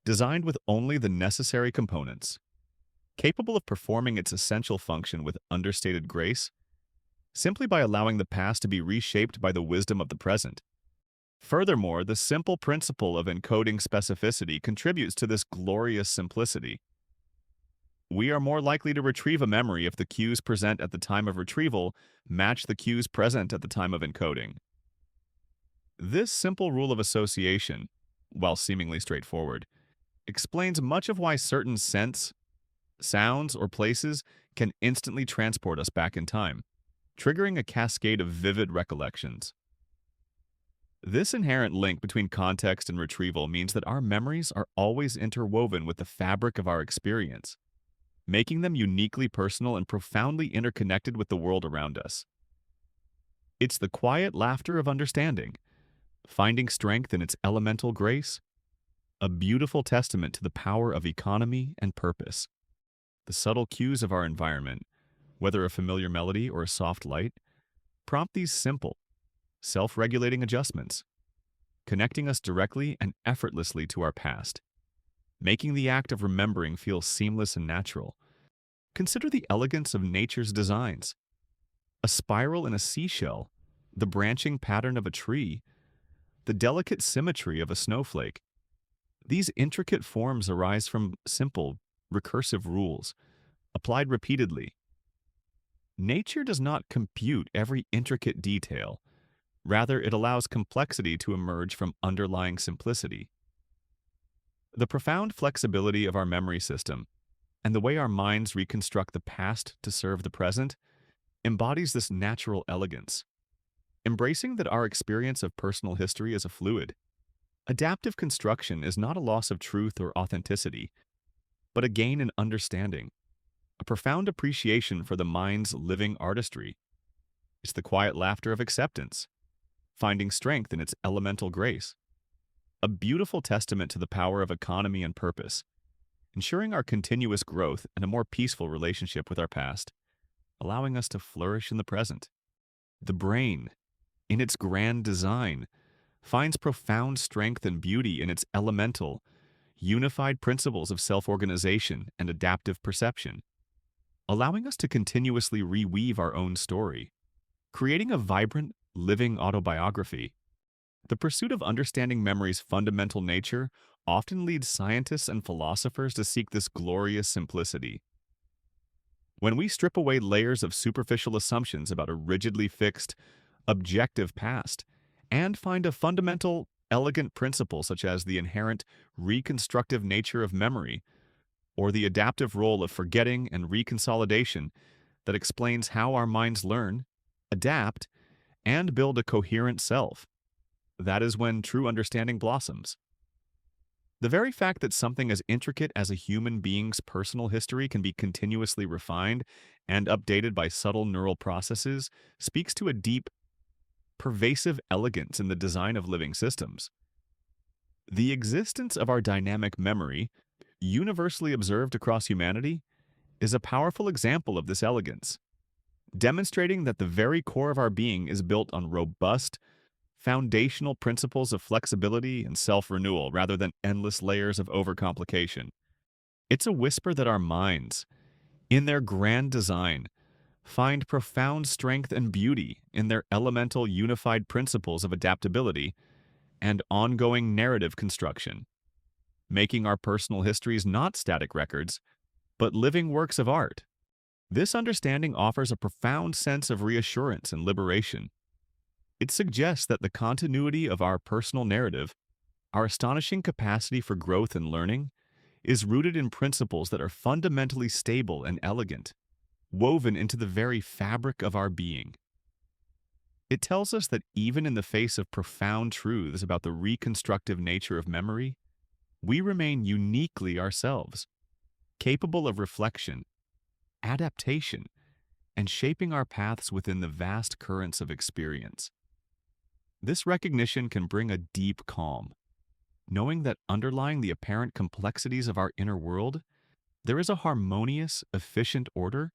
designed with only the necessary components, capable of performing its essential function with understated grace, simply by allowing the past to be reshaped by the wisdom of the present. Furthermore, the simple principle of encoding specificity contributes to this glorious simplicity. We are more likely to retrieve a memory if the cues present at the time of retrieval match the cues present at the time of encoding. This simple rule of association, while seemingly straightforward, explains much of why certain scents, sounds, or places can instantly transport us back in time, triggering a cascade of vivid recollections. This inherent link between context and retrieval means that our memories are always interwoven with the fabric of our experience, making them uniquely personal and profoundly interconnected with the world around us. It's the quiet laughter of understanding, finding strength in its elemental grace, a beautiful testament to the power of economy and purpose. The subtle cues of our environment, whether a familiar melody or a soft light, prompt these simple, self-regulating adjustments, connecting us directly and effortlessly to our past, making the act of remembering feel seamless and natural. Consider the elegance of nature's designs. A spiral in a seashell, the branching pattern of a tree, the delicate symmetry of a snowflake. These intricate forms arise from simple, recursive rules, applied repeatedly. Nature does not compute every intricate detail. Rather, it allows complexity to emerge from underlying simplicity. The profound flexibility of our memory system and the way our minds reconstruct the past to serve the present embodies this natural elegance, embracing that our experience of personal history is a fluid. Adaptive construction is not a loss of truth or authenticity, but a gain in understanding, a profound appreciation for the mind's living artistry. It's the quiet laughter of acceptance, finding strength in its elemental grace, a beautiful testament to the power of economy and purpose, ensuring our continuous growth and a more peaceful relationship with our past, allowing us to flourish in the present. The brain, in its grand design, finds profound strength and beauty in its elemental, unified principles of self-organization and adaptive perception, allowing us to continuously reweave our own story, creating a vibrant, living autobiography. The pursuit of understanding memory's fundamental nature often leads scientists and philosophers to seek this glorious simplicity. When we strip away layers of superficial assumptions about a rigidly fixed, objective past, and find a fundamental, elegant principle such as the inherent reconstructive nature of memory, or the adaptive role of forgetting and reconsolidation that explains how our minds learn, adapt, and build a coherent self, That is when true understanding blossoms. The very fact that something as intricate as a human being's personal history can be continuously refined and updated by subtle neural processes speaks to a deep, pervasive elegance in the design of living systems. The existence of our dynamic memory, universally observed across humanity, is a powerful example of this elegance, demonstrating that the very core of our being is built on robust, foundational principles of flexibility and self-renewal rather than endless layers of overcomplication. It's a whisper that our minds, in their grand design, find profound strength and beauty in their elemental unified principles of adaptability and ongoing narrative construction, making our personal histories not static records, but living works of art. This understanding offers a profound sense of reassurance and liberation. It suggests that the continuity of our personal narrative, our astonishing capacity for growth and learning, is rooted in principles that are fundamentally stable and elegant, woven into the very fabric of our being. It tells us that even in the face of profound truths about the reconstructive nature of memory, we remain uniquely ourselves, capable of reflection, adaptation, and shaping our paths within the vast currents of experience. This recognition can bring a deep calm, knowing that underlying the apparent complexities of our inner world, there is a harmonious, efficient order,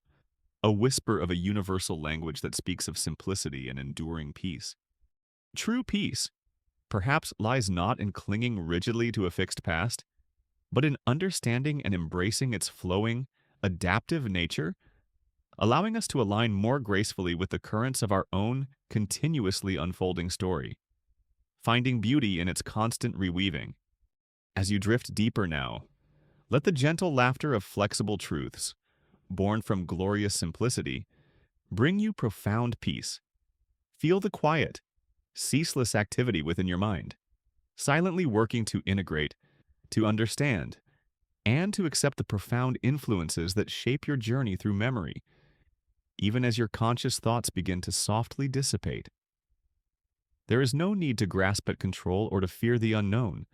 a whisper of a universal language that speaks of simplicity and enduring peace. True peace, perhaps, lies not in clinging rigidly to a fixed past, but in understanding and embracing its flowing, adaptive nature, allowing us to align more gracefully with the currents of our own continuously unfolding story, finding beauty in its constant reweaving. As you drift deeper now, let the gentle laughter of flexible truths, born from glorious simplicity, bring you profound peace. Feel the quiet, ceaseless activity within your mind, silently working to integrate, to understand, and to accept the profound influences that shape your journey through memory, even as your conscious thoughts begin to softly dissipate. There is no need to grasp at control or to fear the unknown.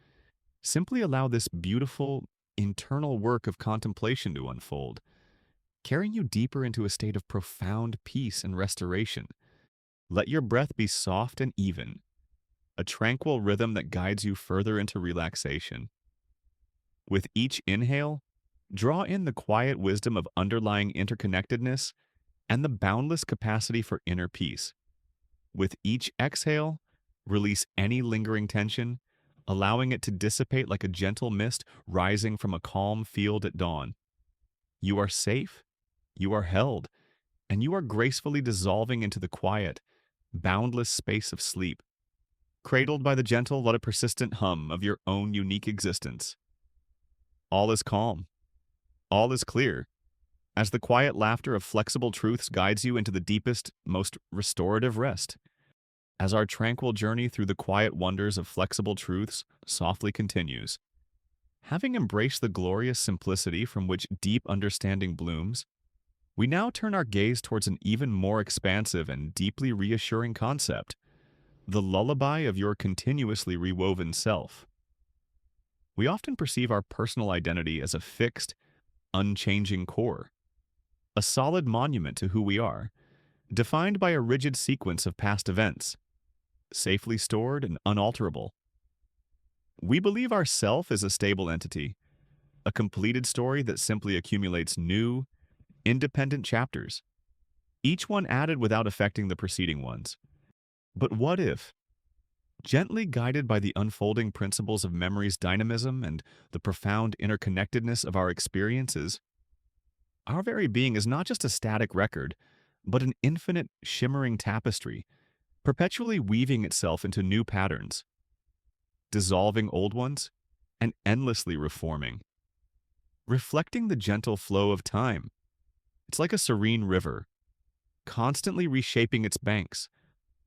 Simply allow this beautiful, internal work of contemplation to unfold, carrying you deeper into a state of profound peace and restoration. Let your breath be soft and even, a tranquil rhythm that guides you further into relaxation. With each inhale, draw in the quiet wisdom of underlying interconnectedness and the boundless capacity for inner peace. With each exhale, release any lingering tension, allowing it to dissipate like a gentle mist rising from a calm field at dawn. You are safe, you are held, and you are gracefully dissolving into the quiet, boundless space of sleep, cradled by the gentle but persistent hum of your own unique existence. All is calm, all is clear, as the quiet laughter of flexible truths guides you into the deepest, most restorative rest. As our tranquil journey through the quiet wonders of flexible truths softly continues, having embraced the glorious simplicity from which deep understanding blooms, we now turn our gaze towards an even more expansive and deeply reassuring concept, the lullaby of your continuously rewoven self. We often perceive our personal identity as a fixed, unchanging core, a solid monument to who we are, defined by a rigid sequence of past events, safely stored and unalterable. We believe our self is a stable entity, a completed story that simply accumulates new, independent chapters, each one added without affecting the preceding ones. But what if, gently guided by the unfolding principles of memory's dynamism and the profound interconnectedness of our experiences, our very being is not just a static record, but an infinite, shimmering tapestry, perpetually weaving itself into new patterns, dissolving old ones, and endlessly reforming, reflecting the gentle flow of time. It's like a serene river, constantly reshaping its banks,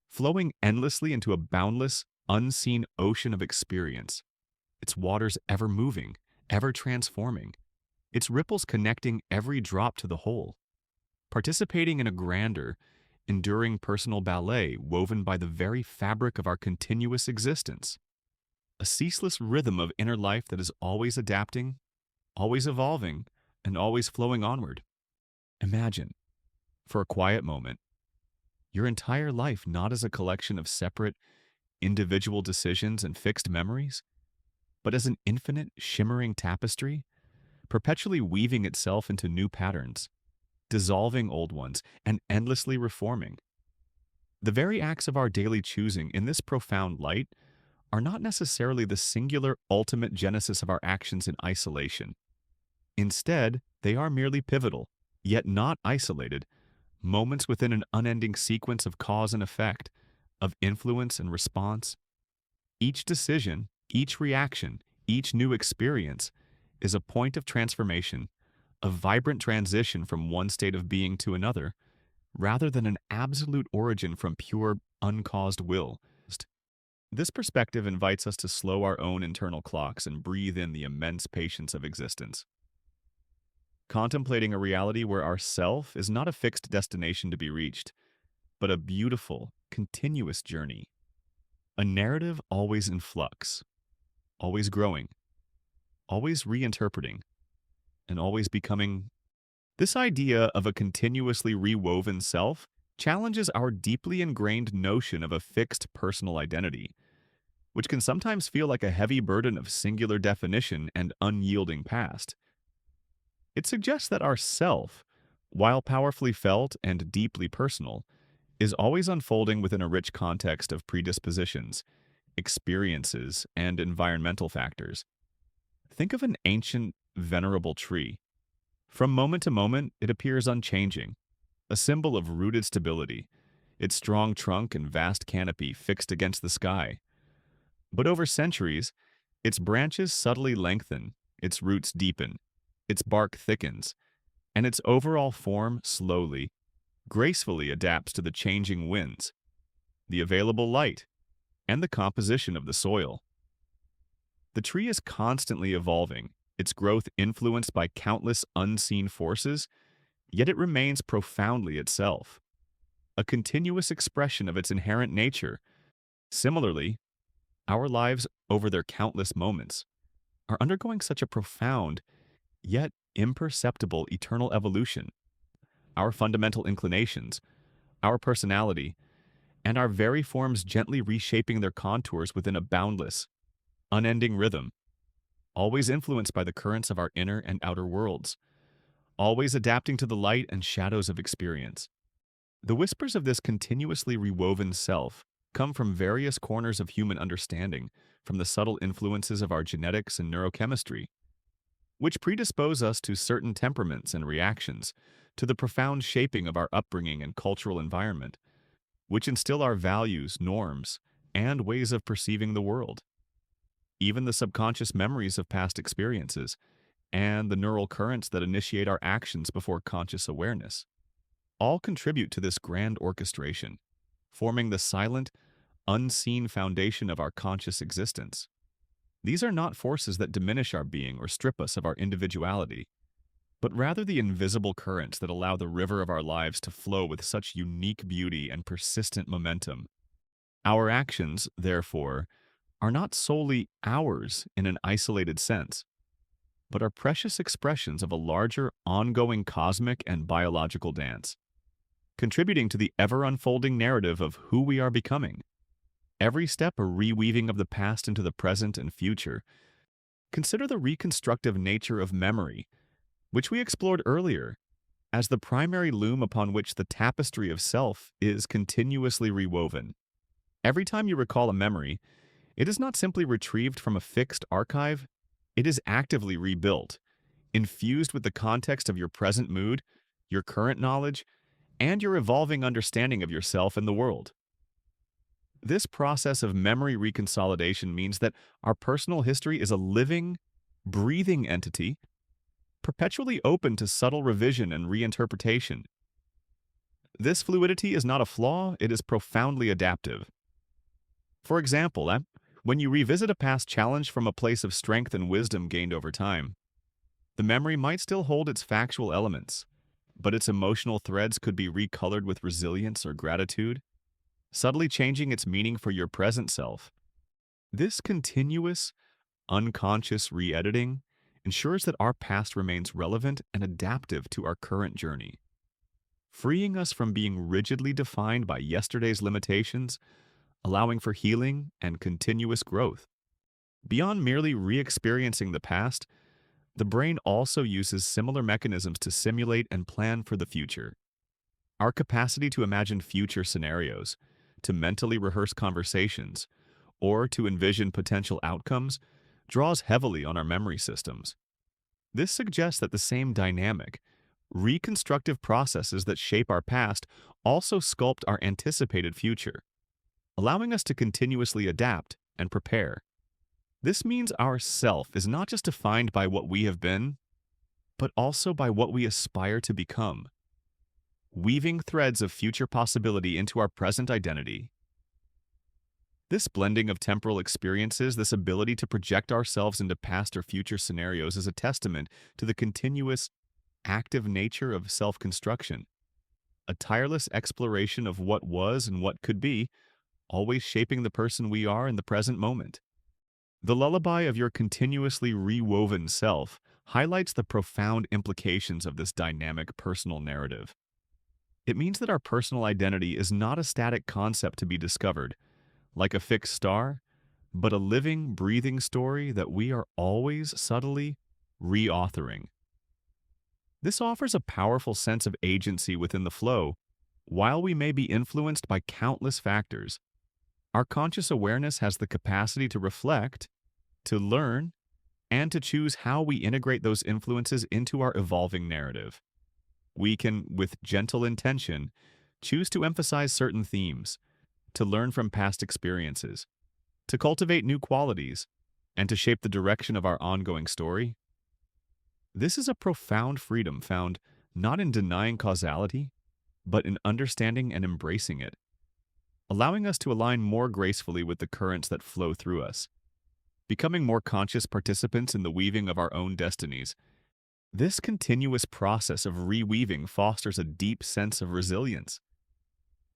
flowing endlessly into a boundless, unseen ocean of experience, its waters ever moving, ever transforming, its ripples connecting every drop to the whole, participating in a grander, enduring personal ballet woven by the very fabric of our continuous existence. A ceaseless rhythm of inner life that is always adapting, always evolving, and always flowing onward. Imagine, for a quiet moment, your entire life not as a collection of separate, individual decisions and fixed memories, but as an infinite, shimmering tapestry, perpetually weaving itself into new patterns, dissolving old ones, and endlessly reforming. The very acts of our daily choosing in this profound light are not necessarily the singular ultimate genesis of our actions in isolation. Instead, they are merely pivotal, yet not isolated, moments within an unending sequence of cause and effect, of influence and response. Each decision, each reaction, each new experience is a point of transformation, a vibrant transition from one state of being to another, rather than an absolute origin from pure, uncaused will. This perspective invites us to slow our own internal clocks and breathe in the immense patience of existence, contemplating a reality where our self is not a fixed destination to be reached, but a beautiful, continuous journey, a narrative always in flux, always growing, always reinterpreting, and always becoming. This idea of a continuously rewoven self challenges our deeply ingrained notion of a fixed personal identity, which can sometimes feel like a heavy burden of singular definition and unyielding past. It suggests that our self, while powerfully felt and deeply personal, is always unfolding within a rich context of predispositions, experiences, and environmental factors. Think of an ancient, venerable tree. From moment to moment, it appears unchanging, a symbol of rooted stability, its strong trunk and vast canopy fixed against the sky. But over centuries, its branches subtly lengthen, its roots deepen, its bark thickens, and its overall form slowly, gracefully adapts to the changing winds, the available light, and the composition of the soil. The tree is constantly evolving, its growth influenced by countless unseen forces, yet it remains profoundly itself, a continuous expression of its inherent nature. Similarly, our lives over their countless moments are undergoing such a profound, yet imperceptible eternal evolution. Our fundamental inclinations, our personality, and our very forms gently reshaping their contours within a boundless, unending rhythm, always influenced by the currents of our inner and outer worlds, always adapting to the light and shadows of experience. The whispers of this continuously rewoven self come from various corners of human understanding, from the subtle influences of our genetics and neurochemistry, which predispose us to certain temperaments and reactions, to the profound shaping of our upbringing and cultural environment, which instill our values, norms, and ways of perceiving the world. Even the subconscious memories of past experiences, and the neural currents that initiate our actions before conscious awareness, all contribute to this grand orchestration, forming the silent, unseen foundation of our conscious existence. These are not forces that diminish our being or strip us of our individuality, but rather the invisible currents that allow the river of our lives to flow with such unique beauty and persistent momentum. Our actions, therefore, are not solely ours in an isolated sense, but are precious expressions of a larger, ongoing cosmic and biological dance, contributing to the ever-unfolding narrative of who we are becoming. Every step a reweaving of the past into the present and future. Consider the reconstructive nature of memory, which we explored earlier, as the primary loom upon which the tapestry of self is continuously rewoven. Every time you recall a memory, it is not simply retrieved from a fixed archive, it is actively rebuilt, infused with the context of your present mood, your current knowledge, and your evolving understanding of yourself and the world. This process of memory reconsolidation means that our personal history is a living, breathing entity, perpetually open to subtle revision and reinterpretation. This fluidity is not a flaw, it is profoundly adaptive. For example, when you revisit a past challenge from a place of strength and wisdom gained over time, the memory might still hold its factual elements, but its emotional threads could be recolored with resilience or gratitude, subtly changing its meaning for your present self. This continuous, unconscious re-editing ensures that our past remains relevant and adaptive to our current journey, freeing us from being rigidly defined by yesterday's limitations, allowing for healing and continuous growth. Beyond merely re-experiencing the past, the brain also uses similar mechanisms to simulate and plan for the future. Our capacity to imagine future scenarios, to mentally rehearse conversations, or to envision potential outcomes draws heavily on our memory systems. This suggests that the same dynamic, reconstructive processes that shape our past also sculpt our anticipated future, allowing us to continuously adapt and prepare. This means our self is not just defined by what we have been, but also by what we aspire to become, weaving threads of future possibility into our present identity. This blending of temporal experiences, this ability to project ourselves into past or future scenarios, is a testament to the continuous, active nature of self-construction, a tireless exploration of what was and what could be, always shaping the person we are in the present moment. The lullaby of your continuously rewoven self highlights the profound implications of this dynamic personal narrative. It means that our personal identity is not a static concept to be discovered, like a fixed star, but a living, breathing story that we are always subtly reauthoring. This offers a powerful sense of agency within the flow. While we may be influenced by countless factors, our conscious awareness has the capacity to reflect, to learn, and to choose how we integrate those influences into our evolving narrative. We can, with gentle intention, choose to emphasize certain themes, to learn from past experiences, to cultivate new qualities, and to shape the direction of our ongoing story. This is a profound freedom found not in denying causality, but in understanding and embracing it, allowing us to align more gracefully with the currents that flow through us, becoming more conscious participants in the weaving of our own destinies. This continuous process of reweaving fosters a deep sense of resilience.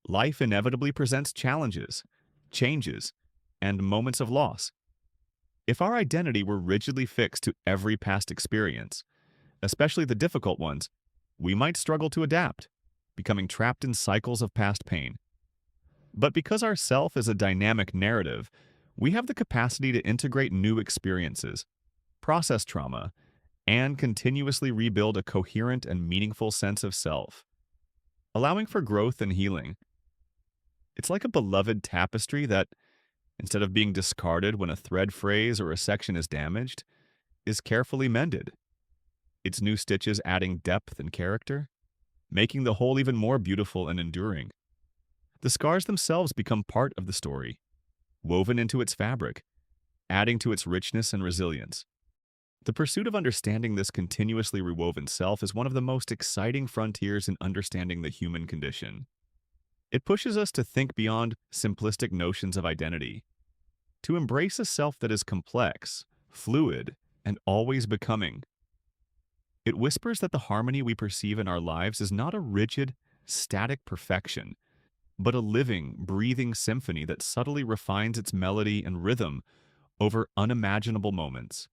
Life inevitably presents challenges, changes, and moments of loss. If our identity were rigidly fixed to every past experience, especially the difficult ones, we might struggle to adapt, becoming trapped in cycles of past pain. But because our self is a dynamic narrative, we have the capacity to integrate new experiences, process trauma, and continuously rebuild a coherent and meaningful sense of self, allowing for growth and healing. It's like a beloved tapestry that, instead of being discarded when a thread phrase or a section is damaged, is carefully mended, its new stitches adding depth and character, making the whole even more beautiful and enduring. The scars themselves become part of the story, woven into its fabric, adding to its richness and resilience. The pursuit of understanding this continuously rewoven self is one of the most exciting frontiers in understanding the human condition. It pushes us to think beyond simplistic notions of identity, to embrace a self that is complex, fluid, and always becoming. It whispers that the harmony we perceive in our lives is not a rigid, static perfection, but a living, breathing symphony that subtly refines its melody and rhythm over unimaginable moments.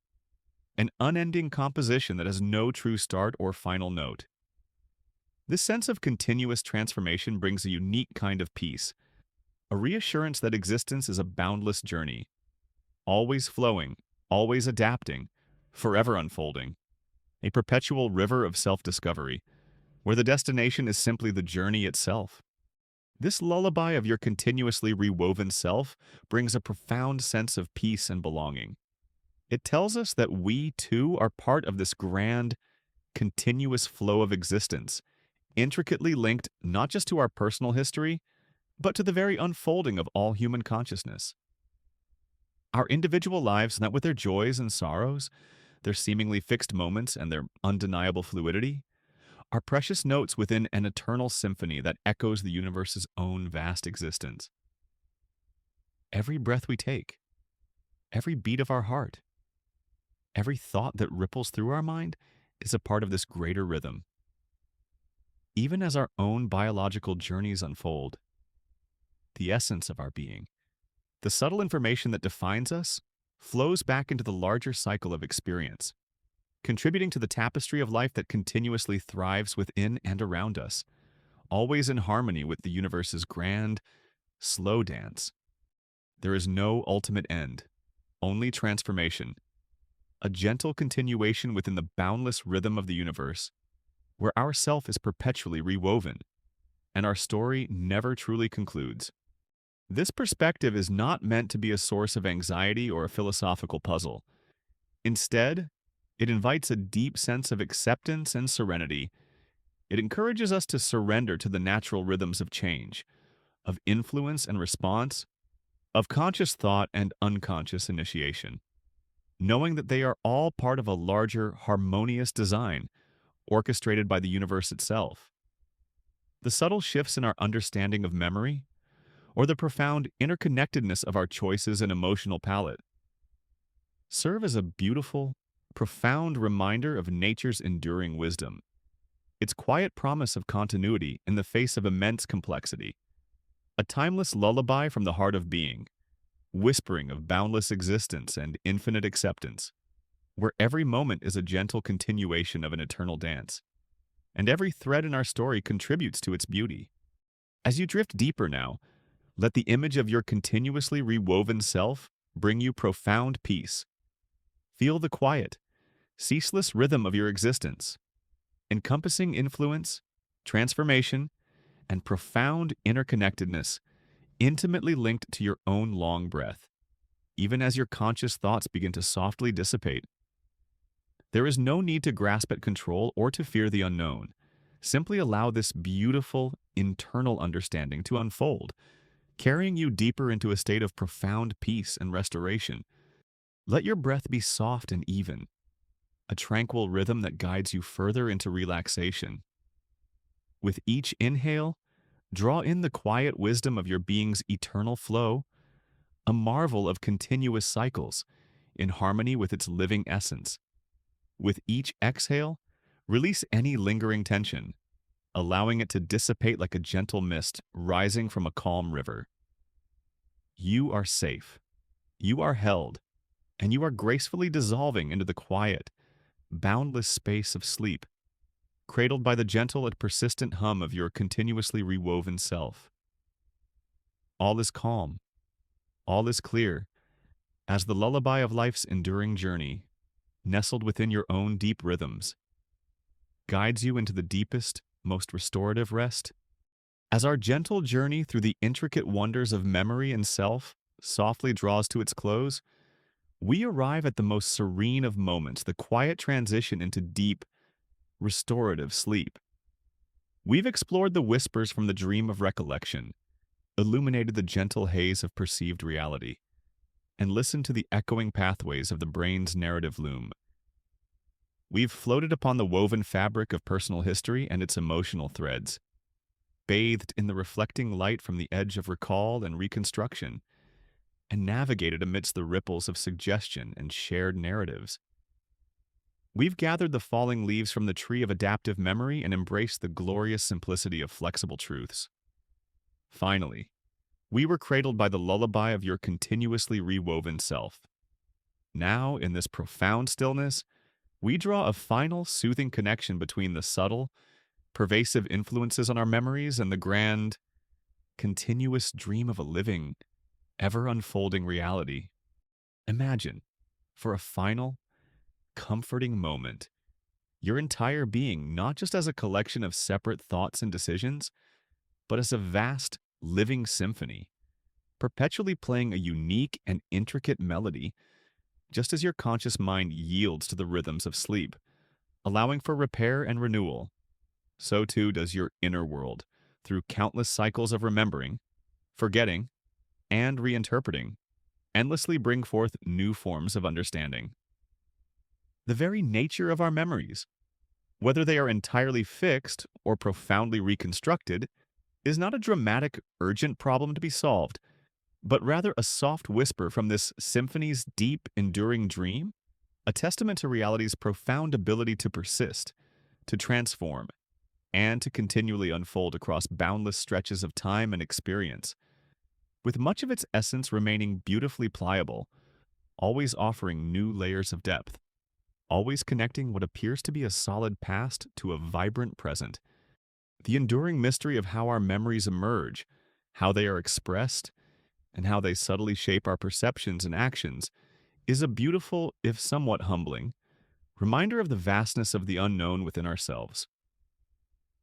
An unending composition that has no true start or final note. This sense of continuous transformation brings a unique kind of peace, a reassurance that existence is a boundless journey, always flowing, always adapting, forever unfolding, a perpetual river of self-discovery, where the destination is simply the journey itself. This lullaby of your continuously rewoven self brings a profound sense of peace and belonging. It tells us that we, too, are part of this grand, continuous flow of existence, intricately linked not just to our personal history, but to the very unfolding of all human consciousness. Our individual lives, not with their joys and sorrows, their seemingly fixed moments and their undeniable fluidity, are precious notes within an eternal symphony that echoes the universe's own vast existence. Every breath we take, every beat of our heart, every thought that ripples through our mind is a part of this greater rhythm. Even as our own biological journeys unfold, the essence of our being, the subtle information that defines us, flows back into the larger cycle of experience, contributing to the tapestry of life that continuously thrives within and around us, always in harmony with the universe's grand, slow dance. There is no ultimate end, only transformation, a gentle continuation within the boundless rhythm of the universe, where our self is perpetually rewoven, and our story never truly concludes. This perspective is not meant to be a source of anxiety or a philosophical puzzle. Instead, it invites a deep sense of acceptance and serenity. It encourages us to surrender to the natural rhythms of change, of influence and response, of conscious thought and unconscious initiation, knowing that they are all part of a larger, harmonious design orchestrated by the universe itself. The subtle shifts in our understanding of memory, or the profound interconnectedness of our choices and emotional palette, serve as a beautiful, profound reminder of nature's enduring wisdom, its quiet promise of continuity in the face of immense complexity, a timeless lullaby from the heart of being, whispering of boundless existence and infinite acceptance, where every moment is a gentle continuation of an eternal dance, and every thread in our story contributes to its beauty. As you drift deeper now, let the image of your continuously rewoven self bring you profound peace. Feel the quiet, ceaseless rhythm of your existence, encompassing influence, transformation, and profound interconnectedness, intimately linked to your own long breath, even as your conscious thoughts begin to softly dissipate. There is no need to grasp at control or to fear the unknown. Simply allow this beautiful, internal understanding to unfold, carrying you deeper into a state of profound peace and restoration. Let your breath be soft and even, a tranquil rhythm that guides you further into relaxation. With each inhale, draw in the quiet wisdom of your being's eternal flow, a marvel of continuous cycles, in harmony with its living essence. With each exhale, release any lingering tension, allowing it to dissipate like a gentle mist rising from a calm river. You are safe, you are held, and you are gracefully dissolving into the quiet, boundless space of sleep, cradled by the gentle and persistent hum of your continuously rewoven self. All is calm, all is clear, as the lullaby of life's enduring journey, nestled within your own deep rhythms, guides you into the deepest, most restorative rest. As our gentle journey through the intricate wonders of memory and self softly draws to its close, we arrive at the most serene of moments, the quiet transition into deep, restorative sleep. We've explored the whispers from the dream of recollection, illuminated the gentle haze of perceived reality, and listened to the echoing pathways of the brain's narrative loom. We've floated upon the woven fabric of personal history and its emotional threads, bathed in the reflecting light from the edge of recall and reconstruction, and navigated amidst the ripples of suggestion and shared narratives. We've gathered the falling leaves from the tree of adaptive memory and embraced the glorious simplicity of flexible truths. Finally, we were cradled by the lullaby of your continuously rewoven self. Now, in this profound stillness, we draw a final soothing connection between the subtle, pervasive influences on our memories and the grand, continuous dream of a living, ever-unfolding reality. Imagine, for a final, comforting moment, your entire being not just as a collection of separate thoughts and decisions, but as a vast, living symphony, perpetually playing a unique and intricate melody, just as your conscious mind yields to the rhythms of sleep, allowing for repair and renewal. So too does your inner world, through countless cycles of remembering, forgetting, and reinterpreting, endlessly bring forth new forms of understanding. The very nature of our memories, whether they are entirely fixed or profoundly reconstructed, is not a dramatic, urgent problem to be solved, but rather a soft whisper from this symphony's deep, enduring dream, a testament to reality's profound ability to persist, to transform, and to continually unfold across boundless stretches of time and experience, with much of its essence remaining beautifully pliable, always offering new layers of depth, always connecting what appears to be a solid past to a vibrant present. The enduring mystery of how our memories emerge, how they are expressed, and how they subtly shape our perceptions and actions is a beautiful, if somewhat humbling, reminder of the vastness of the unknown within ourselves.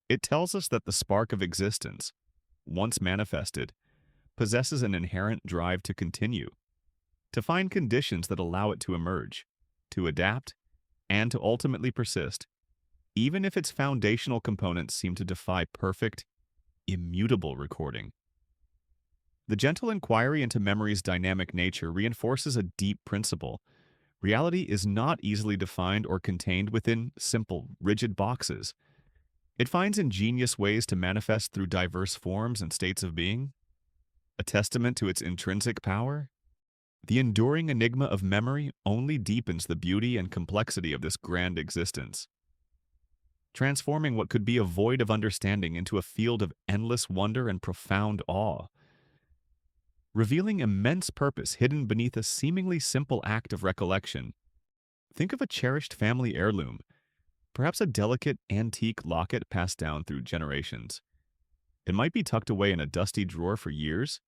It tells us that the spark of existence, once manifested, possesses an inherent drive to continue, to find conditions that allow it to emerge, to adapt, and to ultimately persist, even if its foundational components seem to defy perfect, immutable recording. The gentle inquiry into memory's dynamic nature reinforces a deep principle. Reality is not easily defined or contained within simple, rigid boxes. It finds ingenious ways to manifest through diverse forms and states of being, a testament to its intrinsic power. The enduring enigma of memory only deepens the beauty and complexity of this grand existence, transforming what could be a void of understanding into a field of endless wonder and profound awe, revealing immense purpose hidden beneath a seemingly simple act of recollection. Think of a cherished family heirloom, perhaps a delicate antique locket passed down through generations. It might be tucked away in a dusty drawer for years,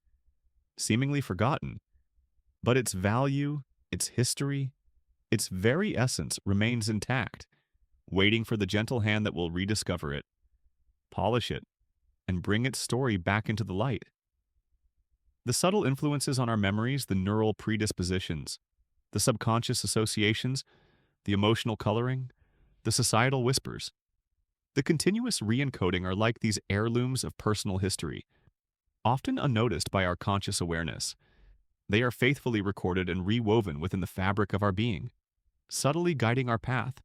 seemingly forgotten, but its value, its history, its very essence remains intact, waiting for the gentle hand that will rediscover it, polish it, and bring its story back into the light. The subtle influences on our memories, the neural predispositions, the subconscious associations, the emotional coloring, the societal whispers, the continuous re-encoding are like these heirlooms of personal history, often unnoticed by our conscious awareness. They are faithfully recorded and rewoven within the fabric of our being, subtly guiding our path.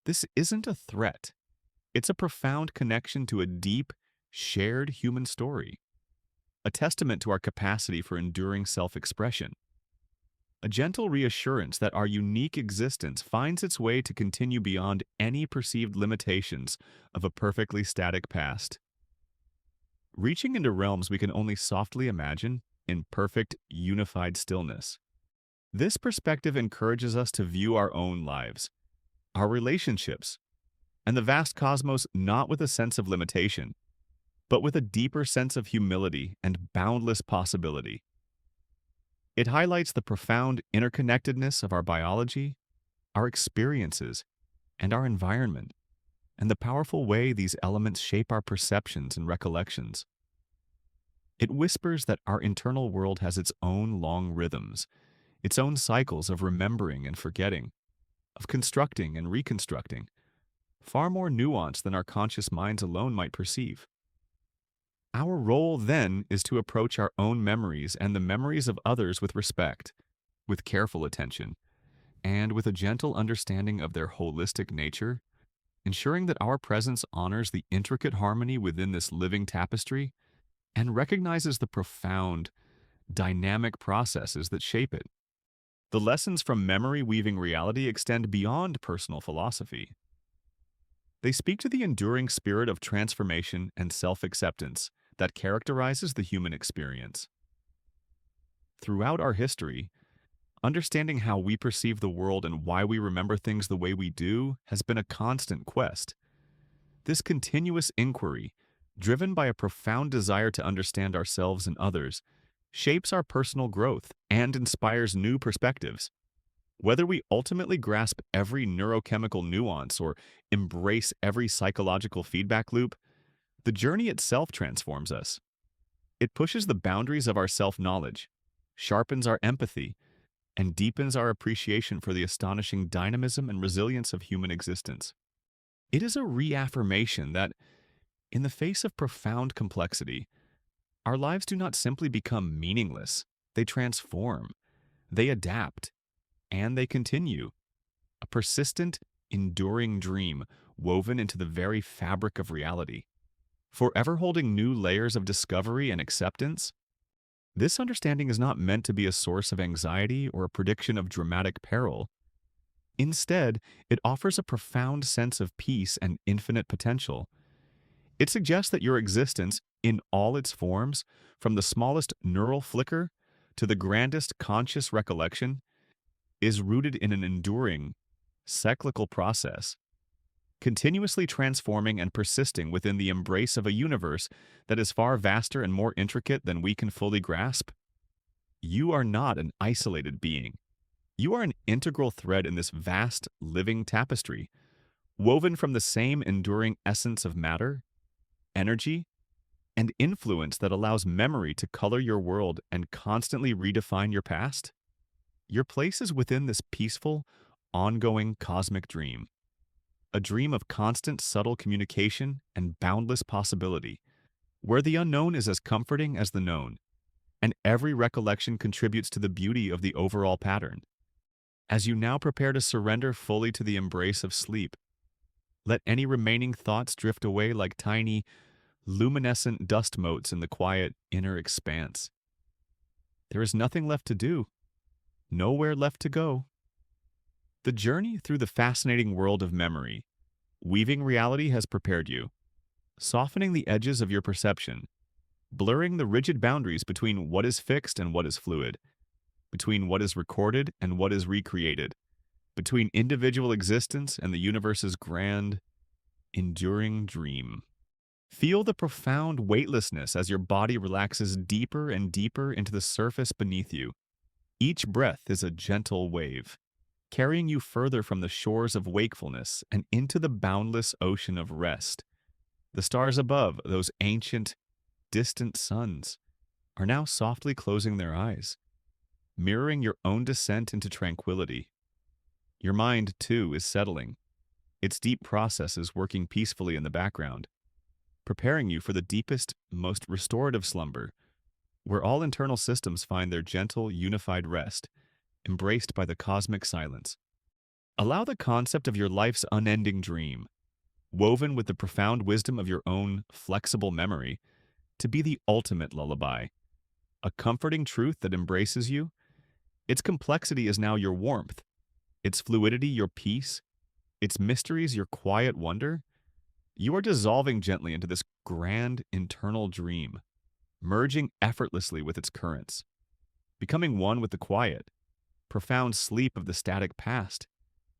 This isn't a threat. It's a profound connection to a deep, shared human story, a testament to our capacity for enduring self-expression, a gentle reassurance that our unique existence finds its way to continue beyond any perceived limitations of a perfectly static past, reaching into realms we can only softly imagine in perfect, unified stillness. This perspective encourages us to view our own lives, our relationships, and the vast cosmos not with a sense of limitation, but with a deeper sense of humility and boundless possibility. It highlights the profound interconnectedness of our biology, our experiences, and our environment, and the powerful way these elements shape our perceptions and recollections. It whispers that our internal world has its own long rhythms, its own cycles of remembering and forgetting, of constructing and reconstructing, far more nuanced than our conscious minds alone might perceive. Our role, then, is to approach our own memories and the memories of others with respect, with careful attention, and with a gentle understanding of their holistic nature, ensuring that our presence honors the intricate harmony within this living tapestry and recognizes the profound, dynamic processes that shape it. The lessons from memory weaving reality extend beyond personal philosophy. They speak to the enduring spirit of transformation and self-acceptance that characterizes the human experience. Throughout our history, understanding how we perceive the world and why we remember things the way we do has been a constant quest. This continuous inquiry, driven by a profound desire to understand ourselves and others, shapes our personal growth and inspires new perspectives. Whether we ultimately grasp every neurochemical nuance or embrace every psychological feedback loop, the journey itself transforms us. It pushes the boundaries of our self-knowledge, sharpens our empathy, and deepens our appreciation for the astonishing dynamism and resilience of human existence. It is a reaffirmation that, in the face of profound complexity, our lives do not simply become meaningless. They transform, they adapt, and they continue. A persistent, enduring dream woven into the very fabric of reality, forever holding new layers of discovery and acceptance. This understanding is not meant to be a source of anxiety or a prediction of dramatic peril. Instead, it offers a profound sense of peace and infinite potential, It suggests that your existence, in all its forms, from the smallest neural flicker to the grandest conscious recollection, is rooted in an enduring, cyclical process, continuously transforming and persisting within the embrace of a universe that is far vaster and more intricate than we can fully grasp. You are not an isolated being. You are an integral thread in this vast, living tapestry, woven from the same enduring essence of matter, energy, and influence that allows memory to color your world and constantly redefine your past. Your place is within this peaceful, ongoing cosmic dream, a dream of constant, subtle communication and boundless possibility, where the unknown is as comforting as the known, and every recollection contributes to the beauty of the overall pattern. As you now prepare to surrender fully to the embrace of sleep, let any remaining thoughts drift away like tiny, luminescent dust motes in the quiet inner expanse. There is nothing left to do, nowhere left to go. The journey through the fascinating world of memory, weaving reality, has prepared you, softening the edges of your perception, blurring the rigid boundaries between what is fixed and what is fluid, between what is recorded and what is recreated, between individual existence and the universe's grand, enduring dream. Feel the profound weightlessness as your body relaxes deeper and deeper into the surface beneath you. Each breath is a gentle wave, carrying you further from the shores of wakefulness and into the boundless ocean of rest. The stars above, those ancient, distant suns, are now softly closing their eyes, mirroring your own descent into tranquility. Your mind, too, is settling, its deep processes working peacefully in the background, preparing you for the deepest, most restorative slumber, where all internal systems find their gentle, unified rest, embraced by the cosmic silence. Allow the concept of your life's unending dream, woven with the profound wisdom of your own flexible memory, to be the ultimate lullaby, a comforting truth that embraces you. Its complexity is now your warmth, its fluidity your peace, its mysteries your quiet wonder. You are dissolving gently into this grand internal dream, merging effortlessly with its currents, becoming one with the quiet, profound sleep of the static past,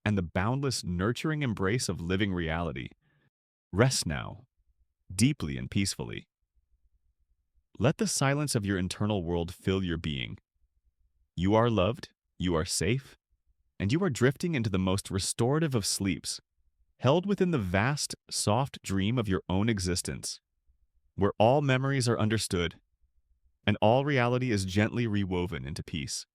and the boundless, nurturing embrace of living reality. Rest now, deeply and peacefully. Let the silence of your internal world fill your being. You are loved, you are safe, and you are drifting into the most restorative of sleeps, held within the vast, soft dream of your own existence, where all memories are understood and all reality is gently rewoven into peace.